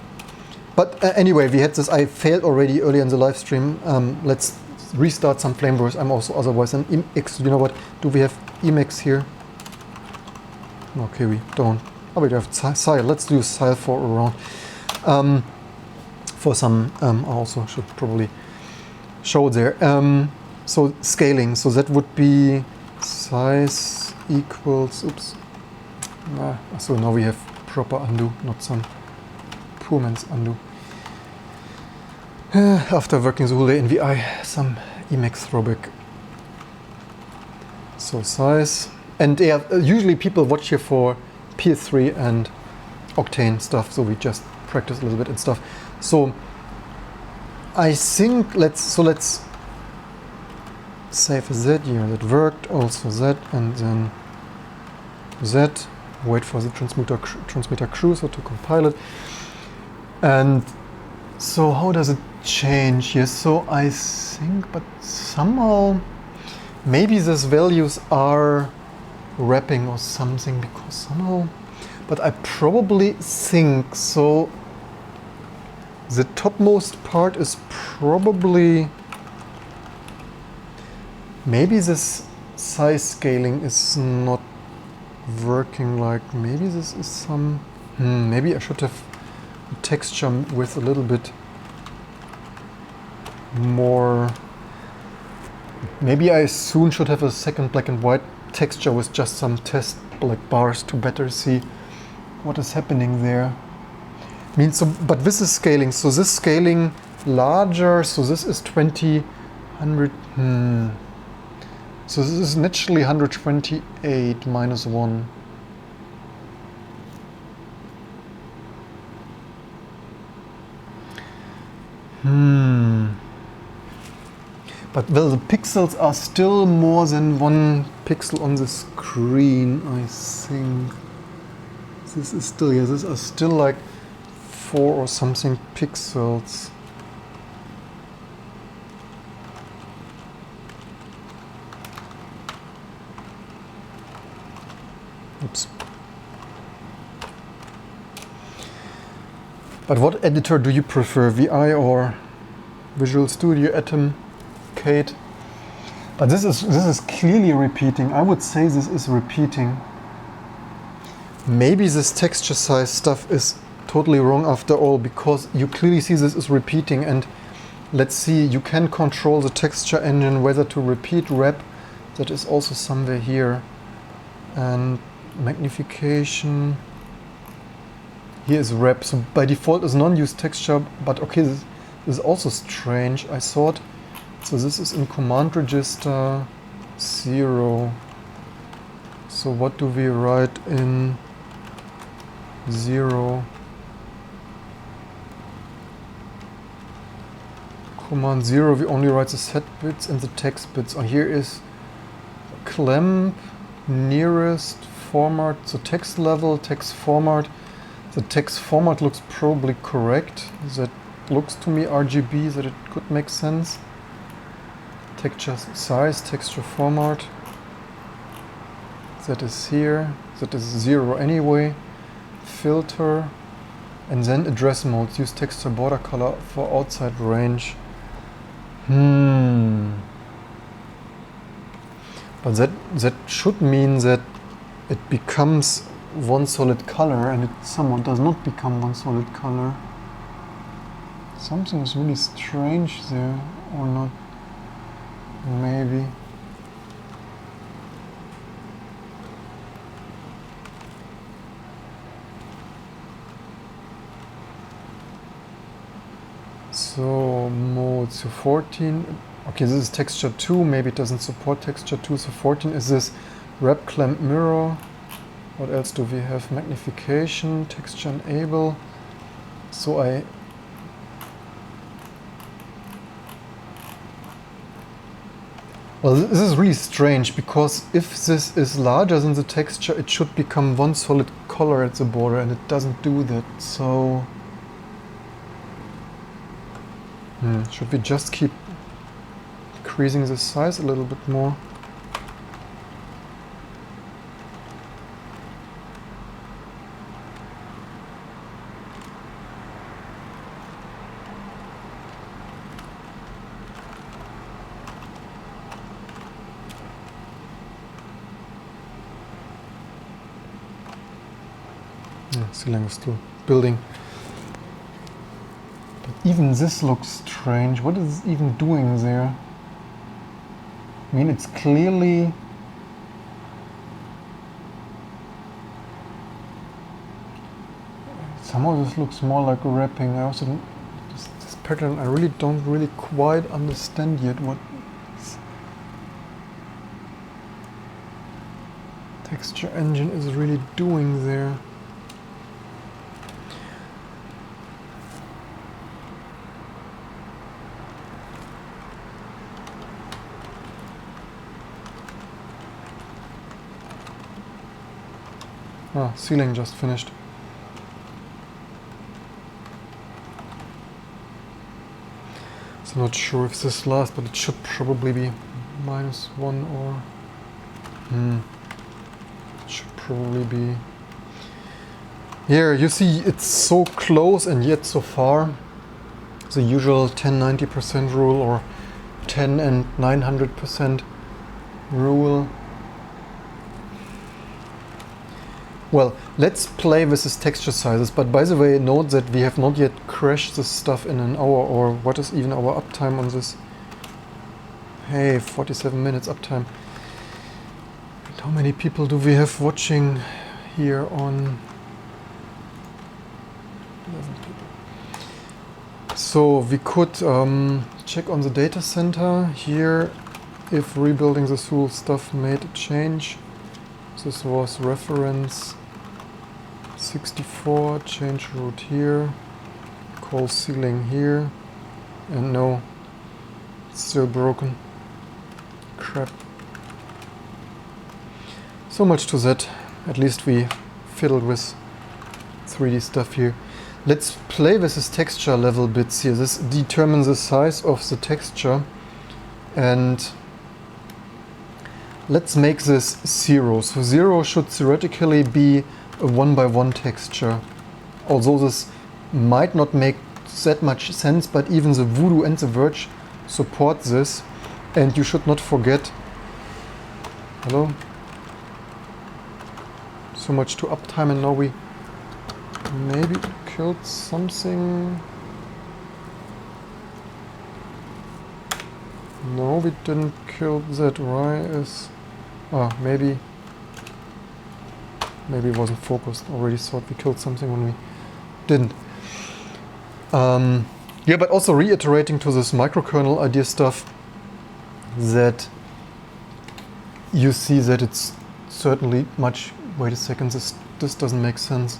But anyway, we had this, I failed already earlier in the live stream. Let's restart some Flameverse. I'm also otherwise an Emacs. You know what? Do we have Emacs here? Okay, we don't. Oh, we have Sile. Let's do Sile for around. For some, I also should probably show there. So scaling. So that would be size equals. Oops. So now we have proper undo, not some poor man's undo. After working the whole day in VI, some Emacs throwback. So size. And yeah, usually people watch here for PS3 and Octane stuff, so we just practice a little bit and stuff. So I think let's save as that, yeah, that worked, also that, and then that, wait for the transmitter cruiser to compile it. And so how does it change? Yes, so I think, but somehow, maybe these values are wrapping or something, because somehow, but I probably think, so the topmost part is probably, maybe this size scaling is not working, like maybe this is some, maybe I should have a texture with a little bit more, maybe I soon should have a second black and white texture with just some test black bars to better see what is happening there. I mean, so, but this is scaling, so this scaling larger, so this is 100, so this is naturally 128 minus 1. But well, the pixels are still more than 1 pixel on the screen, I think. This is still, yeah, these are still like 4 or something pixels. Oops. But what editor do you prefer, VI or Visual Studio, Atom, Kate? But this is clearly repeating. I would say this is repeating. Maybe this texture size stuff is totally wrong after all, because you clearly see this is repeating, and let's see, you can control the texture engine whether to repeat, wrap. That is also somewhere here. And magnification. Here is wrap, so by default is non-use texture, but okay, this is also strange. I thought, so this is in command register 0. So what do we write in 0? Command 0, we only write the set bits and the text bits. Oh, here is clamp, nearest, format, so text level, text format. The text format looks probably correct. That looks to me RGB, that it could make sense. Texture size, texture format. That is here. That is 0 anyway. Filter. And then address modes. Use texture border color for outside range. But that should mean that it becomes one solid color, and it somewhat does not become one solid color. Something is really strange there, or not? Maybe. So mode, so 14. Okay, this is texture 2. Maybe it doesn't support texture 2. So 14 is this wrap, clamp, mirror. What else do we have? Magnification, texture enable. So well, this is really strange, because if this is larger than the texture, it should become one solid color at the border, and it doesn't do that. So should we just keep increasing the size a little bit more? Ceiling is still building. But even this looks strange. What is it even doing there? I mean, it's clearly... Somehow this looks more like a wrapping. I also... This pattern, I really don't really quite understand yet what texture engine is really doing there. Ah, ceiling just finished. So not sure if this lasts, but it should probably be -1 or... It should probably be... Here, you see it's so close and yet so far. The usual 10-90% rule or 10 and 900% rule. Well, let's play with these texture sizes, but by the way, note that we have not yet crashed this stuff in an hour, or what is even our uptime on this? Hey, 47 minutes uptime. And how many people do we have watching here on? 11 people. So we could check on the data center here if rebuilding the Soul stuff made a change. This was reference 64, change root here, call ceiling here, and no, it's still broken. Crap. So much to that. At least we fiddled with 3D stuff here. Let's play with this texture level bits here. This determines the size of the texture, and let's make this 0. So 0 should theoretically be a 1x1 texture. Although this might not make that much sense, but even the Voodoo and the Verge support this. And you should not forget... Hello? So much to uptime, and now we maybe killed something. No, we didn't kill that. Why is... Ah, maybe it wasn't focused. Already thought we killed something when we didn't. Yeah, but also reiterating to this microkernel idea stuff, that you see that it's certainly much... Wait a second, this doesn't make sense.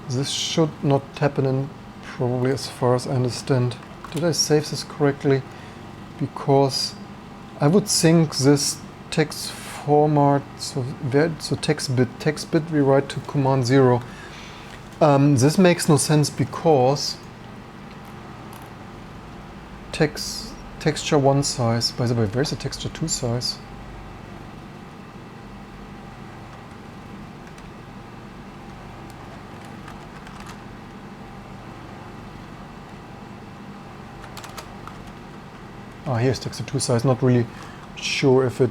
This should not happen in, probably as far as I understand. Did I save this correctly? Because I would think this text format, so text bit we write to command 0. This makes no sense because texture 1 size, by the way, where's the texture 2 size? Ah, here's texture 2 size. Not really sure if it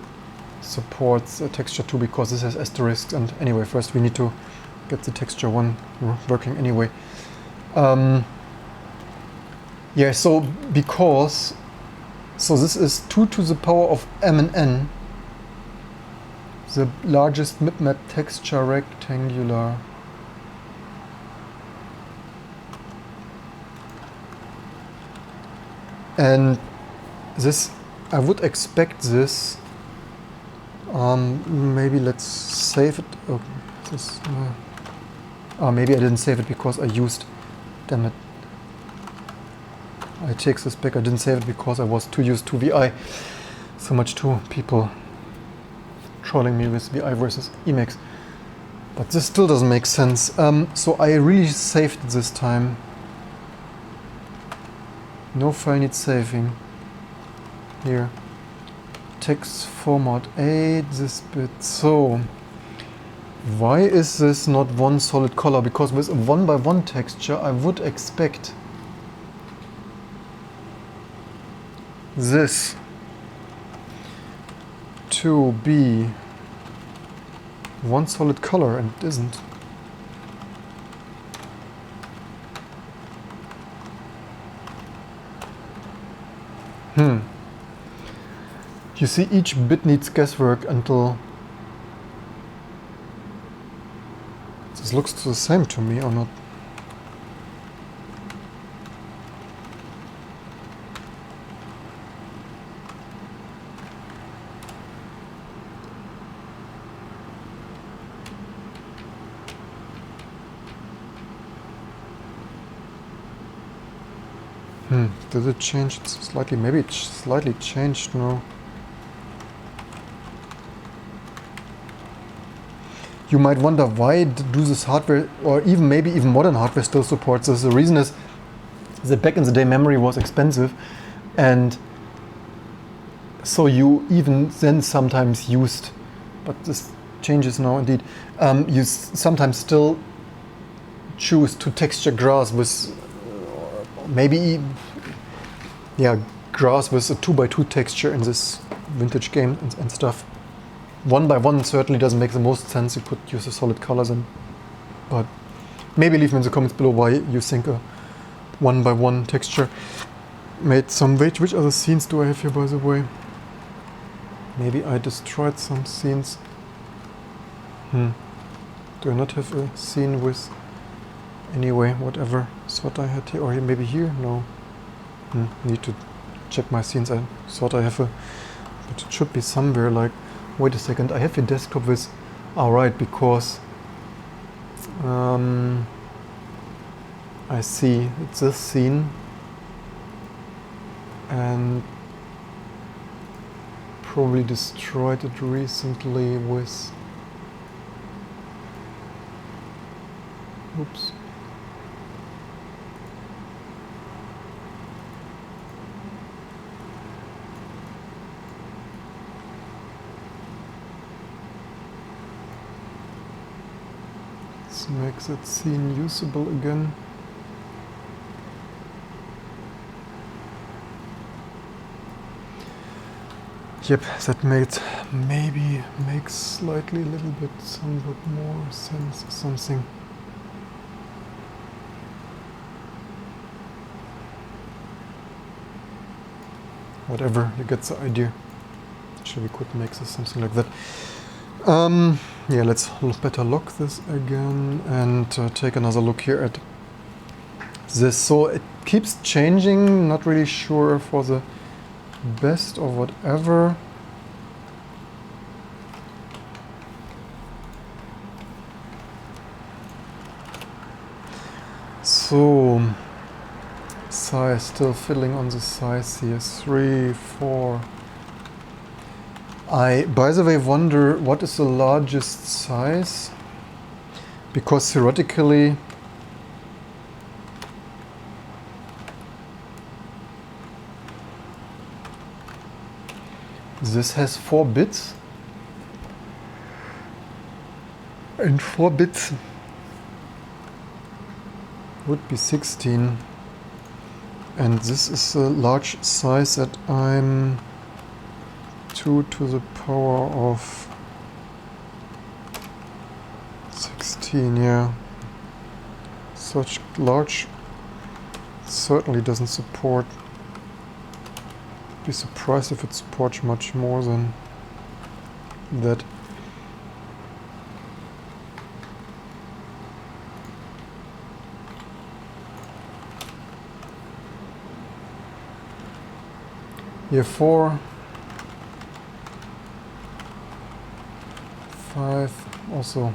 supports texture 2 because this has asterisks, and anyway, first we need to get the texture 1 working anyway. Yeah, so because... So this is 2 to the power of m and n, the largest mipmap texture rectangular. And this, I would expect this, maybe let's save it. Oh, this, maybe I didn't save it because I used, damn it. I take this back, I didn't save it because I was too used to VI. So much to people trolling me with VI versus Emacs. But this still doesn't make sense. So I really saved it this time. No file needs saving. Here, text format 8, this bit. So, why is this not one solid color? Because with a 1x1 texture, I would expect this to be one solid color, and it isn't. You see, each bit needs guesswork until... This looks the same to me, or not? Did it change slightly? Maybe it slightly changed now. You might wonder why do this hardware, or even maybe even modern hardware still supports this. The reason is that back in the day memory was expensive, and so you even then sometimes used, but this changes now indeed, you sometimes still choose to texture grass with maybe, yeah, grass with a 2x2 texture in this vintage game and stuff. 1x1 certainly doesn't make the most sense. You could use a solid colors in, but maybe leave me in the comments below why you think a 1x1 texture made some weight. Which other scenes do I have here, by the way? Maybe I destroyed some scenes. Do I not have a scene with, anyway, whatever thought I had here, or maybe here? No. Need to check my scenes. I thought I have a, but it should be somewhere. Like, wait a second, I have a desktop with, alright, because I see it's this scene, and probably destroyed it recently with, oops. Let's make that scene usable again. Yep, that maybe makes slightly a little bit somewhat more sense or something. Whatever, you get the idea. Actually, we could make this something like that. Yeah, let's better lock this again and take another look here at this. So it keeps changing, not really sure for the best or whatever. So size, still fiddling on the size here, 3, 4. I, by the way, wonder what is the largest size, because theoretically this has 4 bits, and 4 bits would be 16, and this is a large size that I'm 2 to the power of 16, yeah. Such large certainly doesn't support. Be surprised if it supports much more than that. Here 4, 5, also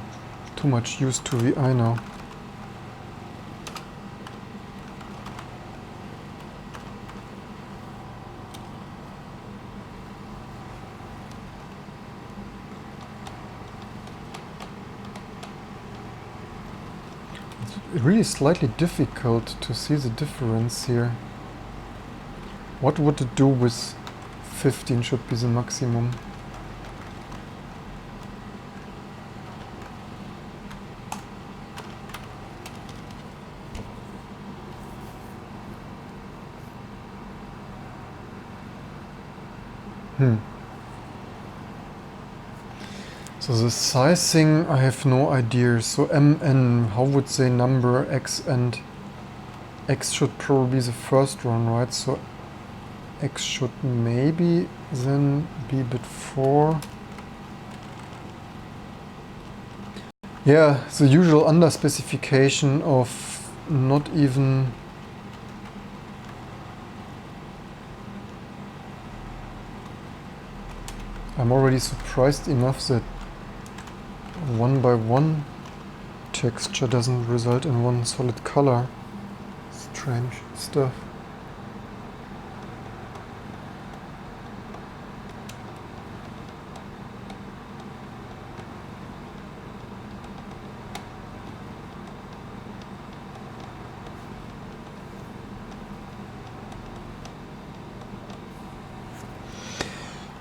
too much used to VI now. It's really slightly difficult to see the difference here. What would it do with 15 should be the maximum? So the sizing, I have no idea. So MN, how would they number X, and X should probably be the first one, right? So X should maybe then be bit 4. Yeah, the usual under specification of not even I'm already surprised enough that 1x1 texture doesn't result in one solid color. Strange stuff.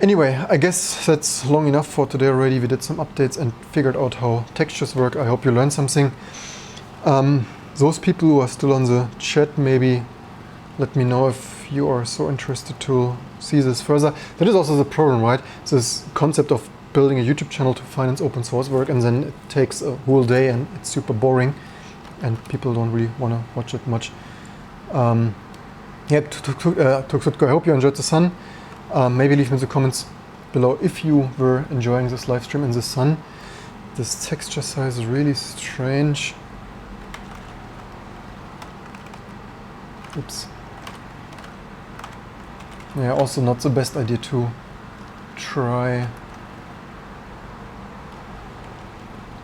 Anyway, I guess that's long enough for today already. We did some updates and figured out how textures work. I hope you learned something. Those people who are still on the chat, maybe let me know if you are so interested to see this further. That is also the problem, right? This concept of building a YouTube channel to finance open source work, and then it takes a whole day and it's super boring and people don't really want to watch it much. Yeah, I hope you enjoyed the sun. Maybe leave me in the comments below if you were enjoying this live stream in the sun. This texture size is really strange. Oops. Yeah, also not the best idea to try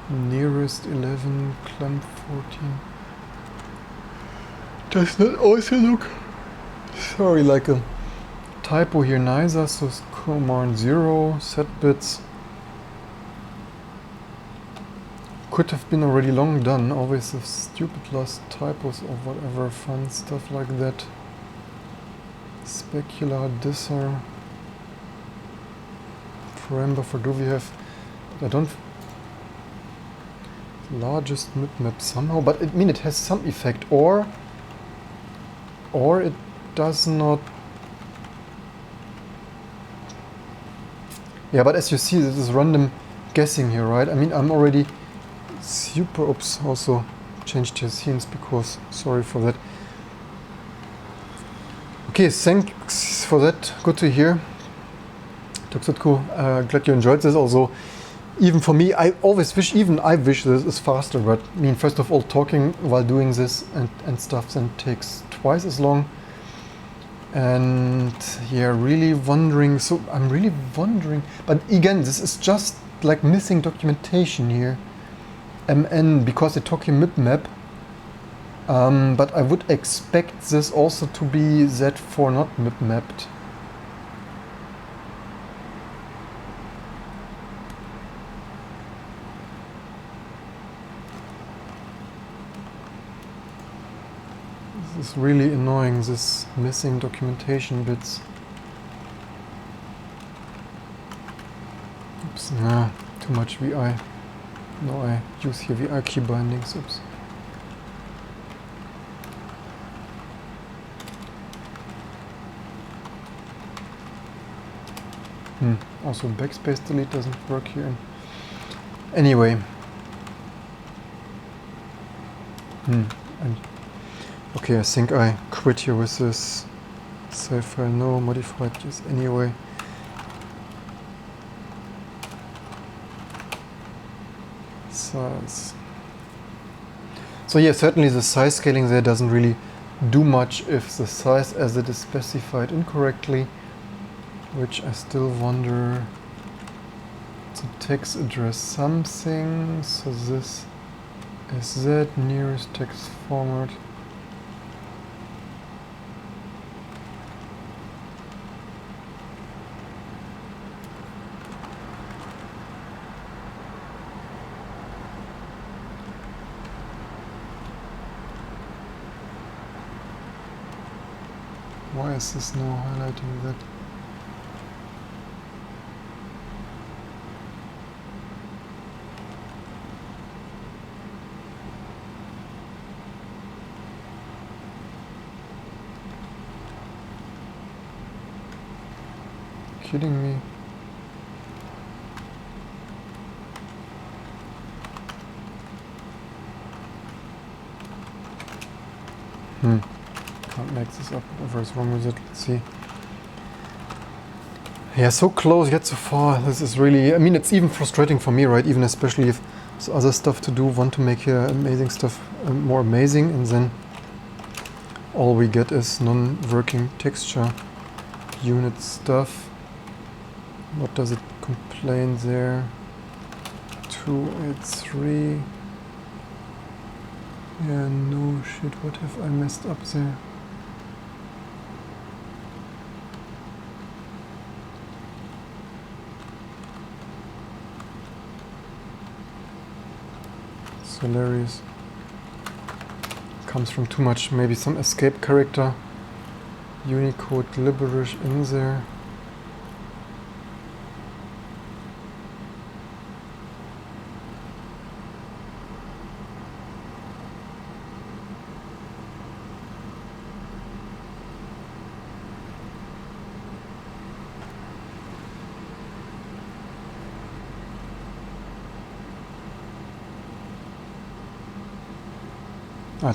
nearest 11, clump 14. Does not also look, sorry, like a typo here neither, so command 0, set bits. Could have been already long done, always the stupid last typos or whatever fun stuff like that. Specular, disser. Frame buffer, do we have, I don't, largest map somehow, but I mean it has some effect, or it does not. Yeah, but as you see, this is random guessing here, right? I mean, I'm already super, oops, also changed your scenes because, sorry for that. Okay, thanks for that, good to hear. Toxutku, glad you enjoyed this. Also, even for me, I always wish, even I wish this is faster, but I mean, first of all, talking while doing this and stuff then takes twice as long. And yeah, really wondering, so I'm really wondering, but again, this is just like missing documentation here. MN, because they're talking mip-map, but I would expect this also to be Z4 not mip-mapped. This is really annoying, this missing documentation bits. Oops, nah, too much VI. No, I use here VI key bindings, oops. Also backspace delete doesn't work here. Anyway. Okay, I think I quit here with this. Save file, no, modified use anyway. Size. So yeah, certainly the size scaling there doesn't really do much if the size as it is specified incorrectly, which I still wonder. The text address something, so this is that nearest text format. Why is this now highlighting that? Kidding me? Can't make this up, whatever is wrong with it, let's see. Yeah, so close yet so far. This is really, I mean, it's even frustrating for me, right? Even especially if there's other stuff to do, want to make amazing stuff more amazing, and then all we get is non-working texture unit stuff. What does it complain there? 283. Yeah, no shit, what have I messed up there? It's hilarious. Comes from too much, maybe some escape character. Unicode gibberish in there.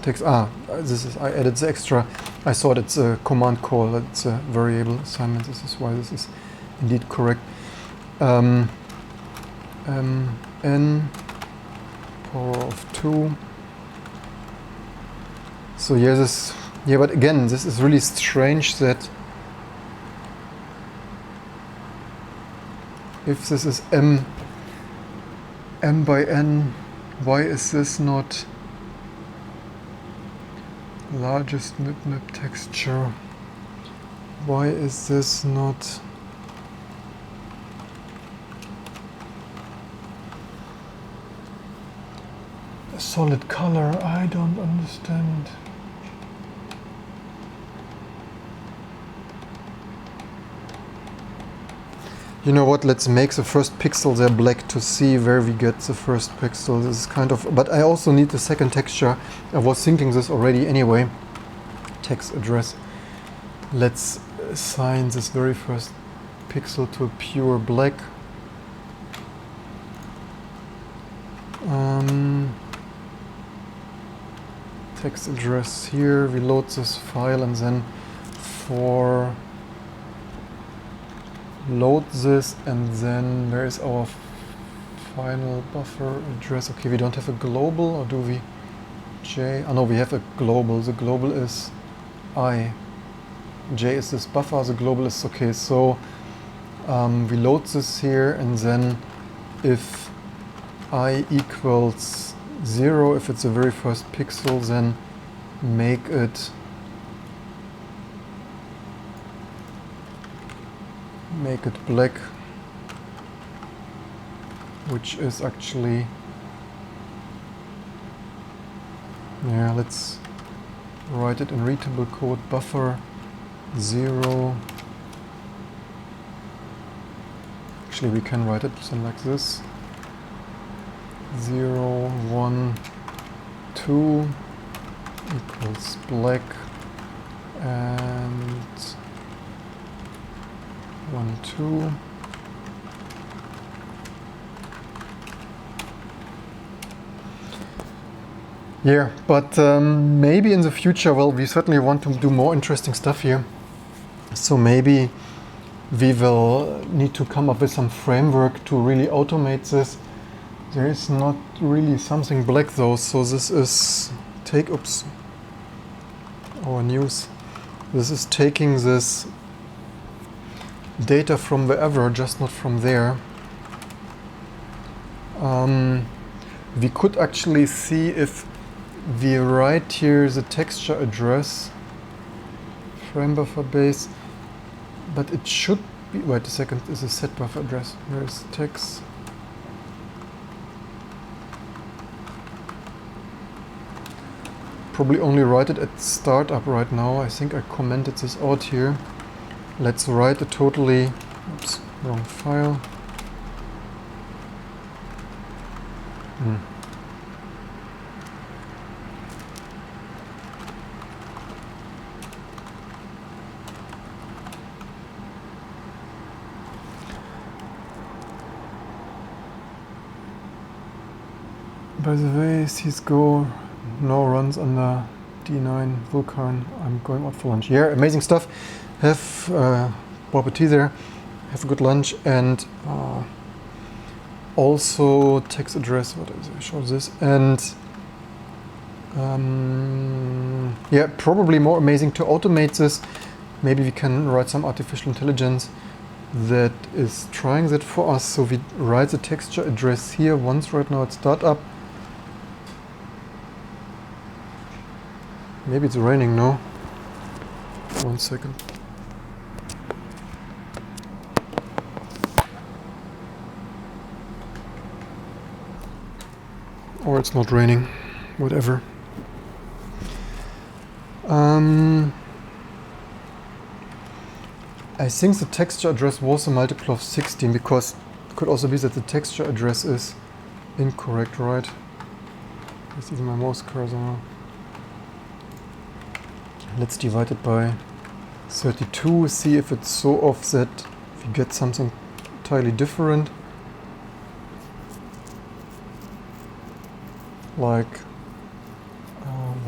Text. This is, I added the extra. I thought it's a command call. It's a variable assignment. This is why this is indeed correct. N power of 2. So yeah, this. Yeah, but again, this is really strange that if this is m by n, why is this not largest map texture? Why is this not a solid color? I don't understand. You know what, let's make the first pixel there black to see where we get the first pixel. This is kind of, but I also need the second texture. I was thinking this already anyway. Text address. Let's assign this very first pixel to a pure black. Text address here, we load this file and then for load this, and then where is our final buffer address? Okay, we don't have a global, or do we? J, oh no, we have a global. The global is I. J is this buffer, the global is okay. So we load this here, and then if I equals 0, if it's the very first pixel, then make it black, which is actually, yeah, let's write it in readable code. Buffer 0. Actually, we can write it something like this. 0, 1, 2 equals black, and 1, 2. Yeah, but maybe in the future, well, we certainly want to do more interesting stuff here. So maybe we will need to come up with some framework to really automate this. There is not really something black though, so this is our news. This is taking this data from wherever, just not from there. We could actually see if we write here the texture address, frame buffer base, but it should be, wait a second, is a set buffer address. Where is text? Probably only write it at startup right now. I think I commented this out here. Let's write a totally, oops, wrong file. By the way, CSGO now runs under D9 Vulkan. I'm going out for lunch. Yeah, amazing stuff. Have bought tea there. Have a good lunch, and also text address. What is it? Show this, and yeah, probably more amazing to automate this. Maybe we can write some artificial intelligence that is trying that for us. So we write the texture address here once right now at startup. Maybe it's raining now. 1 second. Or it's not raining. Whatever. I think the texture address was a multiple of 16, because it could also be that the texture address is incorrect, right? That's even my mouse cursor now. Let's divide it by 32, see if it's so off that we get something entirely different. Like,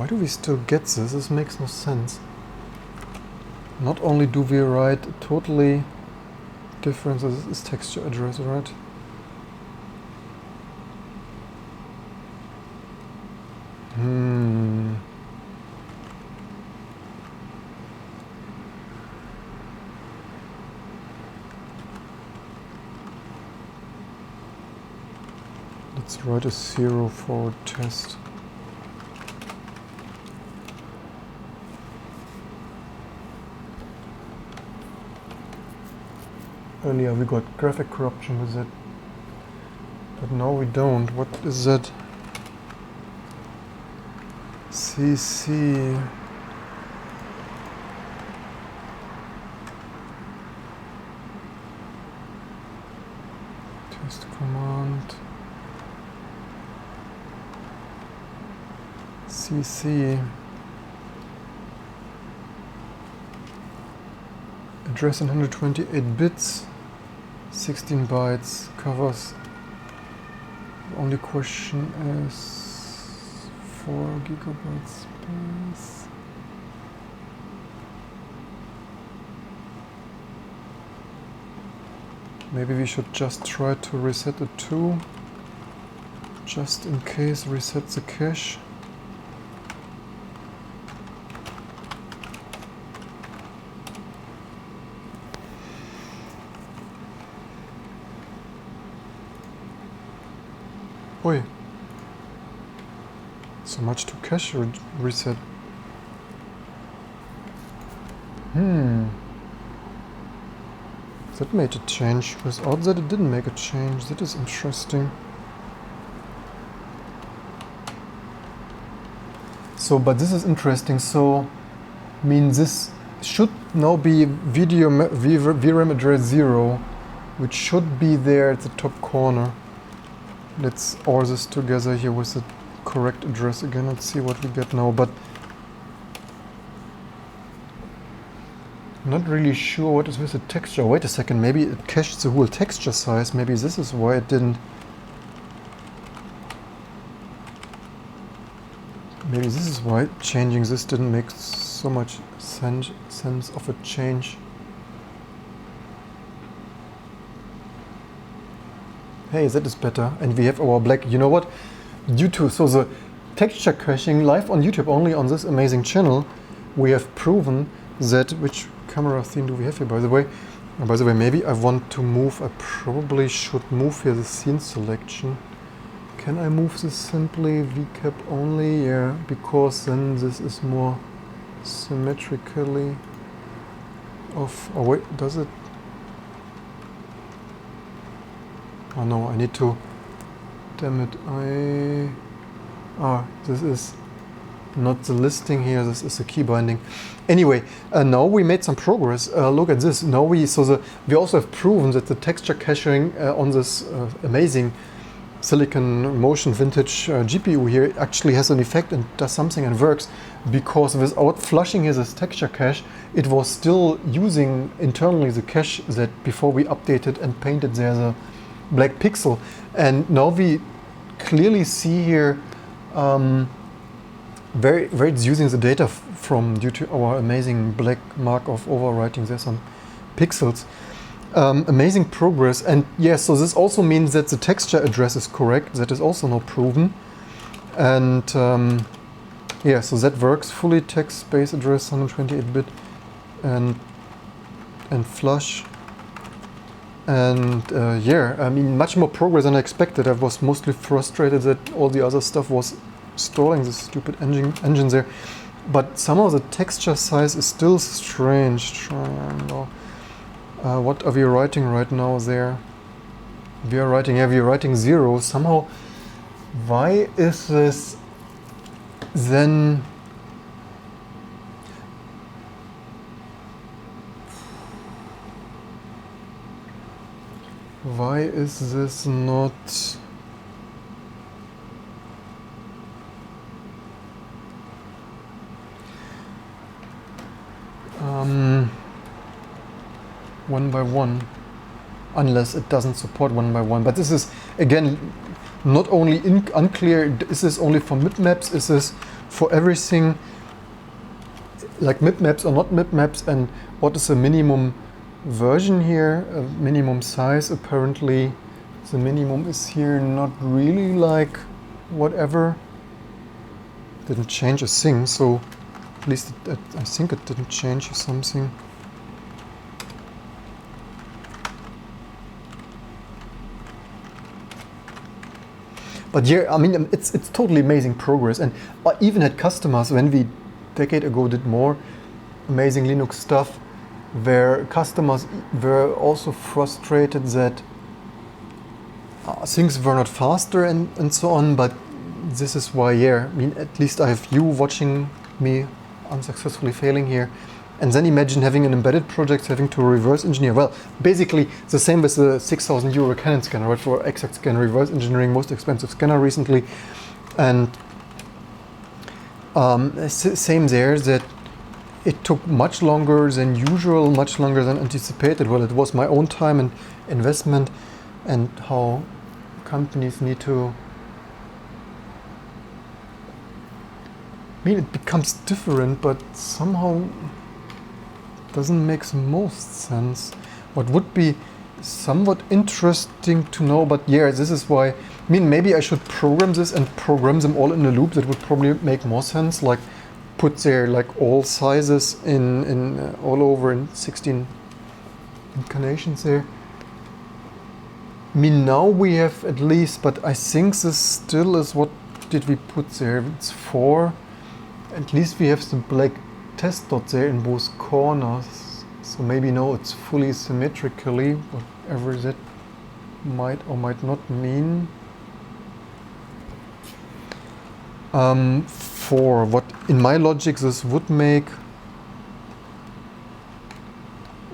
Why do we still get this? This makes no sense. Not only do we write totally different, so this is texture address, right? Let's write a 0 for test. Earlier we got graphic corruption with it, but now we don't. What is that? CC. Test command. CC. Address in 128 bits, 16 bytes, covers. The only question is 4 gigabyte space. Maybe we should just try to reset it too, just in case. Reset the cache. Oi. So much to cache reset. That made a change. Without that it didn't make a change. That is interesting. So, but this is interesting. So, I mean, this should now be VRAM address 0, which should be there at the top corner. Let's OR this together here with the correct address again and see what we get now. But I'm not really sure what is with the texture. Wait a second, maybe it cached the whole texture size. Maybe this is why it didn't. Maybe this is why changing this didn't make so much sense of a change. Hey, that is better. And we have our black. You know what? Due to the texture caching live on YouTube only on this amazing channel, we have proven that. Which camera theme do we have here, by the way? And by the way, maybe I want to move. I probably should move here the scene selection. Can I move this simply VCap only? Yeah, because then this is more symmetrically off. Oh wait, does it? Oh no, I need to. Damn it! This is not the listing here. This is the key binding. Anyway, now we made some progress. Look at this. Now we also have proven that the texture caching on this amazing Silicon Motion vintage GPU here actually has an effect and does something and works, because without flushing here this texture cache, it was still using internally the cache that before we updated and painted there the black pixel. And now we clearly see here where it's using the data from due to our amazing black mark of overwriting. There's some pixels. Amazing progress. And yes, so this also means that the texture address is correct. That is also now proven. And yeah, so that works. Fully text space address 128-bit and flush. And yeah, I mean, much more progress than I expected. I was mostly frustrated that all the other stuff was stalling, this stupid engine there. But somehow the texture size is still strange. Triangle. What are we writing right now there? We're writing 0. Somehow, why is this then? Why is this not? One by one, unless it doesn't support 1 by 1. But this is again not only unclear. Is this only for mid maps? Is this for everything, like mip maps or not mip maps, and what is the minimum version here, minimum size. Apparently the minimum is here not really like whatever. Didn't change a thing, so at least I think it didn't change something. But yeah, I mean, it's totally amazing progress. And I even had customers when we decade ago did more amazing Linux stuff, where customers were also frustrated that things were not faster and so on. But this is why, yeah, I mean, at least I have you watching me unsuccessfully failing here. And then imagine having an embedded project, having to reverse engineer. Well, basically the same with the 6,000 euro Canon scanner, right? For exact scan, reverse engineering, most expensive scanner recently. And same there, that it took much longer than usual, much longer than anticipated. Well, it was my own time and investment, and how companies need to... I mean, it becomes different, but somehow doesn't make the most sense. What would be somewhat interesting to know, but yeah, this is why, I mean, maybe I should program this and program them all in a loop. That would probably make more sense, like put there like all sizes in all over in 16 incarnations there. I mean, now we have at least, but I think this still is, what did we put there? It's 4. At least we have the black test dot there in both corners, so maybe now it's fully symmetrically, whatever that might or might not mean. 4, what in my logic this would make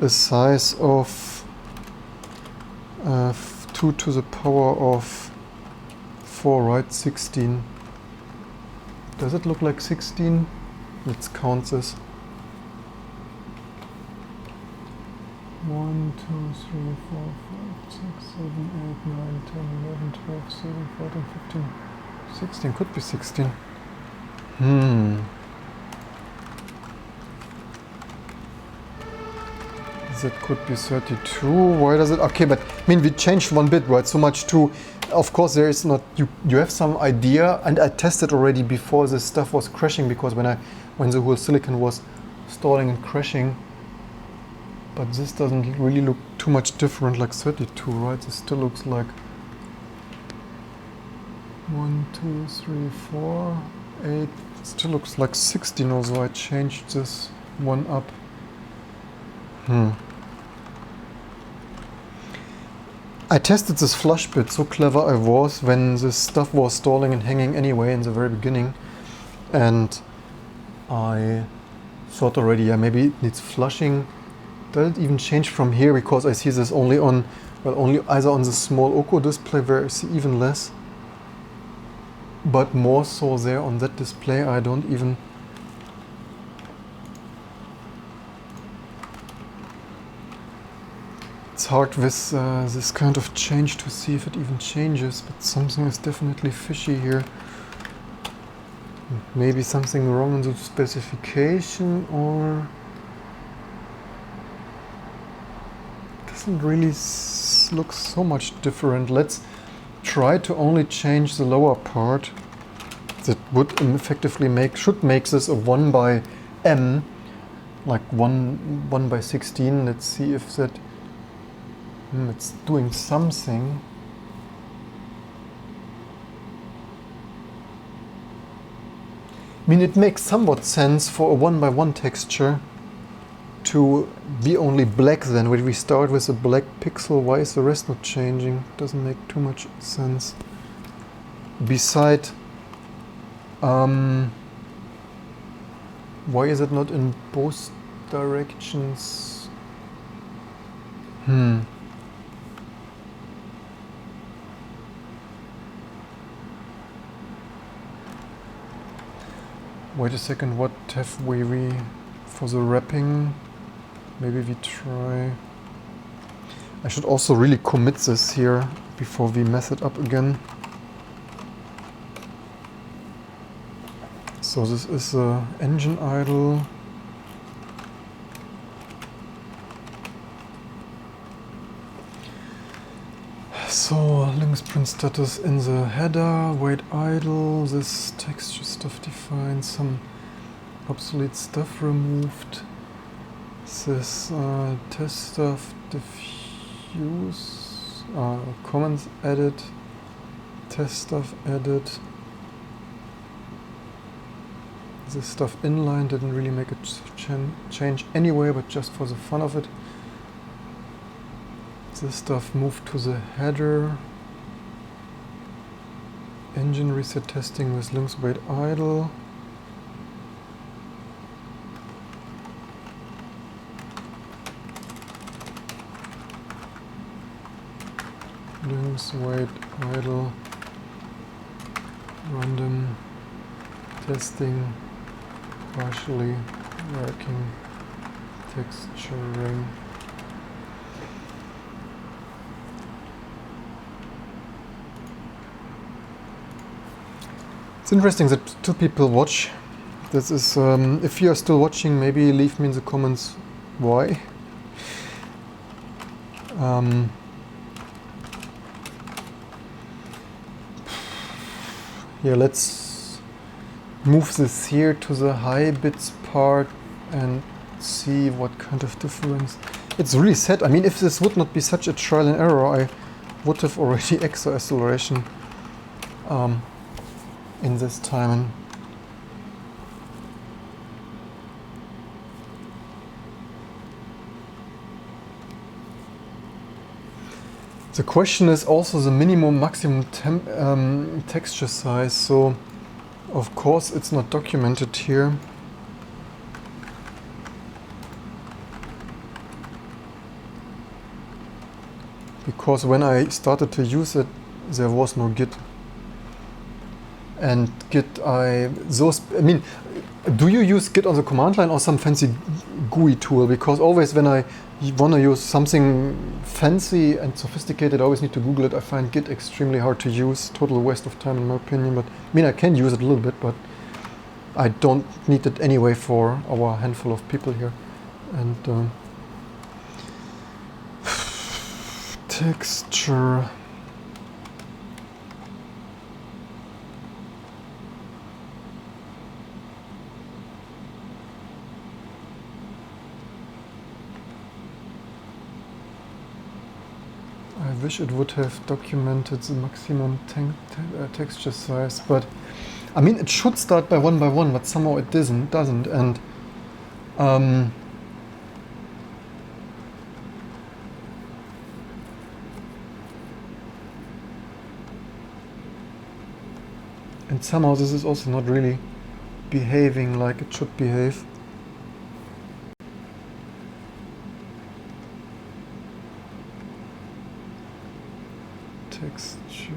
a size of 2 to the power of 4, right? 16. Does it look like 16? Let's count this. 1, 2, 3, 4, 5, 6, 7, 8, 9, 10, 11, 12, 13, 14, 15, 16. Could be 16. That could be 32. Why does it? Okay, but I mean, we changed one bit, right? So much to... Of course, there is not... You have some idea, and I tested already before this stuff was crashing, because when the whole silicon was stalling and crashing. But this doesn't really look too much different, like 32, right? This still looks like 1, 2, 3, 4, 8. It still looks like 16, although I changed this one up. I tested this flush bit, so clever I was, when this stuff was stalling and hanging anyway in the very beginning. And I thought already, yeah, maybe it needs flushing. Does it even change from here? Because I see this only on, well, only either on the small Oko display, where I see even less, but more so there on that display. I don't even... It's hard with this kind of change to see if it even changes, but something is definitely fishy here. Maybe something wrong in the specification, or... Doesn't really look so much different. Let's try to only change the lower part. That would effectively should make this a 1 by m, like 1 by 16. Let's see if that... it's doing something. I mean, it makes somewhat sense for a 1 by 1 texture to be only black then. When we start with a black pixel, why is the rest not changing? Doesn't make too much sense. Beside, why is it not in both directions? Wait a second, what have we for the wrapping? Maybe we try... I should also really commit this here before we mess it up again. So So this is engine idle. So Linux print status in the header, wait idle, this texture stuff defined, some obsolete stuff removed, this test stuff diffuse, comments added, test stuff added, this stuff inline didn't really make a change anyway, but just for the fun of it. This stuff moved to the header. Engine reset testing with Linux wait idle. Linux wait idle. Random testing. Partially working. Texturing. It's interesting that two people watch. This is, if you are still watching, maybe leave me in the comments why. Yeah, let's move this here to the high bits part and see what kind of difference. It's really sad. I mean, if this would not be such a trial and error, I would have already extra acceleration in this time. The question is also the minimum maximum texture size, so of course it's not documented here. Because when I started to use it, there was no Git. And Git, I mean, do you use Git on the command line or some fancy GUI tool? Because always when I want to use something fancy and sophisticated, I always need to Google it. I find Git extremely hard to use, total waste of time in my opinion. But I mean, I can use it a little bit, but I don't need it anyway for our handful of people here. And texture. I wish it would have documented the maximum texture size, but I mean it should start by one, but somehow it doesn't, and and somehow this is also not really behaving like it should behave. Texture.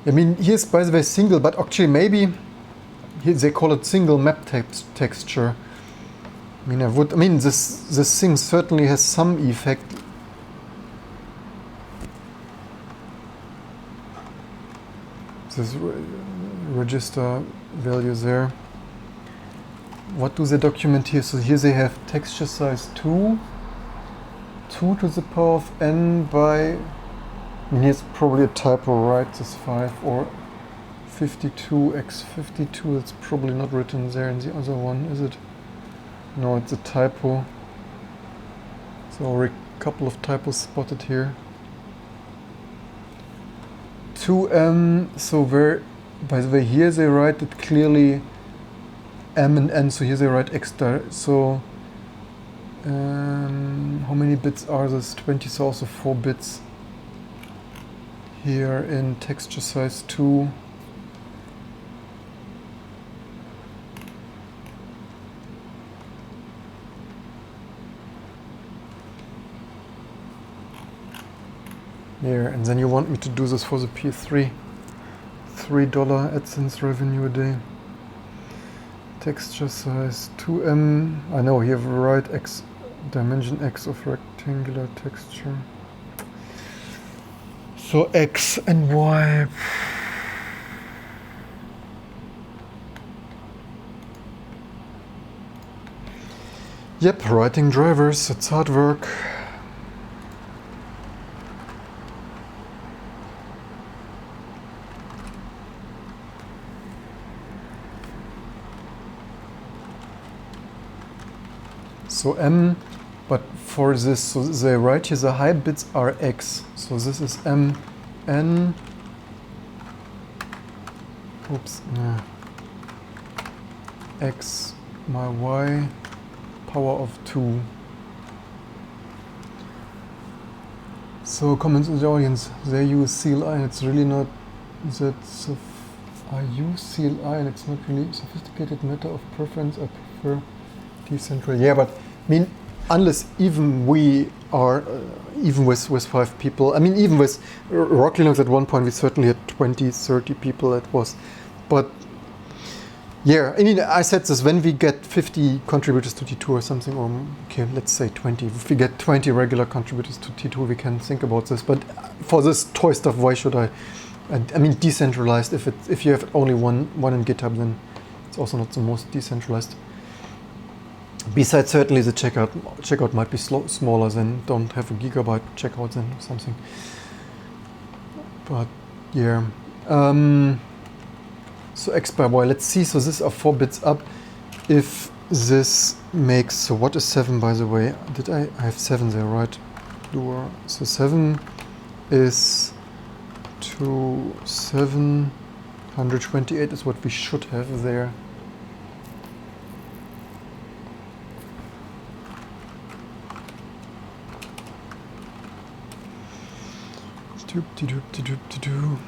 I mean, here's by the way single, but actually maybe here they call it single map texture. I mean, this thing certainly has some effect. This register value there. What do they document here? So here they have texture size 2 to the power of n by, I mean, here's probably a typo, right? This 5 or 52x52, it's probably not written there in the other one, is it? No, it's a typo. So already a couple of typos spotted here. 2m, so where, by the way, here they write it clearly m and n, so here they write extra. So how many bits are this? 20, so also 4 bits here in texture size 2. There, and then you want me to do this for the P3. $3 AdSense revenue a day. Texture size 2M. I know here right X dimension X of rectangular texture. So X and Y. Yep, writing drivers, it's hard work. So M, but for this, so they write here the high bits are X. So this is M, N, oops, nah. X, my Y, power of 2. So comments in the audience, they use CLI and it's really not that, I use CLI and it's not really sophisticated matter of preference, I prefer decentral. Yeah, but I mean, unless even we are, even with 5 people, I mean, even with Rock Linux at one point, we certainly had 20, 30 people it was. But yeah, I mean, I said this, when we get 50 contributors to T2 or something, or okay, let's say 20. If we get 20 regular contributors to T2, we can think about this. But for this toy stuff, why should I? I mean, decentralized, if you have only one in GitHub, then it's also not the most decentralized. Besides, certainly the checkout might be smaller than don't have a gigabyte checkout than something. But yeah, so X by Y. Let's see. So these are 4 bits up. If this makes, so what is 7 by the way? Did I have 7 there, right? So 7 is to 7. 128 is what we should have there. Doop-de-doop-de-doop-de-doo.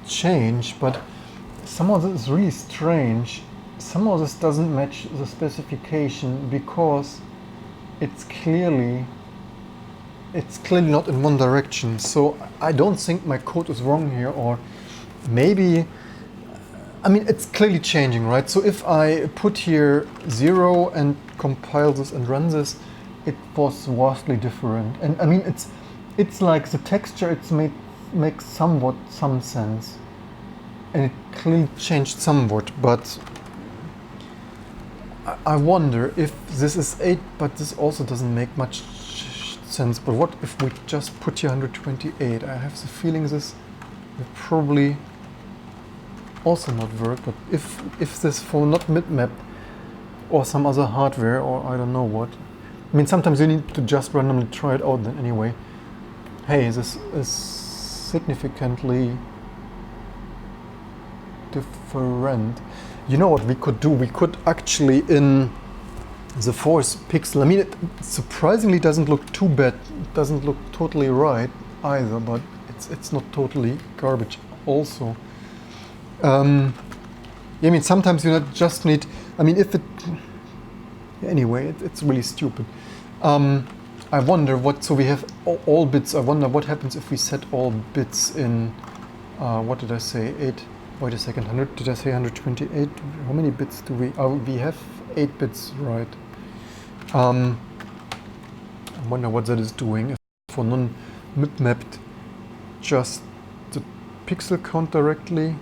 Change, but some of this is really strange. Some of this doesn't match the specification because it's clearly not in one direction. So I don't think my code is wrong here, or maybe, I mean, it's clearly changing, right? So if I put here 0 and compile this and run this, it was vastly different. And I mean, it's like the texture, makes somewhat some sense. And it clearly changed somewhat, but I wonder if this is 8, but this also doesn't make much sense. But what if we just put here 128? I have the feeling this will probably also not work, but if this for not mid-map or some other hardware or I don't know what. I mean, sometimes you need to just randomly try it out then anyway. Hey, this is significantly different. You know what we could do? We could actually, in the 4th pixel, I mean, it surprisingly doesn't look too bad. It doesn't look totally right either, but it's not totally garbage also. I mean, sometimes you just need, I mean, if it, anyway, it's really stupid. I wonder what, so we have all bits, I wonder what happens if we set all bits in, what did I say, 8, wait a second, 100, did I say 128? How many bits do we, we have 8 bits, right. I wonder what that is doing. If for non-mip-mapped, just the pixel count directly.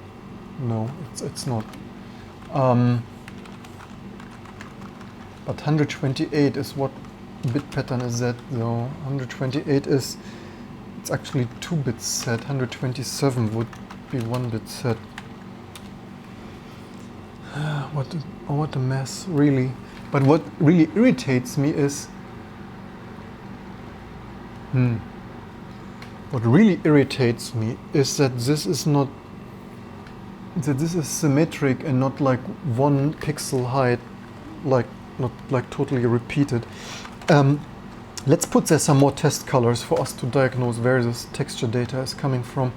No, it's not. But 128 is what bit pattern is that though? 128 is, it's actually 2 bits set. 127 would be 1 bit set. What a mess, really. But what really irritates me is, what really irritates me is that this is not, that this is symmetric and not like 1 pixel height, like not like totally repeated. Let's put there some more test colors for us to diagnose where this texture data is coming from.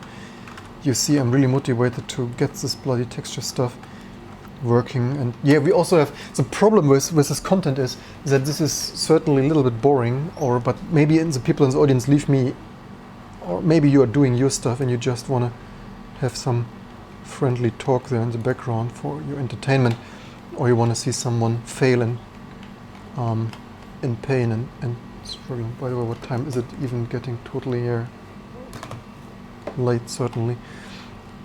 You see, I'm really motivated to get this bloody texture stuff. working. And yeah, we also have the problem with this content is that this is certainly a little bit boring, but maybe the people in the audience leave me, or maybe you are doing your stuff and you just want to have some friendly talk there in the background for your entertainment, or you want to see someone fail in pain and struggling. By the way, what time is it? Even getting totally here late, certainly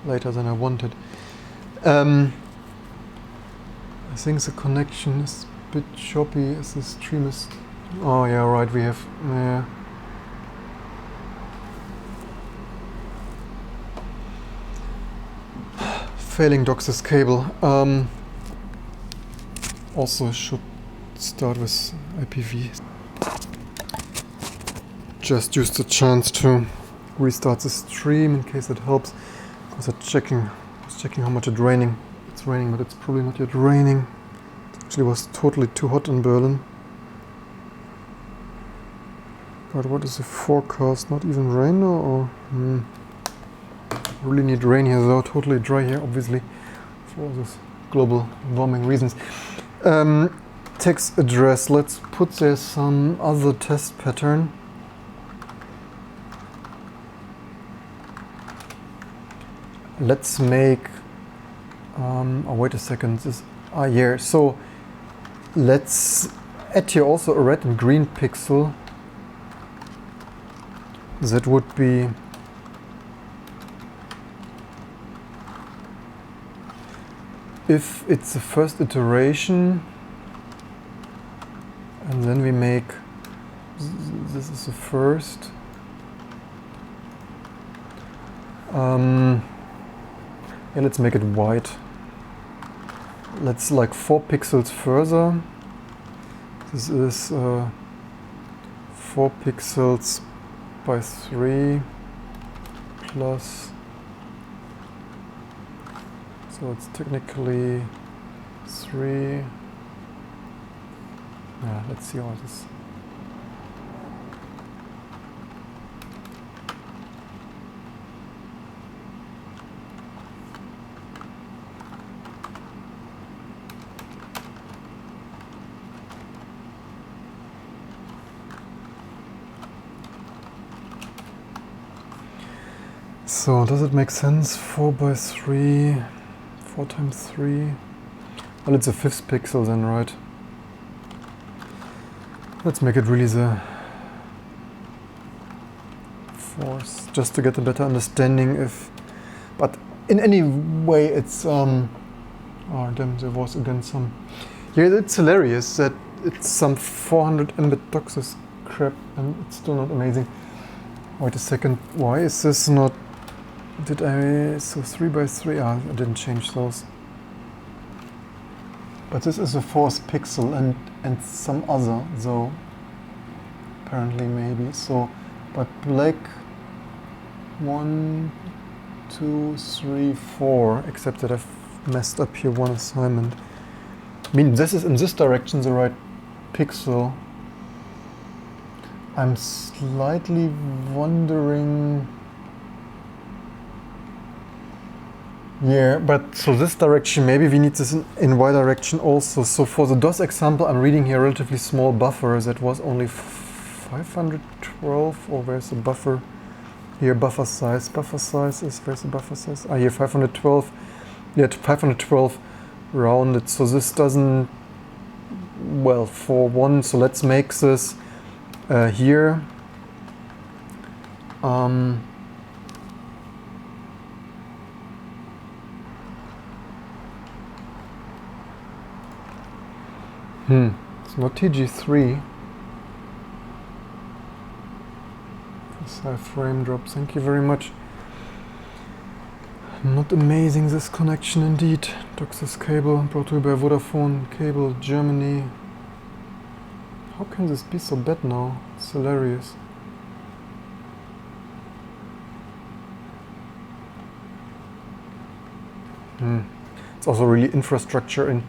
later than I wanted. I think the connection is a bit choppy as the stream is. Oh yeah, right. We have. Failing DOCSIS cable. Also should start with IPv. Just use the chance to restart the stream in case it helps. I was checking how much it's raining. It's raining, but it's probably not yet raining. It actually was totally too hot in Berlin. But what is the forecast? Not even rain now, or? Really need rain here though, totally dry here obviously for all this global warming reasons. Text address, let's put there some other test pattern. Let's make, oh wait a second, here, so let's add here also a red and green pixel. That would be if it's the first iteration, and then we make, this is the first. Yeah, let's make it white. Let's like 4 pixels further. This is 4 pixels by 3 plus. So it's technically 3. Yeah, let's see how it is. So does it make sense? 4 by 3. 4 times 3. Well, it's a 5th pixel then, right? Let's make it really the 4th, just to get a better understanding if... But in any way it's... oh damn, there was again some... Yeah, it's hilarious that it's some 400 Mbit DOCSIS crap and it's still not amazing. Wait a second, why is this not... Did I... So 3 by 3, I didn't change those. But this is a 4th pixel and some other, though. Apparently, maybe. So, but black 1, 2, 3, 4. Except that I've messed up here one assignment. I mean, this is in this direction the right pixel. I'm slightly wondering. Yeah, but so this direction, maybe we need this in Y direction also. So for the DOS example, I'm reading here a relatively small buffer that was only 512, or where's the buffer? Here, buffer size. Buffer size is, where's the buffer size? Ah, here, 512. Yeah, 512 rounded. So this doesn't, well, for one, so let's make this here. It's not TG3. Precise frame drop, thank you very much. Not amazing, this connection indeed. DOCSIS cable, brought to you by Vodafone Cable Germany. How can this be so bad now? It's hilarious. It's also really infrastructure in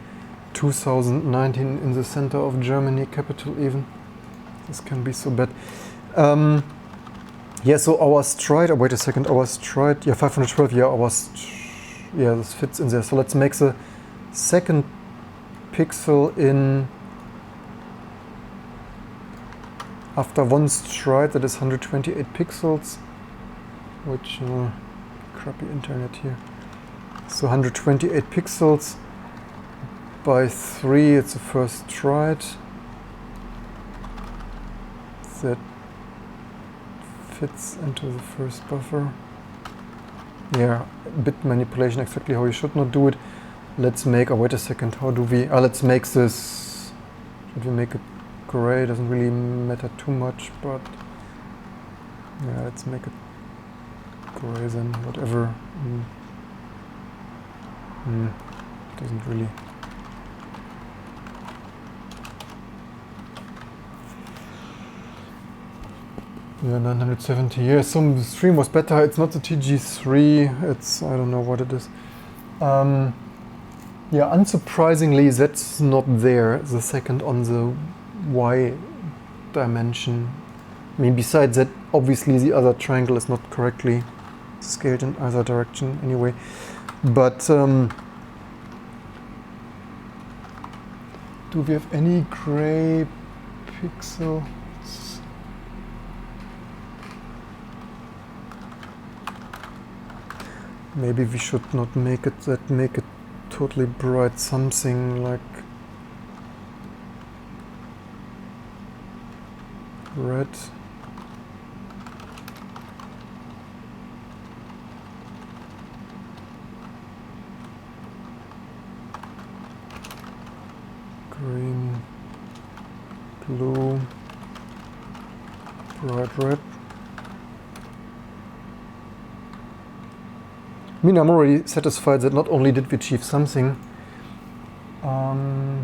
2019 in the center of Germany, capital even. This can be so bad. Yeah, so our stride, oh, wait a second, our stride, yeah, 512, yeah, yeah, this fits in there. So let's make the second pixel in after one stride, that is 128 pixels, which crappy internet here. So 128 pixels by 3, it's the first stride. That fits into the first buffer. Yeah, bit manipulation, exactly how you should not do it. Let's make, oh wait a second, how do we, let's make this, should we make it gray? Doesn't really matter too much, but yeah, let's make it gray then, whatever. Doesn't really. Yeah, 970 years. Some stream was better. It's not the TG3. It's, I don't know what it is. Yeah, unsurprisingly, that's not there. The second on the Y dimension. I mean, besides that, obviously the other triangle is not correctly scaled in either direction anyway. But do we have any gray pixel? Maybe we should not make it that, make it totally bright, something like red. Green, blue, bright red. I mean, I'm already satisfied that not only did we achieve something, yeah,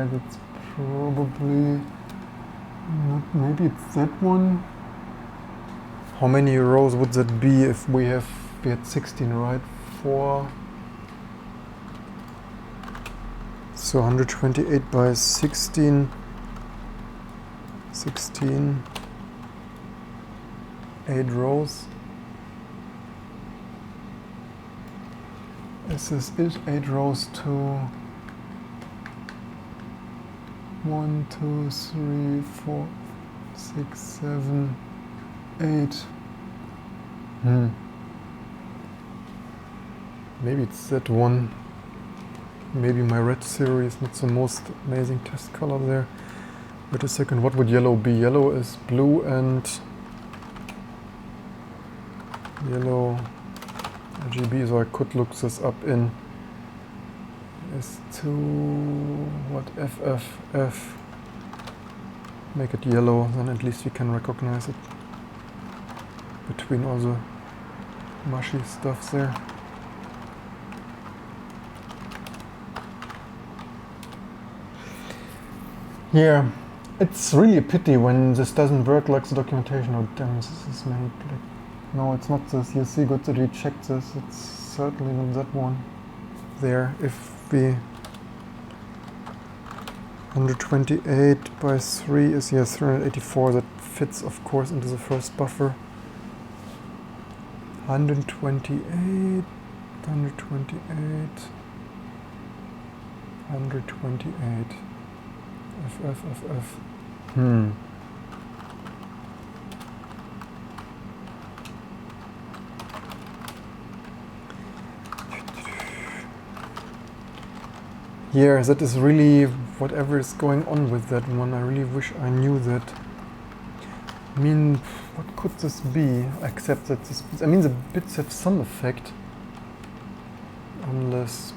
that's probably, maybe it's that one. How many rows would that be if we had 16, right? 4. So 128 by 16, 8 rows. This is 8 rows to 1, 2, 3, 4, 6, 7, 8. Maybe it's that one. Maybe my red theory is not the most amazing test color there. Wait a second, what would yellow be? Yellow is blue and yellow RGB, so I could look this up in S2, what, FFF. Make it yellow, then at least we can recognize it between all the mushy stuff there. Yeah, it's really a pity when this doesn't work like the documentation. Oh damn, this is made. No, it's not this. You see, good that we checked this. It's certainly not that one. There, if we 128 by 3 is, yes, 384. That fits, of course, into the first buffer. 128, 128, 128. FFFF. Yeah, that is really whatever is going on with that one. I really wish I knew that. I mean, what could this be? Except that this, I mean, the bits have some effect. Unless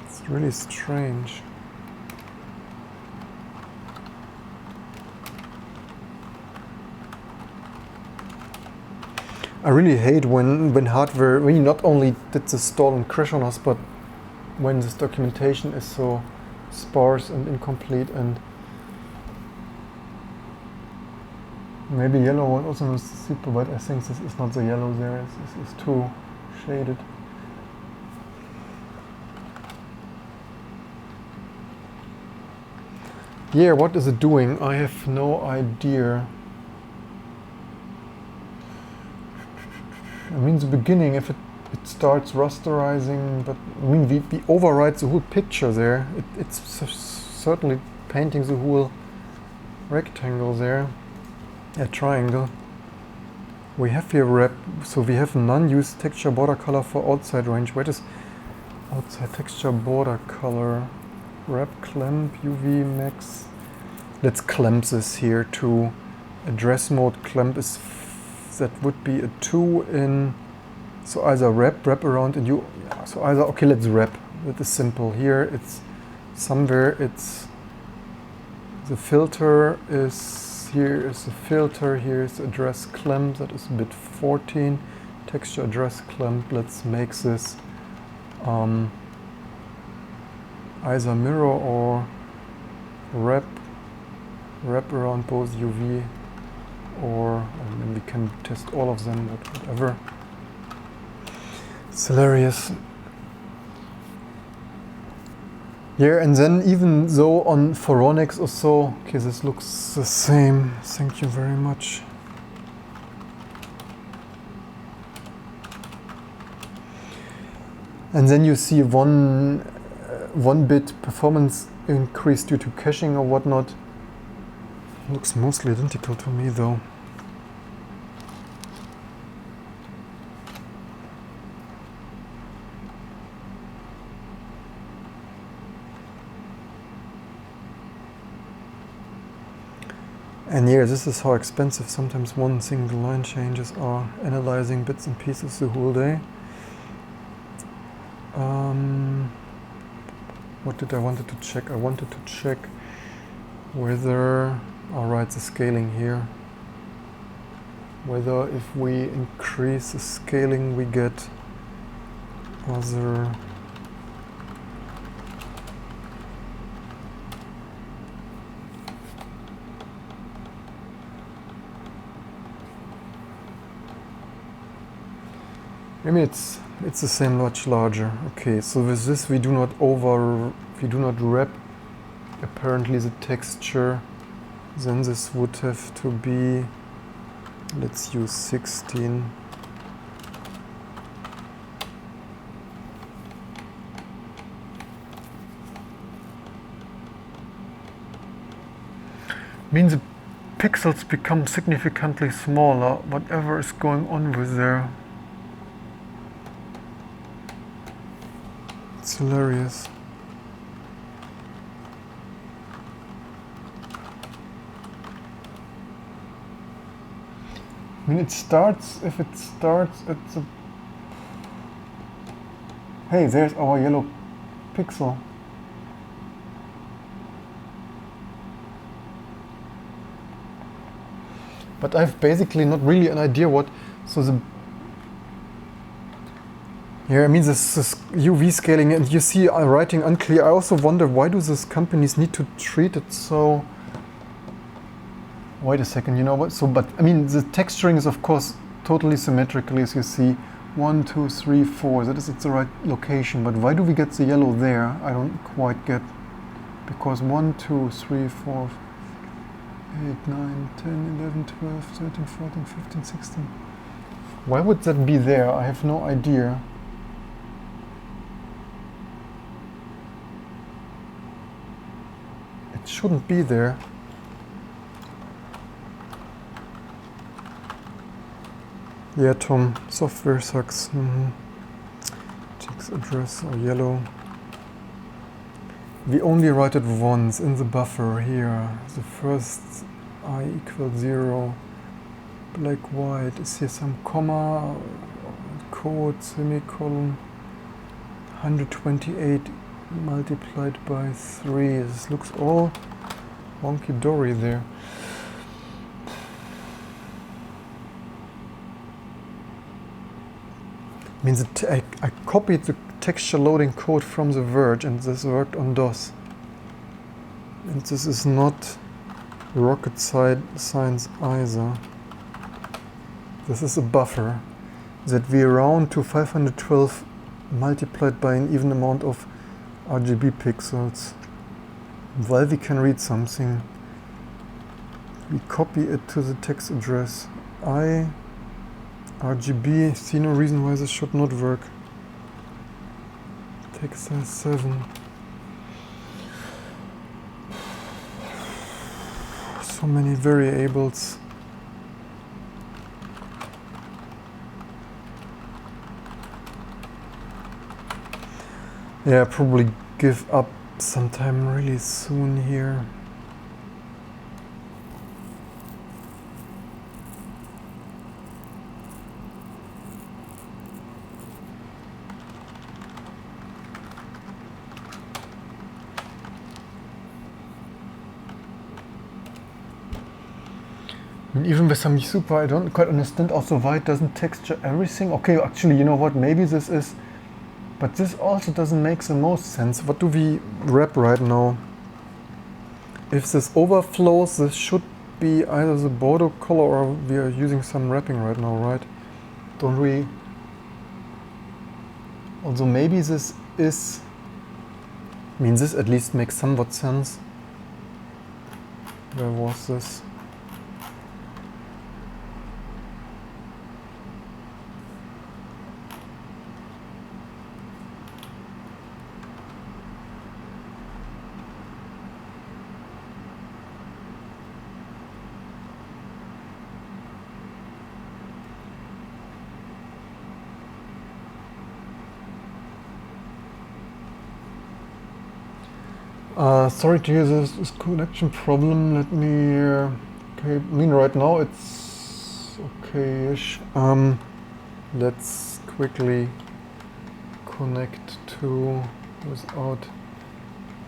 it's really strange. I really hate when hardware really not only did the stall and crash on us, but when this documentation is so sparse and incomplete, and maybe yellow one also was super, but I think this is not the yellow there, this is too shaded. Yeah, what is it doing? I have no idea. I mean, the beginning, if it it starts rasterizing, but I mean we overwrite the whole picture there. It's certainly painting the whole rectangle there, a triangle. We have here wrap, so we have non-use texture border color for outside range. Where is outside texture border color? Wrap clamp UV max. Let's clamp this here to address mode. Clamp is that would be a 2 in. So either wrap around, and you. So either okay. Let's wrap. That is simple. Here it's somewhere. It's the filter is. Here is the filter, here is address clamp, that is bit 14. Texture address clamp, let's make this either mirror or wrap around both UV, or I mean, we can test all of them, but whatever. It's hilarious. Yeah, and then even though on Phoronics or so, okay, this looks the same. Thank you very much. And then you see one bit performance increase due to caching or whatnot. Looks mostly identical to me though. And yeah, this is how expensive sometimes one single line changes are, analyzing bits and pieces the whole day. What did I wanted to check? I wanted to check whether, alright, the scaling here, whether if we increase the scaling we get other maybe it's the same, much larger. Okay, so with this we do not wrap apparently the texture. Then this would have to be, let's use 16. Means the pixels become significantly smaller, whatever is going on with there. It's hilarious. I mean, it starts, if it starts at the... Hey, there's our yellow pixel. But I've basically not really an idea what, so the... Yeah, I mean, this UV scaling, and you see writing unclear. I also wonder, why do these companies need to treat it so... Wait a second, you know what? So, but I mean, the texturing is of course totally symmetrical, as you see. 1, 2, 3, 4. That is, it's the right location. But why do we get the yellow there? I don't quite get. Because 1, 2, 3, 4, 8, 9, 10, 11, 12, 13, 14, 15, 16. Why would that be there? I have no idea. It shouldn't be there. Yeah, Tom, software sucks. Text address are yellow. We only write it once in the buffer here. The first I equals 0. Black, white. Is here some comma, code, semicolon? 128 multiplied by 3. This looks all wonky dory there. Means that I copied the texture loading code from the Verge, and this worked on DOS. And this is not rocket science either. This is a buffer that we round to 512 multiplied by an even amount of RGB pixels. While we can read something, we copy it to the text address. I RGB, see no reason why this should not work. Text size 7. So many variables. Yeah, probably give up sometime really soon here. And even with some super, I don't quite understand also why it doesn't texture everything. Okay, actually, you know what, maybe this is, but this also doesn't make the most sense. What do we wrap right now? If this overflows, this should be either the border color or we are using some wrapping right now, right? Don't we? Also maybe this is, I mean, this at least makes somewhat sense. Where was this? Sorry to hear this connection problem. Let me, okay, I mean right now it's okay-ish. Let's quickly connect to, without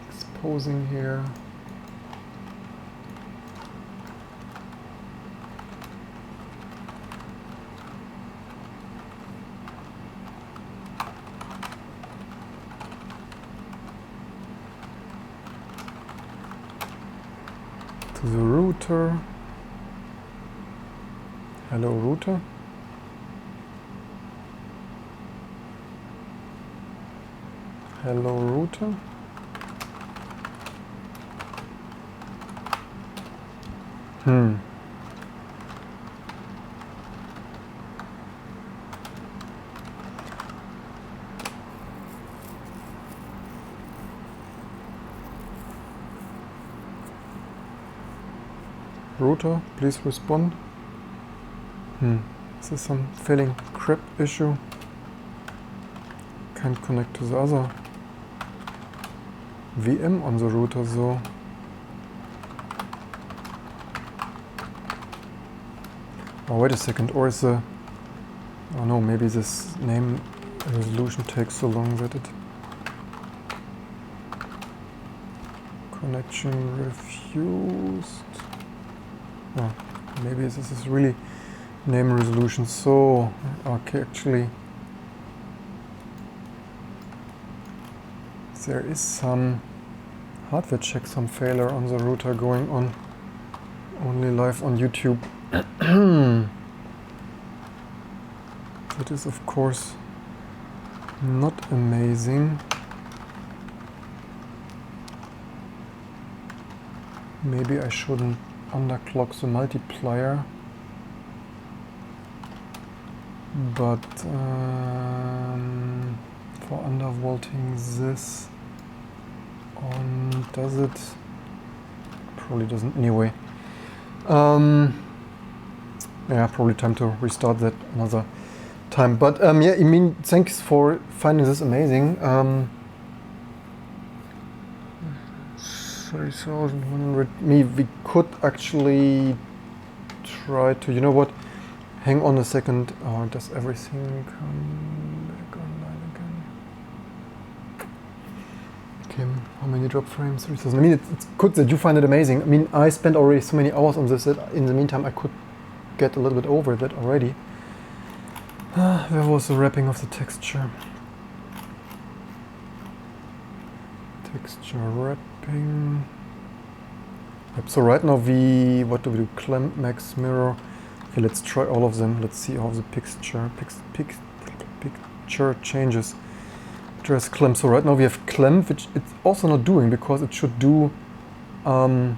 exposing here. To the router. Hello router. Hello router. Router, please respond. Is this some failing crap issue? Can't connect to the other VM on the router though. Oh, wait a second, or is the... Oh no, maybe this name resolution takes so long that it... Connection refused. Oh, maybe this is really name resolution. So, okay, actually, there is some hardware check, some failure on the router going on, only live on YouTube. That is, of course, not amazing. Maybe I shouldn't underclock the multiplier, but for undervolting this on, does it? Probably doesn't anyway. Yeah, probably time to restart that another time. But yeah, I mean, thanks for finding this amazing. 30,100. We could actually try to, you know what? Hang on a second. Oh, does everything come back online again? Okay, how many drop frames? 3,000. I mean, it's good that you find it amazing. I mean, I spent already so many hours on this that in the meantime I could get a little bit over that already. Where was the wrapping of the texture? Texture wrapping. Yep, so right now what do we do? Clamp, max, mirror. Okay, let's try all of them. Let's see how the picture changes. Dress clamp. So right now we have clamp, which it's also not doing because it should do. It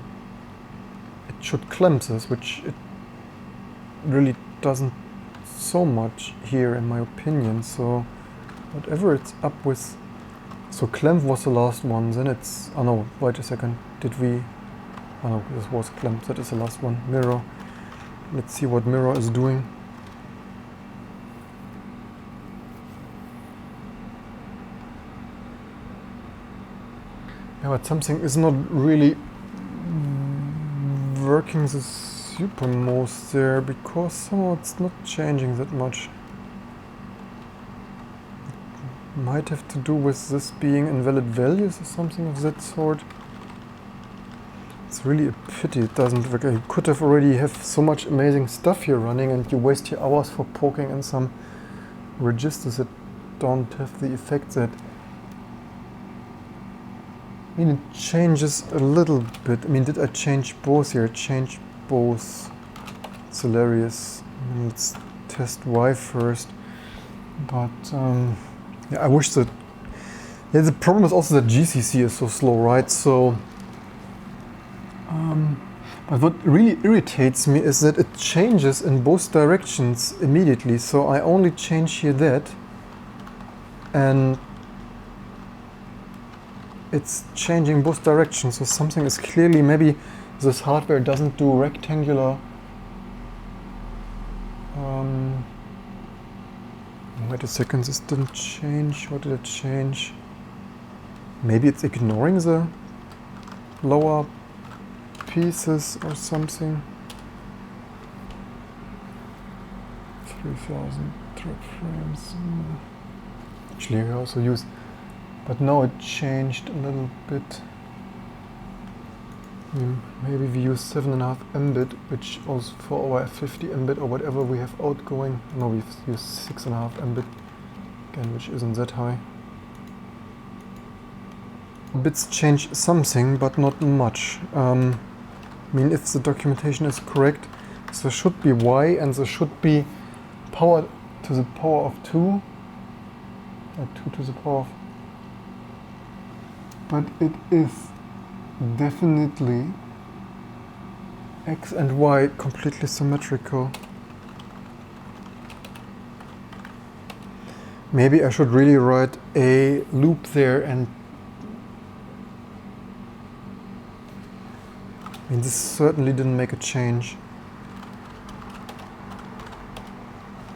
should clamp this, which it really doesn't so much here in my opinion, so whatever it's up with. So clamp was the last one, then it's, oh no, wait a second, did we, oh no, this was clamp, that is the last one. Mirror, let's see what mirror is doing. Yeah, but something is not really working the supermost there, because somehow it's not changing that much. It might have to do with this being invalid values or something of that sort. It's really a pity it doesn't work. You could have already have so much amazing stuff here running, and you waste your hours for poking in some registers that don't have the effect that. I mean, it changes a little bit. I mean, did I change both here? Change both. It's hilarious. I mean, let's test Y first. But yeah, I wish that. Yeah, the problem is also that GCC is so slow, right? So, but what really irritates me is that it changes in both directions immediately. So I only change here that, and it's changing both directions, so something is clearly, maybe this hardware doesn't do rectangular. Wait a second, this didn't change. What did it change? Maybe it's ignoring the lower pieces or something. 3000 thread frames. Actually, I also use. But now it changed a little bit. Maybe we use 7.5 Mbit, which also for our 50 Mbit or whatever we have outgoing. No, we've used 6.5 Mbit again, which isn't that high. Bits change something, but not much. I mean, if the documentation is correct, there should be Y and there should be power to the power of 2. 2 to the power of. But it is definitely X and Y completely symmetrical. Maybe I should really write a loop there, and I mean, this certainly didn't make a change.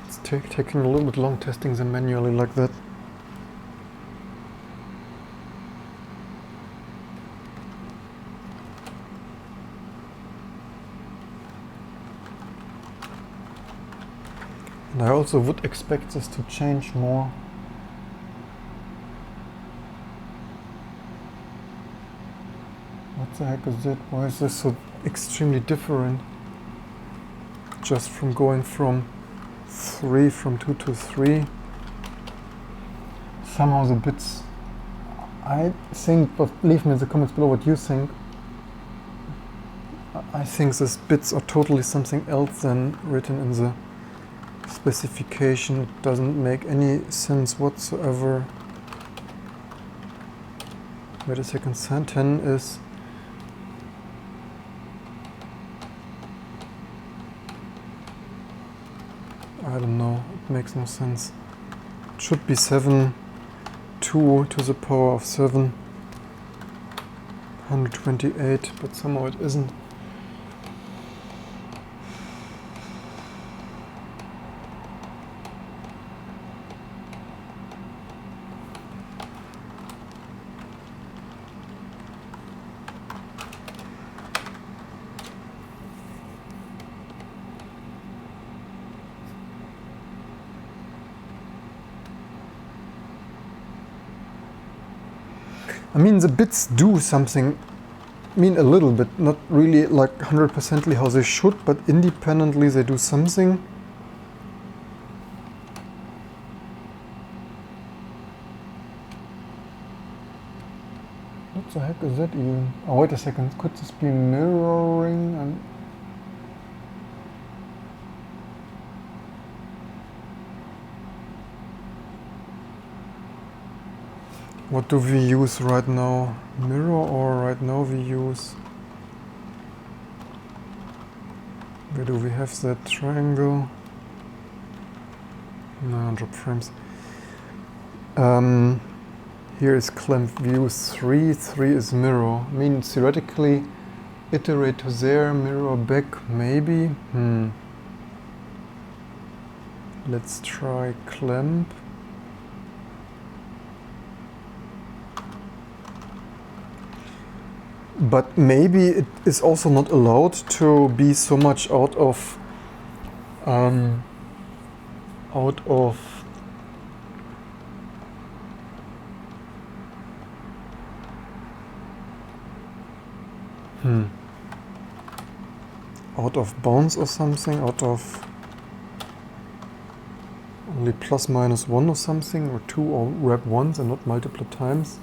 It's taking a little bit long testing them manually like that. And I also would expect this to change more. What the heck is that? Why is this so extremely different? Just from going from 2 to 3. Somehow the bits, I think, but leave me in the comments below what you think. I think these bits are totally something else than written in the specification. It doesn't make any sense whatsoever. Wait a second, 10 is I don't know, it makes no sense. It should be 7, 2 to the power of 7, 128, but somehow it isn't. I mean, the bits do something, I mean a little bit, not really like 100%ly how they should, but independently they do something. What the heck is that even? Oh, wait a second, could this be mirroring? And what do we use right now? Mirror, or right now we use... Where do we have that triangle? No, drop frames. Here is clamp view 3. 3 is mirror. I mean, theoretically, iterate to there, mirror back, maybe. Let's try clamp. But maybe it is also not allowed to be so much out of out of bounds or something, out of only plus minus 1 or something, or 2, or wrap once and not multiple times.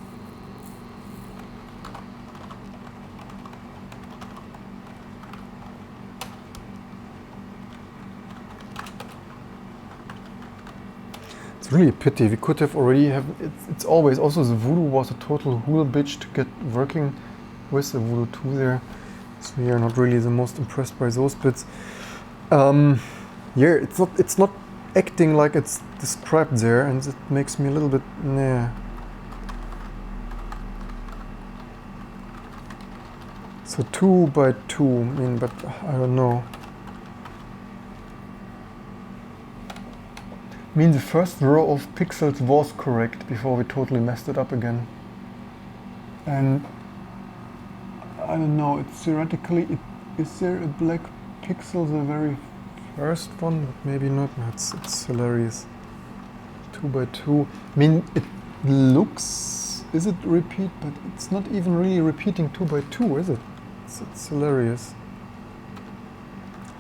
It's really a pity. We could have already have. It's always also the Voodoo was a total hool bitch to get working with the Voodoo 2 there. So we are not really the most impressed by those bits. Yeah, it's not acting like it's described there, and it makes me a little bit nah. So 2 by 2. I mean, but I don't know. I mean, the first row of pixels was correct before we totally messed it up again. And I don't know, it's theoretically, is there a black pixel, the very first one? But maybe not. It's hilarious. 2 by 2. I mean, it looks, is it repeat? But it's not even really repeating 2 by 2, is it? It's hilarious.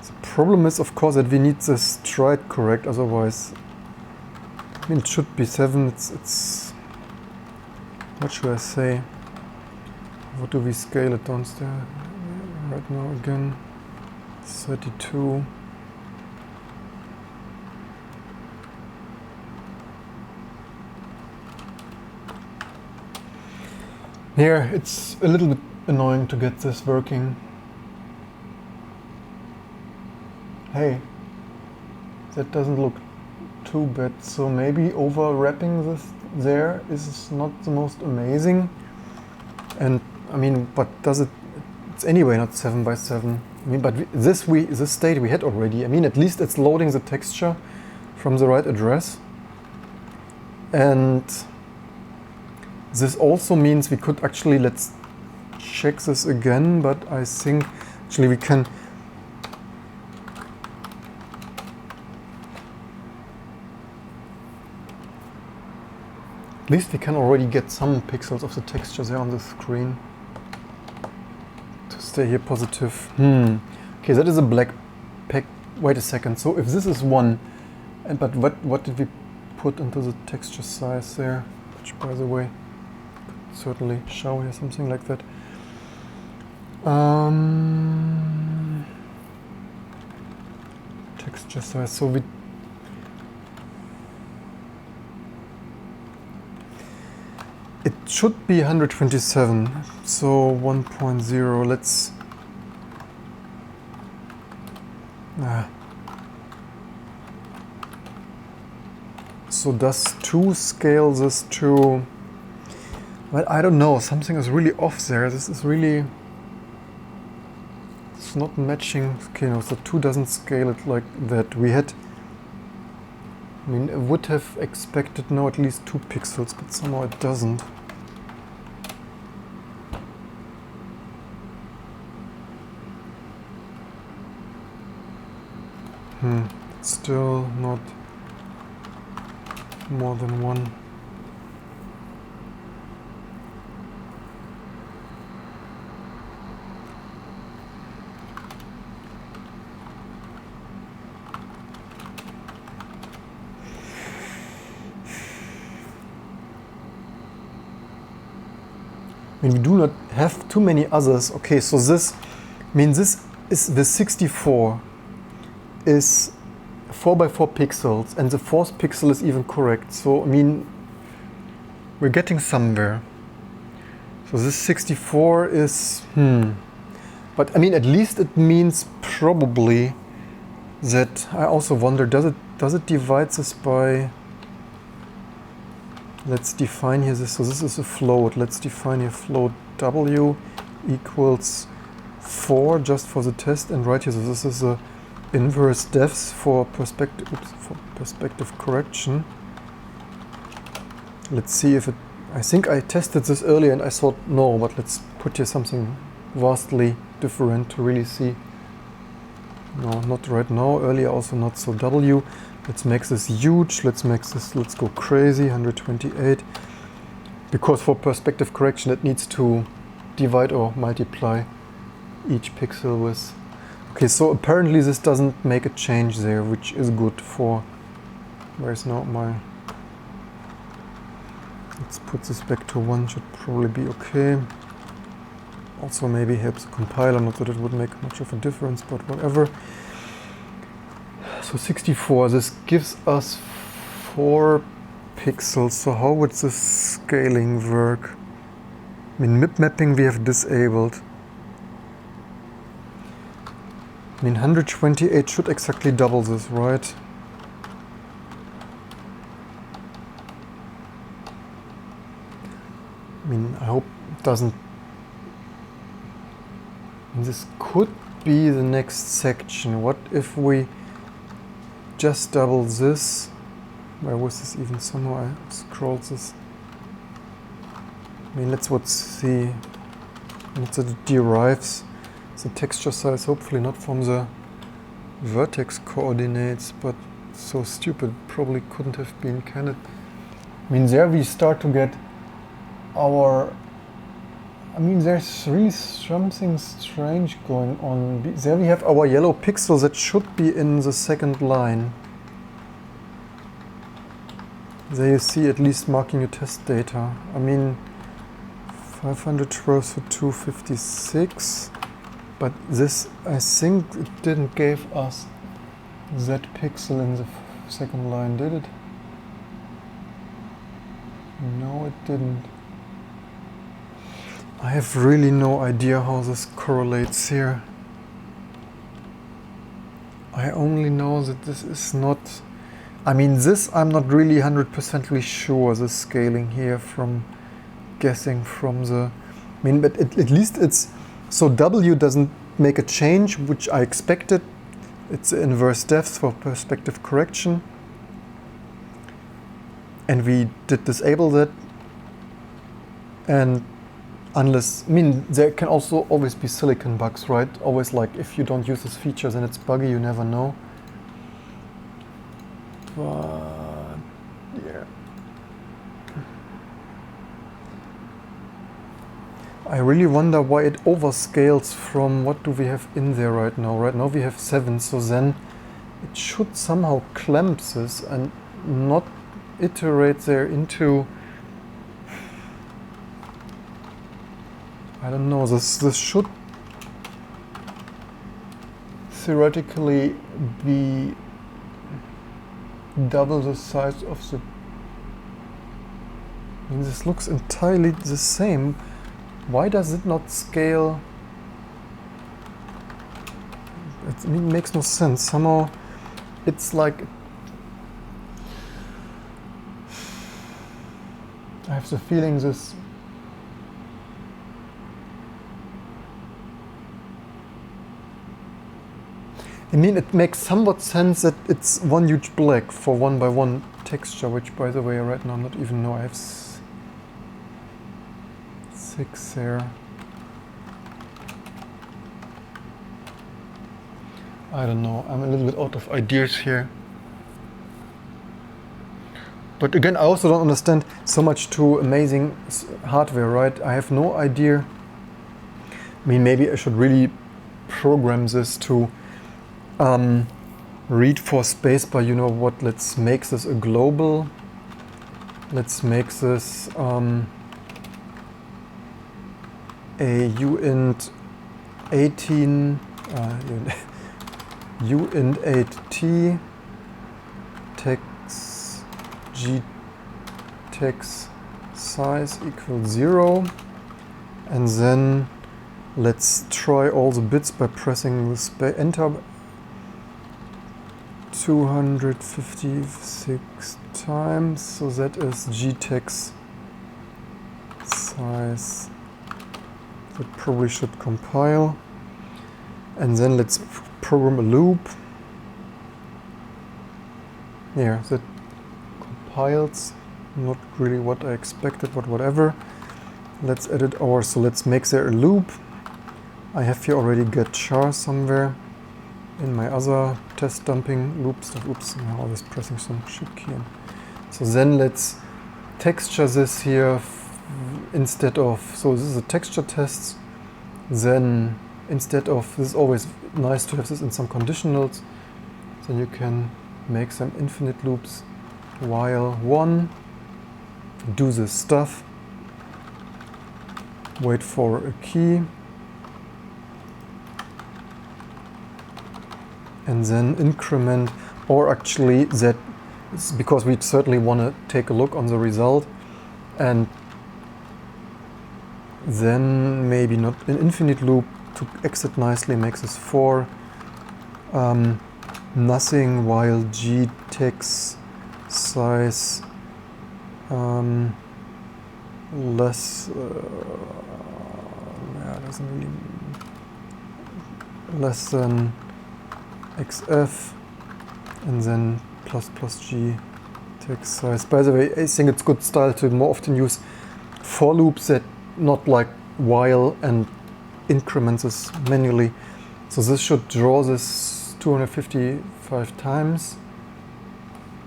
The problem is, of course, that we need the stride correct, otherwise. I mean, it should be 7. It's what should I say? What do we scale it downstairs right now again? 32. Here, it's a little bit annoying to get this working. Hey, that doesn't look too bad. So maybe over wrapping this there is not the most amazing. And I mean, but does it? It's anyway not 7 by 7. I mean, but this state we had already. I mean, at least it's loading the texture from the right address. And this also means we could actually, let's check this again, but I think actually we can. At least we can already get some pixels of the texture there on the screen. To stay here positive. Okay, that is a black pack. Wait a second. So if this is 1, and but what did we put into the texture size there? Which, by the way, could certainly show here something like that. Texture size. So we. It should be 127, so 1.0, let's... So does 2 scale this to... Well, I don't know, something is really off there. This is really... It's not matching. Okay, no, so 2 doesn't scale it like that. We had... I mean, I would have expected now at least 2 pixels, but somehow it doesn't. Still not more than 1. I mean, we do not have too many others. Okay, so this, I mean, this is the 64 is 4 by 4 pixels, and the 4th pixel is even correct. So, I mean, we're getting somewhere. So this 64 is, but I mean, at least it means probably that, I also wonder, does it does it divide this by, let's define here this, so this is a float, let's define here float W equals 4 just for the test, and right here, so this is a inverse depth for perspective, for perspective correction. Let's see if it, I think I tested this earlier and I thought no, but let's put here something vastly different to really see. No, not right now, earlier also not, so W. Let's make this huge, let's go crazy, 128. Because for perspective correction it needs to divide or multiply each pixel with. Okay, so apparently this doesn't make a change there, which is good for, where's now my, let's put this back to 1, should probably be okay. Also maybe helps the compiler, not that it would make much of a difference, but whatever. So 64, this gives us 4 pixels, so how would this scaling work? I mean, mip mapping we have disabled. I mean, 128 should exactly double this, right? I mean, I hope it doesn't. This could be the next section. What if we just double this? Where was this even? Somehow I scrolled this. I mean, let's see what it derives. The texture size, hopefully not from the vertex coordinates, but so stupid, probably couldn't have been, can it? I mean, there we start to get our, I mean, there's really something strange going on. There we have our yellow pixels that should be in the second line. There you see at least marking your test data. I mean, 512 to 256. But this, I think it didn't give us that pixel in the second line, did it? No, it didn't. I have really no idea how this correlates here. I only know that this is not, I mean, this I'm not really 100% sure, the scaling here from guessing from the, I mean, but at least it's, so W doesn't make a change, which I expected. It's the inverse depth for perspective correction. And we did disable that. And unless, I mean, there can also always be silicon bugs, right? Always like, if you don't use this feature, then it's buggy, you never know. But, yeah. I really wonder why it overscales from, what do we have in there right now? Right now we have 7, so then it should somehow clamp this and not iterate there into, I don't know, this should theoretically be double the size of the, I mean, this looks entirely the same. Why does it not scale? I mean, it makes no sense. Somehow it's like, I have the feeling this, I mean, it makes somewhat sense that it's one huge black for 1 by 1 texture, which, by the way, right now I'm not even know I have 6 there. I don't know, I'm a little bit out of ideas here. But again, I also don't understand so much to amazing hardware, right? I have no idea. I mean, maybe I should really program this to read for spacebar, you know what, let's make this a global. Let's make this a uint 18 uint 8t text g text size equals 0, and then let's try all the bits by pressing the enter 256 times, so that is G text size. That probably should compile. And then let's program a loop. Yeah, that compiles. Not really what I expected, but whatever. Let's edit our, so let's make there a loop. I have here already get char somewhere in my other test dumping loop stuff. Oops, I'm always pressing some shit key in. So then let's texture this here instead of, so this is a texture test. Then instead of, this is always nice to have this in some conditionals. Then you can make some infinite loops while one, do this stuff, wait for a key, and then increment, or actually that, it's because we certainly want to take a look on the result, and then maybe not an infinite loop to exit nicely makes this 4, nothing while G text size less, yeah, doesn't really, less than XF, and then plus G text size. By the way, I think it's good style to more often use for loops that not like while and increments this manually. So this should draw this 255 times.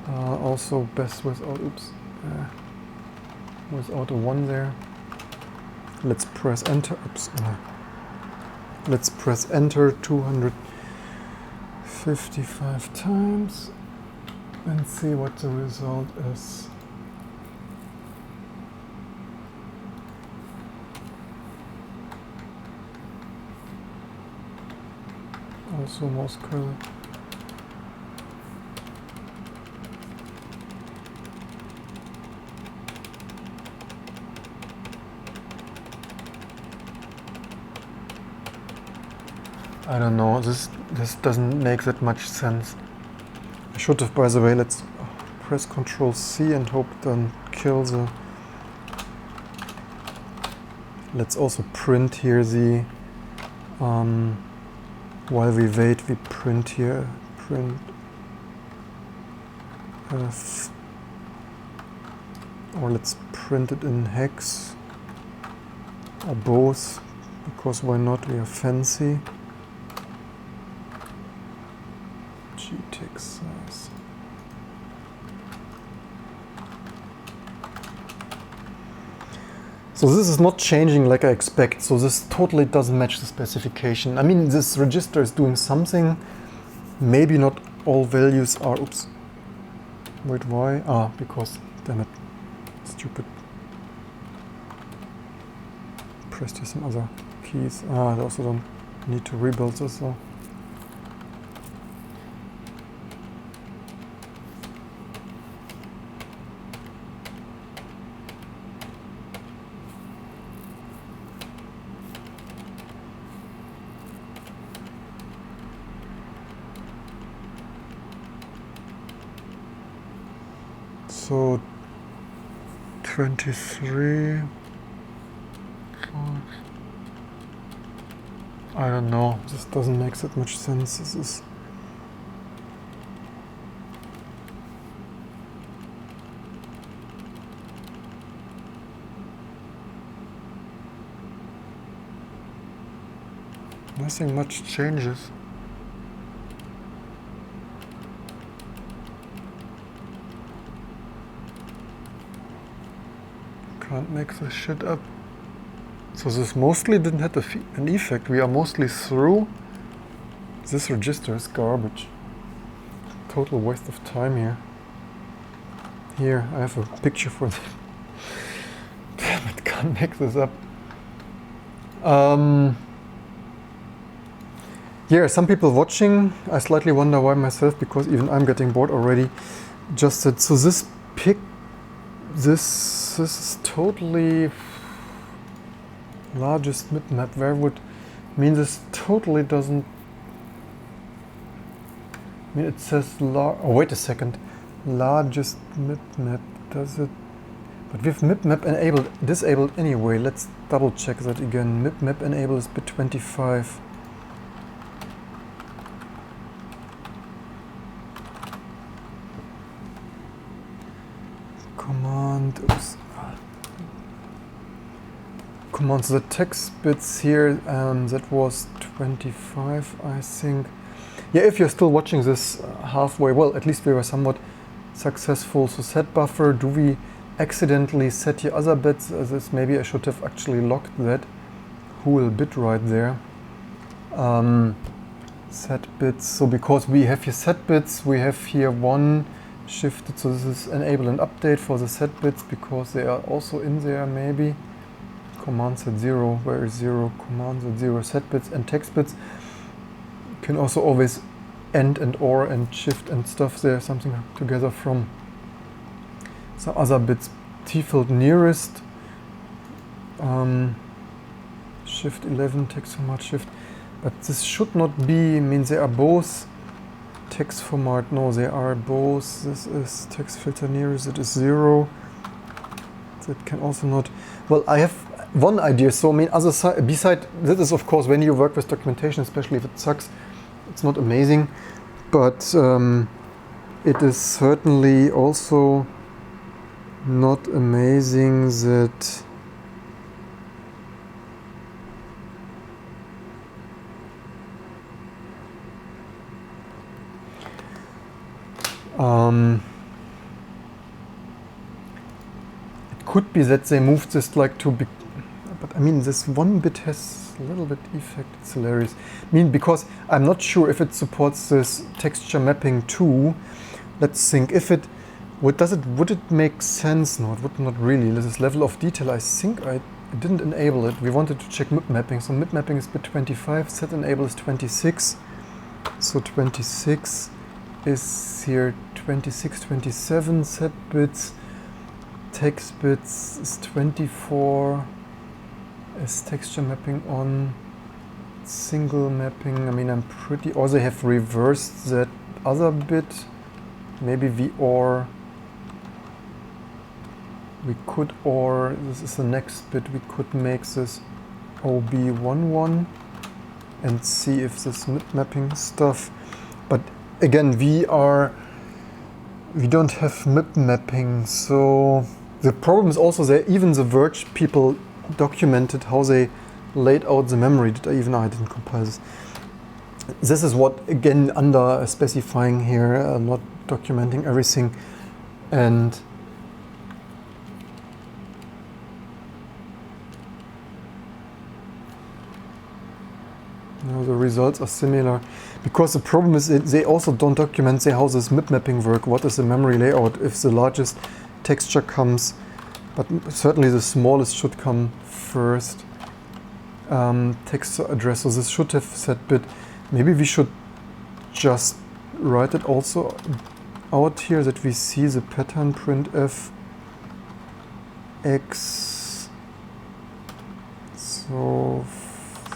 Also best without, oops, without a 1 there. Let's press enter, oops. Let's press enter 255 times and see what the result is. Also mouse cursor. I don't know, this doesn't make that much sense. I should have, by the way, let's press Ctrl C and hope it doesn't kill the... Let's also print here the... while we wait, we print here, print or let's print it in hex, or both, because why not, we are fancy. G text size. So this is not changing like I expect, so this totally doesn't match the specification. I mean, this register is doing something, maybe not all values are, oops, wait, why? Ah, because, damn it, stupid. Pressed here some other keys. Ah, I also don't need to rebuild this, so. So 23, I don't know, this doesn't make that much sense. This is nothing much changes. Can't make this shit up. So this mostly didn't have an effect. We are mostly through. This register is garbage. Total waste of time here. Here, I have a picture for that. Damn it, can't make this up. Yeah, some people watching, I slightly wonder why myself, because even I'm getting bored already. Just that, so this pic, this is totally largest map. Where would mean this totally doesn't I mean, it says oh, wait a second. Largest mip map, does it? But with mip map disabled anyway. Let's double check that again. Mip map enable is bit 25. Command, oops. Command, so the text bits here, that was 25, I think. Yeah, if you're still watching this halfway, well, at least we were somewhat successful. So set buffer, do we accidentally set here other bits? This maybe I should have actually locked that whole bit right there. Set bits, so because we have here set bits, we have here one shifted, so this is enable and update for the set bits because they are also in there maybe. Command set 0, where is 0? Command set 0, set bits and text bits. You can also always end and or and shift and stuff there, something together from some other bits. Default nearest, shift 11, text format shift, but this should not be, I mean they are both text format, no they are both, this is text filter nearest, it is 0, that can also not, well I have one idea, so I mean other side, beside this is of course when you work with documentation, especially if it sucks, it's not amazing, but it is certainly also not amazing that it could be that they moved this like to be, but I mean this one bit has a little bit effect, it's hilarious. I mean because I'm not sure if it supports this texture mapping too. Let's think if it would it make sense? No, it would not really. This is level of detail. I think I didn't enable it. We wanted to check mip mapping. So mip mapping is bit 25, set enable is 26. So 26 is here 26, 27 set bits. Text bits is 24. Is texture mapping on? Single mapping. I mean, I'm pretty. Or they have reversed that other bit. Maybe we or. We could, or this is the next bit, we could make this OB11 and see if this mip mapping stuff, but again we don't have mip mapping, so the problem is also that even the Verge people documented how they laid out the memory. I didn't compile this. This is what, again, under specifying here, not documenting everything, and the results are similar, because the problem is they also don't document how this mip mapping work, what is the memory layout, if the largest texture comes, but certainly the smallest should come first. Texture address, so this should have set bit. Maybe we should just write it also out here that we see the pattern printf x, so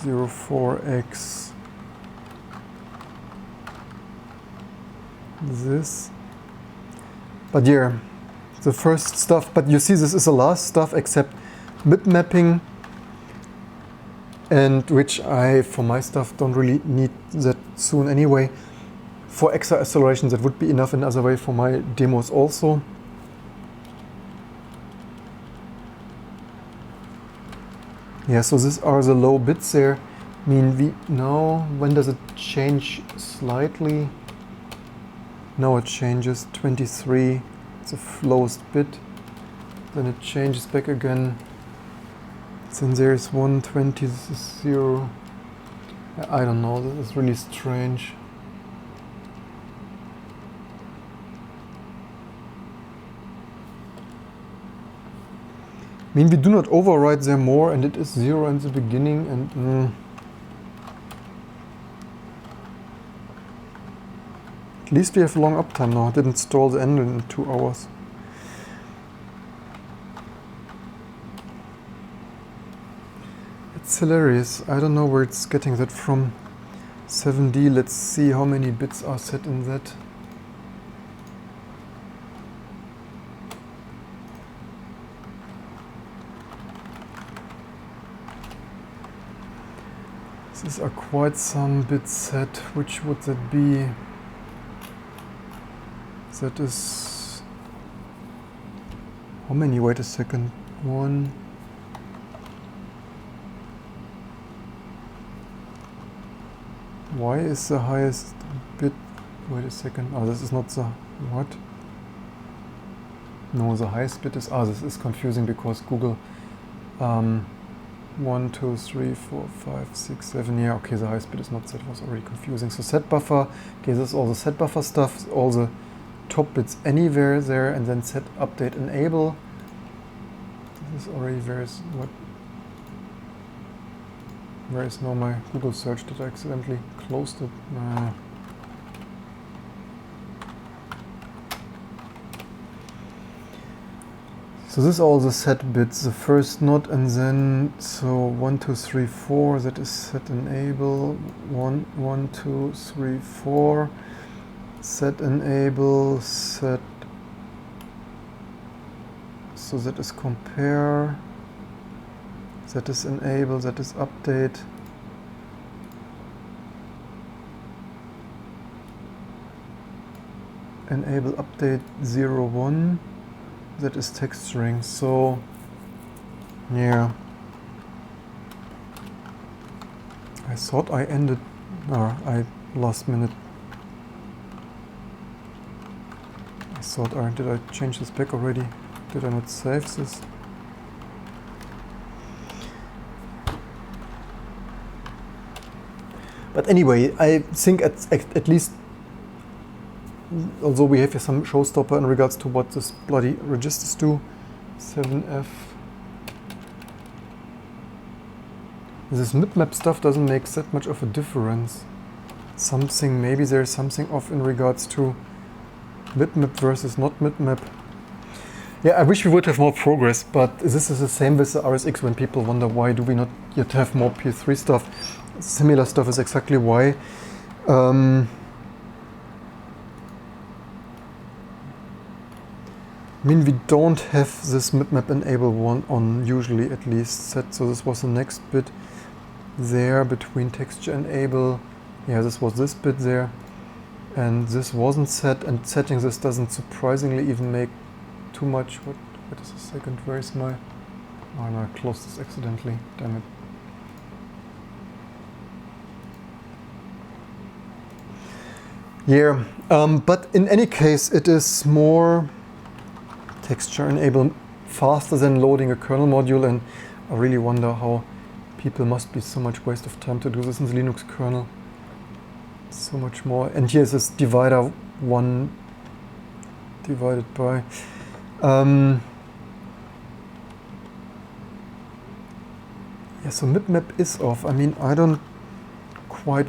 04x this, but yeah, the first stuff, but you see this is the last stuff except mip mapping, and which I, for my stuff, don't really need that soon anyway. For extra acceleration that would be enough in other way for my demos also. Yeah, so these are the low bits there. I mean, we now, when does it change slightly? Now it changes 23, it's the lowest bit. Then it changes back again. Then there's 120, this is 0. I don't know, this is really strange. I mean, we do not override there more, and it is 0 in the beginning, and at least we have long uptime now. I didn't stall the engine in 2 hours. It's hilarious. I don't know where it's getting that from. 7D, let's see how many bits are set in that. These are quite some bits set. Which would that be? That is... how many? Wait a second. 1... Why is the highest bit... wait a second. Oh, this is not the... what? No, the highest bit is... ah, this is confusing because Google... 1, 2, 3, 4, 5, 6, 7... yeah, okay, the highest bit is not set. It was already confusing. So set buffer... okay, this is all the set buffer stuff. All the top bits anywhere there. And then set update enable. This is already various... what? Where is now my Google search? Did I accidentally close it? So this is all the set bits, the first node, and then so 1, 2, 3, 4, that is set enable, 1, 1, 2, 3, 4, set enable, set, so that is compare, that is enable, that is update. Enable update 0, 1, that is texturing, so yeah. I thought I ended, or I last minute. I thought, did I change this back already? Did I not save this? But anyway, I think at least, although we have here some showstopper in regards to what this bloody registers do. 7F. This mipmap stuff doesn't make that much of a difference. Something, maybe there's something off in regards to mipmap versus not mipmap. Yeah, I wish we would have more progress, but this is the same with the RSX when people wonder why do we not yet have more P3 stuff. Similar stuff is exactly why. I mean, we don't have this mipmap enable one on usually at least set, so this was the next bit there between texture enable. Yeah, this was this bit there, and this wasn't set, and setting this doesn't surprisingly even make too much. What is a second? Where is my... oh no, I closed this accidentally, damn it. Yeah, but in any case it is more texture enable faster than loading a kernel module, and I really wonder how people must be so much waste of time to do this in the Linux kernel. So much more. And here's this divider 1 divided by. Yeah, so mipmap is off. I mean, I don't quite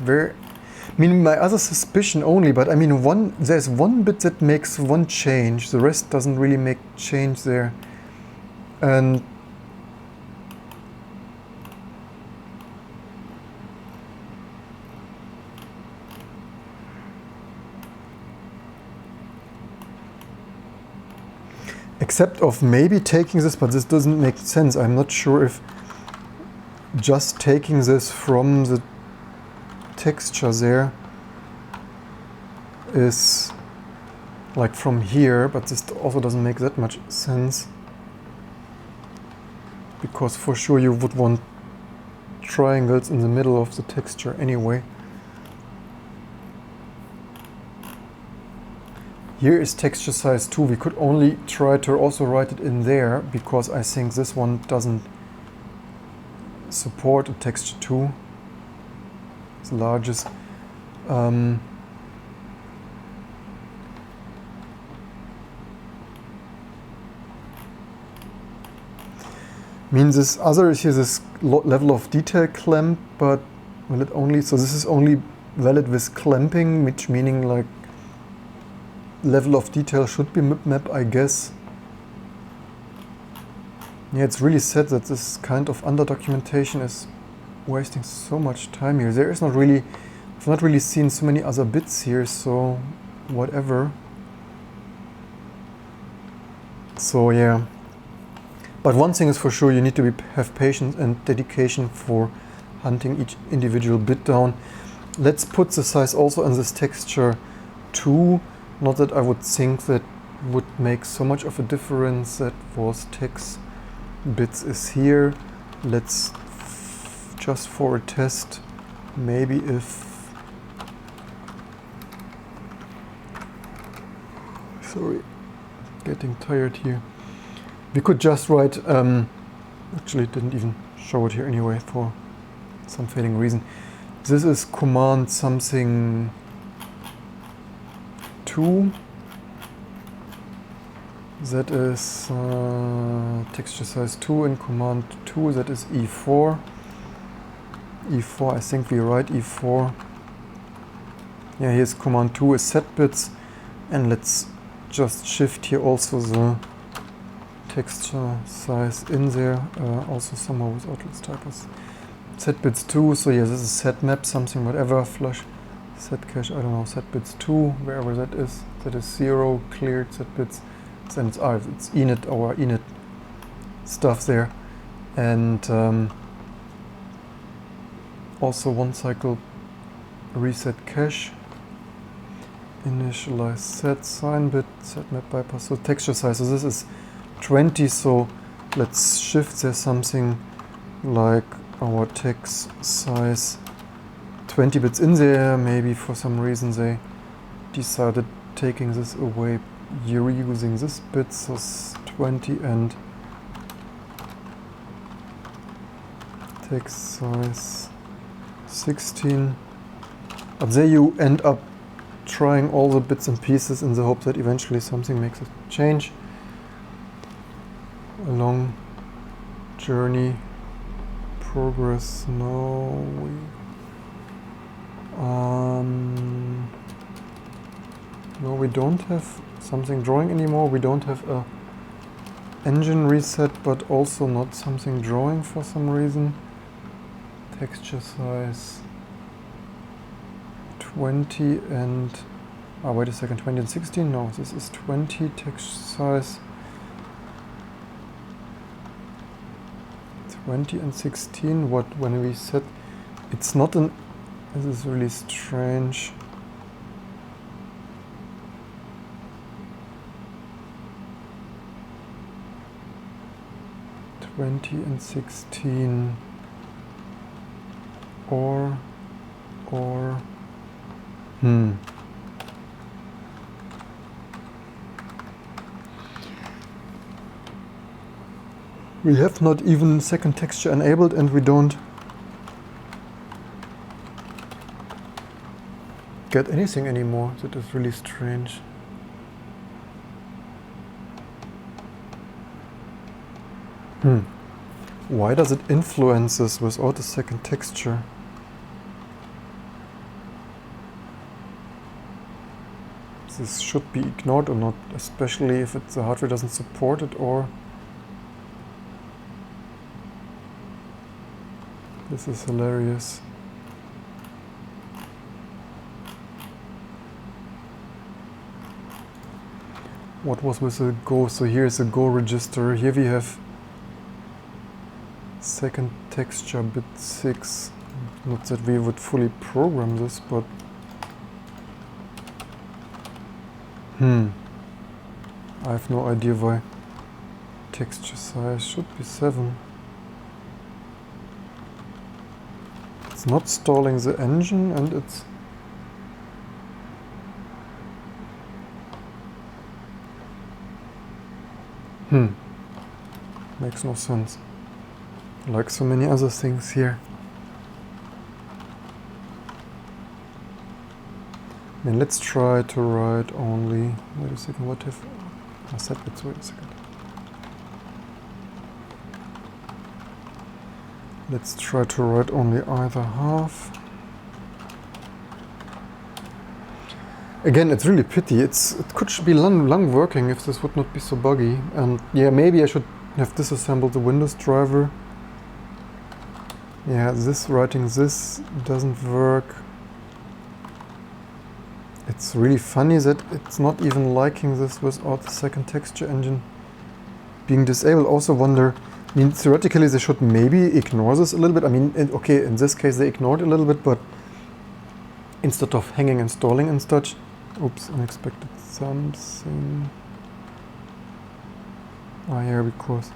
I mean, my other suspicion only, but I mean, there's one bit that makes one change. The rest doesn't really make change there. And except of maybe taking this, but this doesn't make sense. I'm not sure if just taking this from the texture there is like from here, but this also doesn't make that much sense, because for sure you would want triangles in the middle of the texture anyway. Here is texture size 2. We could only try to also write it in there, because I think this one doesn't support a texture 2. It's the largest. Means this other is here, this level of detail clamp, but will it only, so this is only valid with clamping, which meaning like level of detail should be mipmap, I guess. Yeah, it's really sad that this kind of under documentation is wasting so much time here. There is not really I've not really seen so many other bits here, so whatever. So yeah. But one thing is for sure, you need to have patience and dedication for hunting each individual bit down. Let's put the size also in this texture 2. Not that I would think that would make so much of a difference. That was text bits is here. Let's just for a test, maybe if, sorry, getting tired here. We could just write, actually didn't even show it here anyway for some failing reason. This is command something 2. That is texture size 2 in command 2, that is E4. E4, I think we write E4. Yeah, here's command 2 is set bits, and let's just shift here also the texture size in there, also somehow without its typos. Set bits 2, so yeah, this is set map something, whatever, flush, set cache, I don't know, set bits 2, wherever that is 0, cleared set bits, then it's it's init, our init stuff there, and also one cycle reset cache, initialize set sign bit, set map bypass, so texture size, so this is 20, so let's shift there something like our text size 20 bits in there. Maybe for some reason they decided taking this away, you're using this bit, so 20 and text size 16. But there you end up trying all the bits and pieces in the hope that eventually something makes a change. A long journey, progress, no. No, we don't have something drawing anymore. We don't have a engine reset, but also not something drawing for some reason. Texture size 20 and, oh wait a second, 20 and 16? No, this is 20 texture size. 20 and 16, what, when we set, it's not an, this is really strange. (20 and 16) or we have not even second texture enabled, and we don't get anything anymore. That is really strange. Why does it influence this without a second texture? This should be ignored or not, especially if the hardware doesn't support it, or this is hilarious. What was with the Go? So here is the Go register. Here we have second texture bit 6. Not that we would fully program this, but I have no idea why texture size should be 7. It's not stalling the engine, and it's makes no sense. Like so many other things here. And let's try to write only, wait a second, what if I said bits, wait a second. Let's try to write only either half. Again, it's really pity. It could be long working if this would not be so buggy. And yeah, maybe I should have disassembled the Windows driver. Yeah, writing this doesn't work. It's really funny that it's not even liking this without the second texture engine being disabled. Also wonder, I mean, theoretically they should maybe ignore this a little bit. I mean, okay, in this case they ignored it a little bit, but instead of hanging and stalling and such, oops, unexpected something. Ah, yeah, because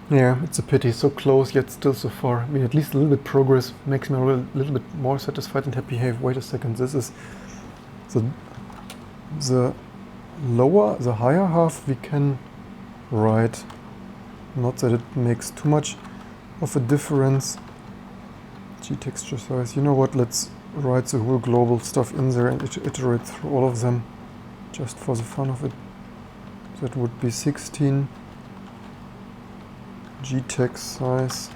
yeah, it's a pity, so close yet still so far. I mean, at least a little bit progress makes me a little bit more satisfied and happy. Hey, wait a second, this is the lower, the higher half we can write. Not that it makes too much of a difference. G texture size, you know what, let's write the whole global stuff in there and iterate through all of them just for the fun of it. That would be 16 G text size.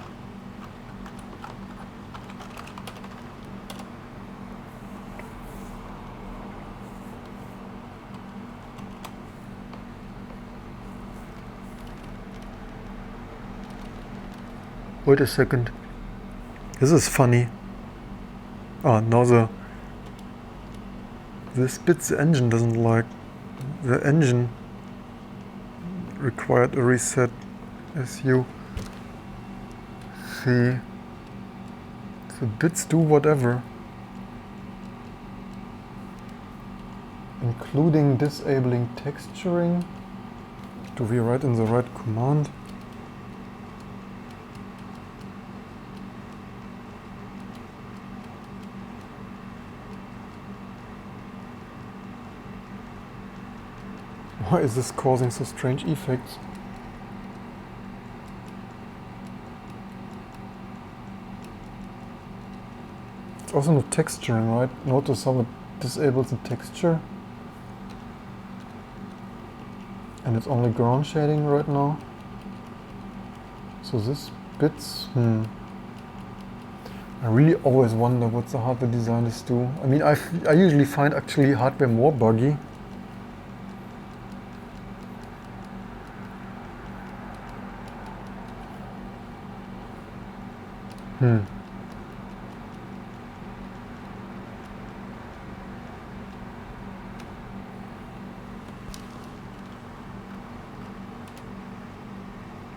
Wait a second. This is funny. Ah, now this bit the engine doesn't like. The engine required a reset, as you see. The bits do whatever, including disabling texturing. Do we write in the right command? Why is this causing so strange effects? It's also not texturing, right? Notice how it disables the texture. And it's only ground shading right now. So this bits, I really always wonder what the hardware designers do. I mean, I usually find actually hardware more buggy.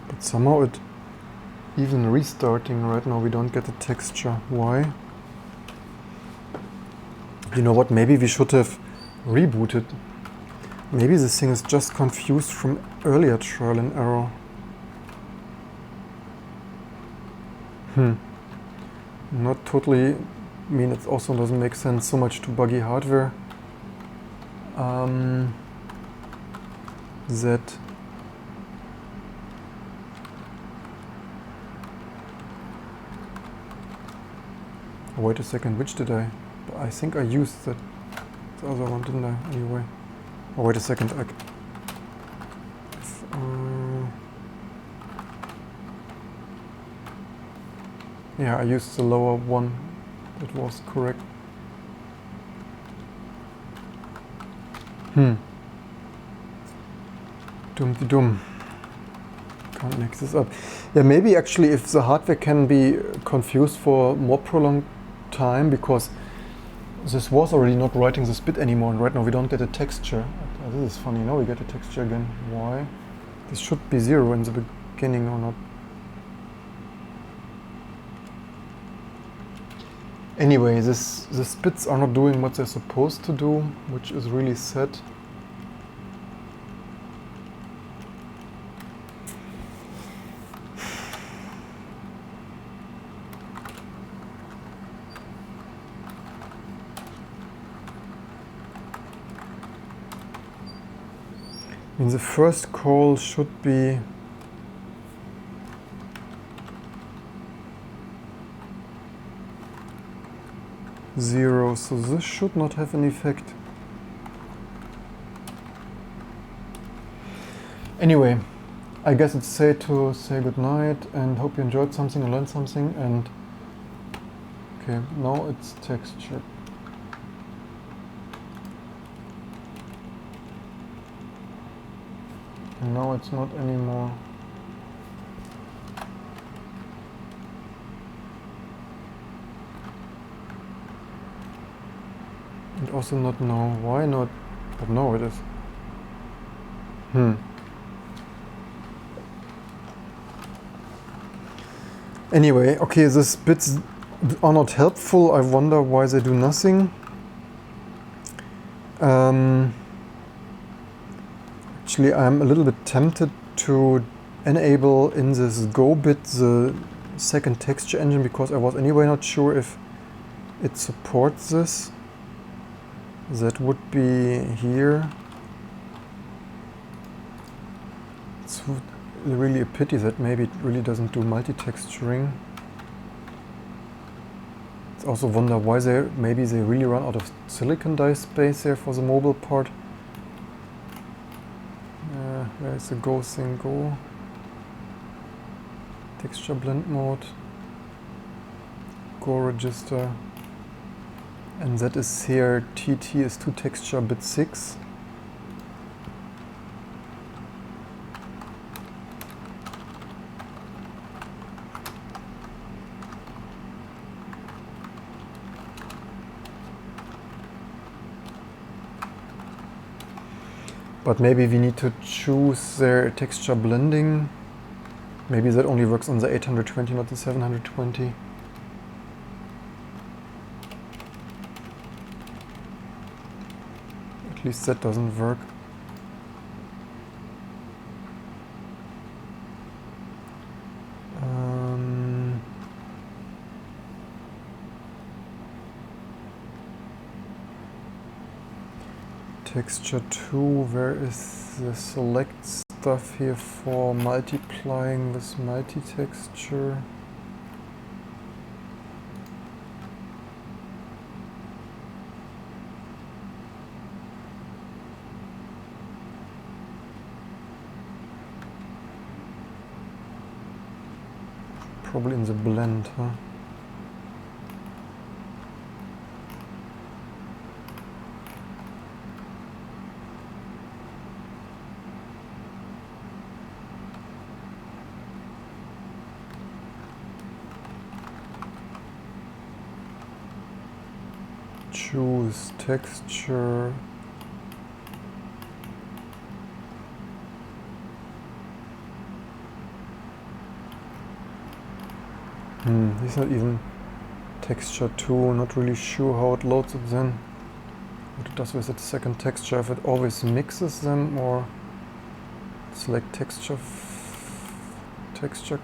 But somehow it, even restarting right now, we don't get the texture. Why? You know what, maybe we should have rebooted. Maybe this thing is just confused from earlier trial and error. Not totally, I mean, it also doesn't make sense so much to buggy hardware. That wait a second, which did I think I used that, the other one, didn't I, anyway? Oh, wait a second, yeah, I used the lower one, that was correct. Dum-de-dum. Can't mix this up. Yeah, maybe actually if the hardware can be confused for more prolonged time, because this was already not writing this bit anymore, and right now we don't get a texture. This is funny, now we get a texture again. Why? This should be 0 in the beginning or not. Anyway, these bits are not doing what they're supposed to do, which is really sad. I mean, the first call should be zero, so this should not have an effect. Anyway, I guess it's safe to say goodnight and hope you enjoyed something and learned something. And okay, now it's texture. And now it's not anymore And also not know why not, but no, it is. Anyway, okay, these bits are not helpful. I wonder why they do nothing. Actually, I'm a little bit tempted to enable in this Go bit the second texture engine, because I was anyway not sure if it supports this. That would be here. It's really a pity that maybe it really doesn't do multi-texturing. I also wonder why maybe they really run out of silicon die space there for the mobile part. Where's the Go thing go? Texture blend mode. Go register. And that is here, TT is to texture bit 6. But maybe we need to choose their texture blending. Maybe that only works on the 820, not the 720. At least that doesn't work. Texture 2, where is the select stuff here for multiplying this multi-texture? Probably in the blend, huh? Choose texture. It's not even texture 2, not really sure how it loads it then. What it does with the second texture, if it always mixes them or select texture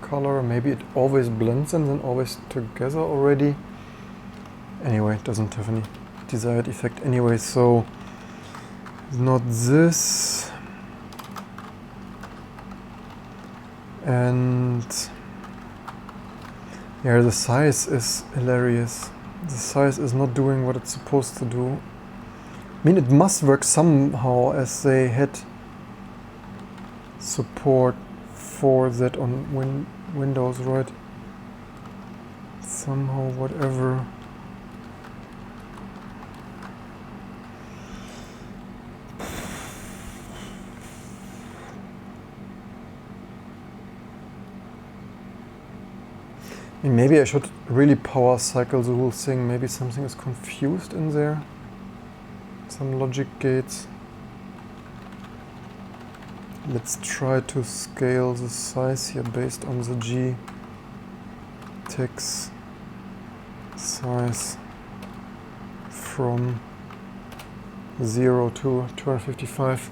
color, maybe it always blends them then always together already. Anyway, it doesn't have any desired effect anyway, so not this. And yeah, the size is hilarious. The size is not doing what it's supposed to do. I mean, it must work somehow, as they had support for that on Windows, right? Somehow, whatever. I mean, maybe I should really power cycle the whole thing. Maybe something is confused in there. Some logic gates. Let's try to scale the size here based on the G text size from 0 to 255.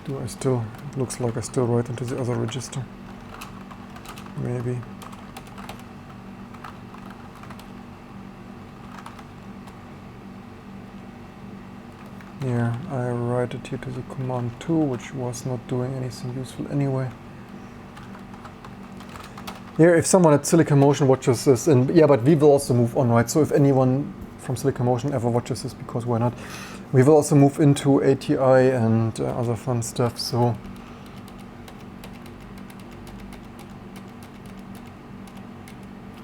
Do I still, it looks like I still write into the other register. Maybe. Yeah, I write it here to the command 2, which was not doing anything useful anyway. Yeah, if someone at Silicon Motion watches this, and yeah, but we will also move on, right? So if anyone from Silicon Motion ever watches this, because why not? We will also move into ATI and other fun stuff, so.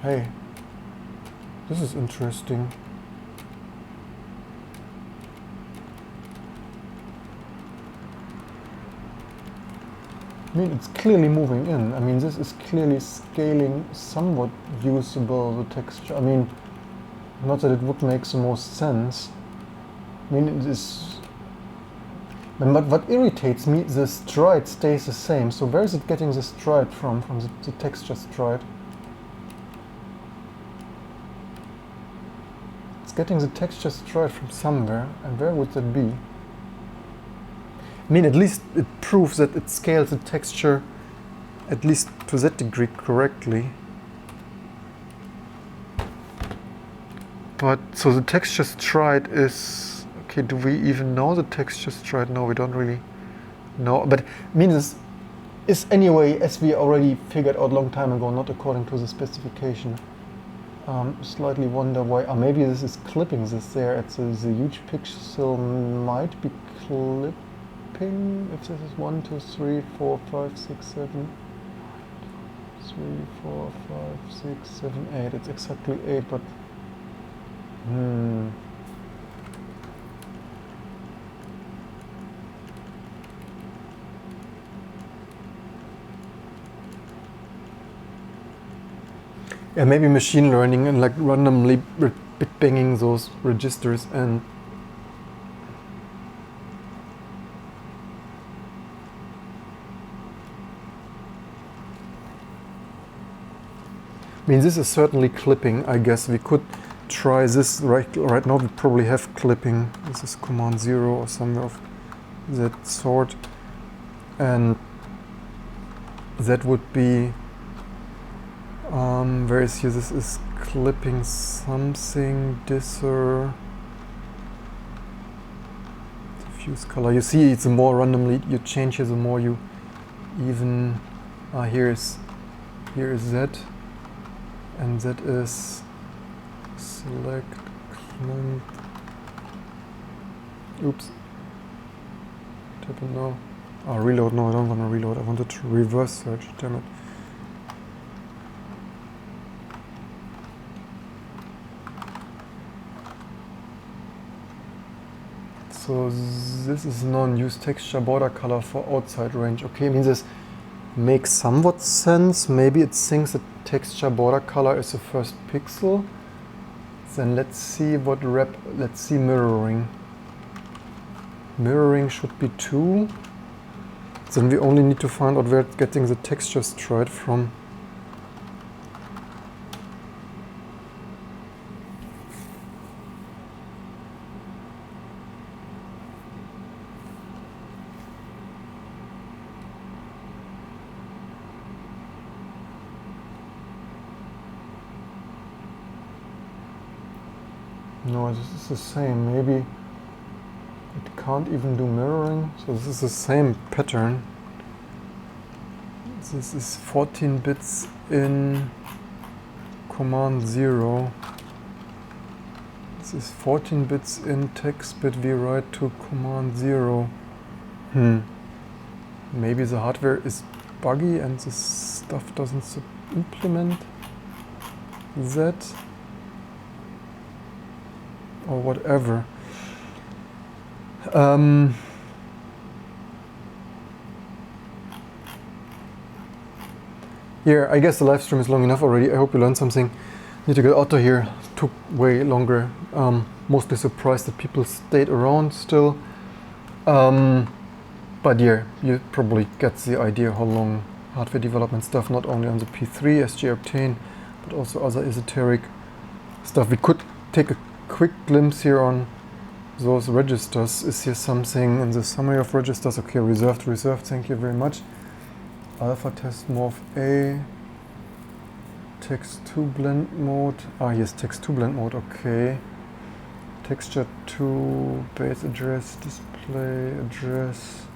Hey, this is interesting. I mean, it's clearly moving in. I mean, this is clearly scaling somewhat usable, the texture. I mean, not that it would make the most sense. I mean, it is... But what irritates me, the stride stays the same. So where is it getting the stride from the texture stride? It's getting the texture stride from somewhere, and where would that be? I mean, at least it proves that it scales the texture, at least to that degree, correctly. But, so the texture stride is... Okay, do we even know the texture stride? No, we don't really know. But, I mean, this is anyway, as we already figured out a long time ago, not according to the specification. Slightly wonder why... maybe this is clipping this there. It's the huge pixel might be clipping. If this is 1, 2, 3, 4, 5, 6, 7, 3, 4, 5, 6, 7, 8. It's exactly 8, but yeah, maybe machine learning and like randomly bit banging those registers and I mean, this is certainly clipping. I guess we could try this right now. We probably have clipping. This is command 0 or somewhere of that sort, and that would be where is here? This is clipping something. Disser diffuse color. You see, it's the more randomly you change here, the more you even. Here is that. And that is select clamp. Oops. Tap it now. Reload. No, I don't want to reload. I wanted to reverse search. Damn it. So this is non-use texture border color for outside range. Okay, I mean this makes somewhat sense. Maybe it thinks that texture border color is the first pixel. Then let's see what let's see mirroring. Mirroring should be 2. Then we only need to find out where it's getting the texture stride from. No, this is the same. Maybe it can't even do mirroring. So this is the same pattern. This is 14 bits in command 0. This is 14 bits in text bit we write to command 0. Maybe the hardware is buggy and this stuff doesn't implement that. Or whatever. Yeah, I guess the live stream is long enough already. I hope you learned something. Need to get out of here. Took way longer. Mostly surprised that people stayed around still. But yeah, you probably get the idea how long hardware development stuff, not only on the P3, SG Octane, but also other esoteric stuff. We could take a quick glimpse here on those registers. Is here something in the summary of registers? Okay, reserved, thank you very much. Alpha test morph A, text 2 blend mode. Yes, text 2 blend mode, okay. Texture 2, base address, display address.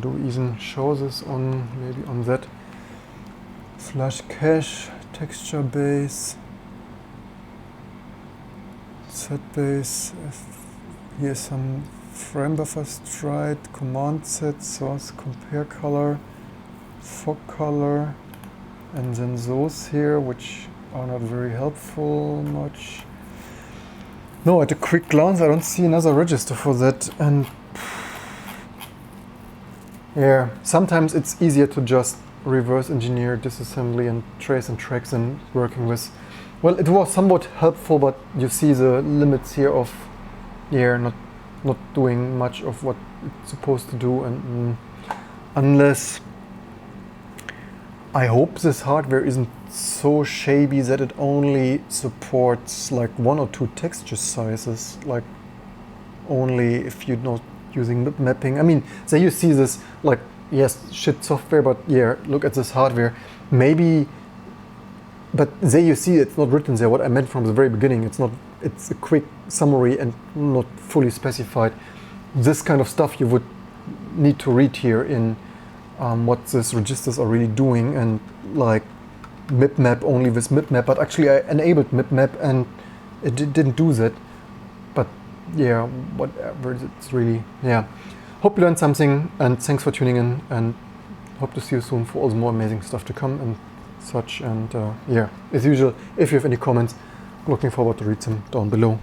Do we even show this on, maybe on that? Flash cache, texture base. Set base, here's some frame buffer stride, command set, source, compare color, fog color, and then those here, which are not very helpful much. No, at a quick glance I don't see another register for that, and Yeah, sometimes it's easier to just reverse engineer disassembly and trace and tracks than working with. Well, it was somewhat helpful, but you see the limits here of, yeah, not doing much of what it's supposed to do, and unless, I hope this hardware isn't so shabby that it only supports like 1 or 2 texture sizes, like only if you're not using mapping. I mean, there you see this, like, yes, shit software, but yeah, look at this hardware. Maybe, but there you see it's not written there what I meant from the very beginning. It's a quick summary and not fully specified. This kind of stuff you would need to read here in what these registers are really doing, and like mipmap only with mipmap, but actually I enabled mipmap and it didn't do that. But yeah, whatever, it's really, yeah. Hope you learned something, and thanks for tuning in, and hope to see you soon for all the more amazing stuff to come and such. And yeah, as usual, if you have any comments, looking forward to read them down below.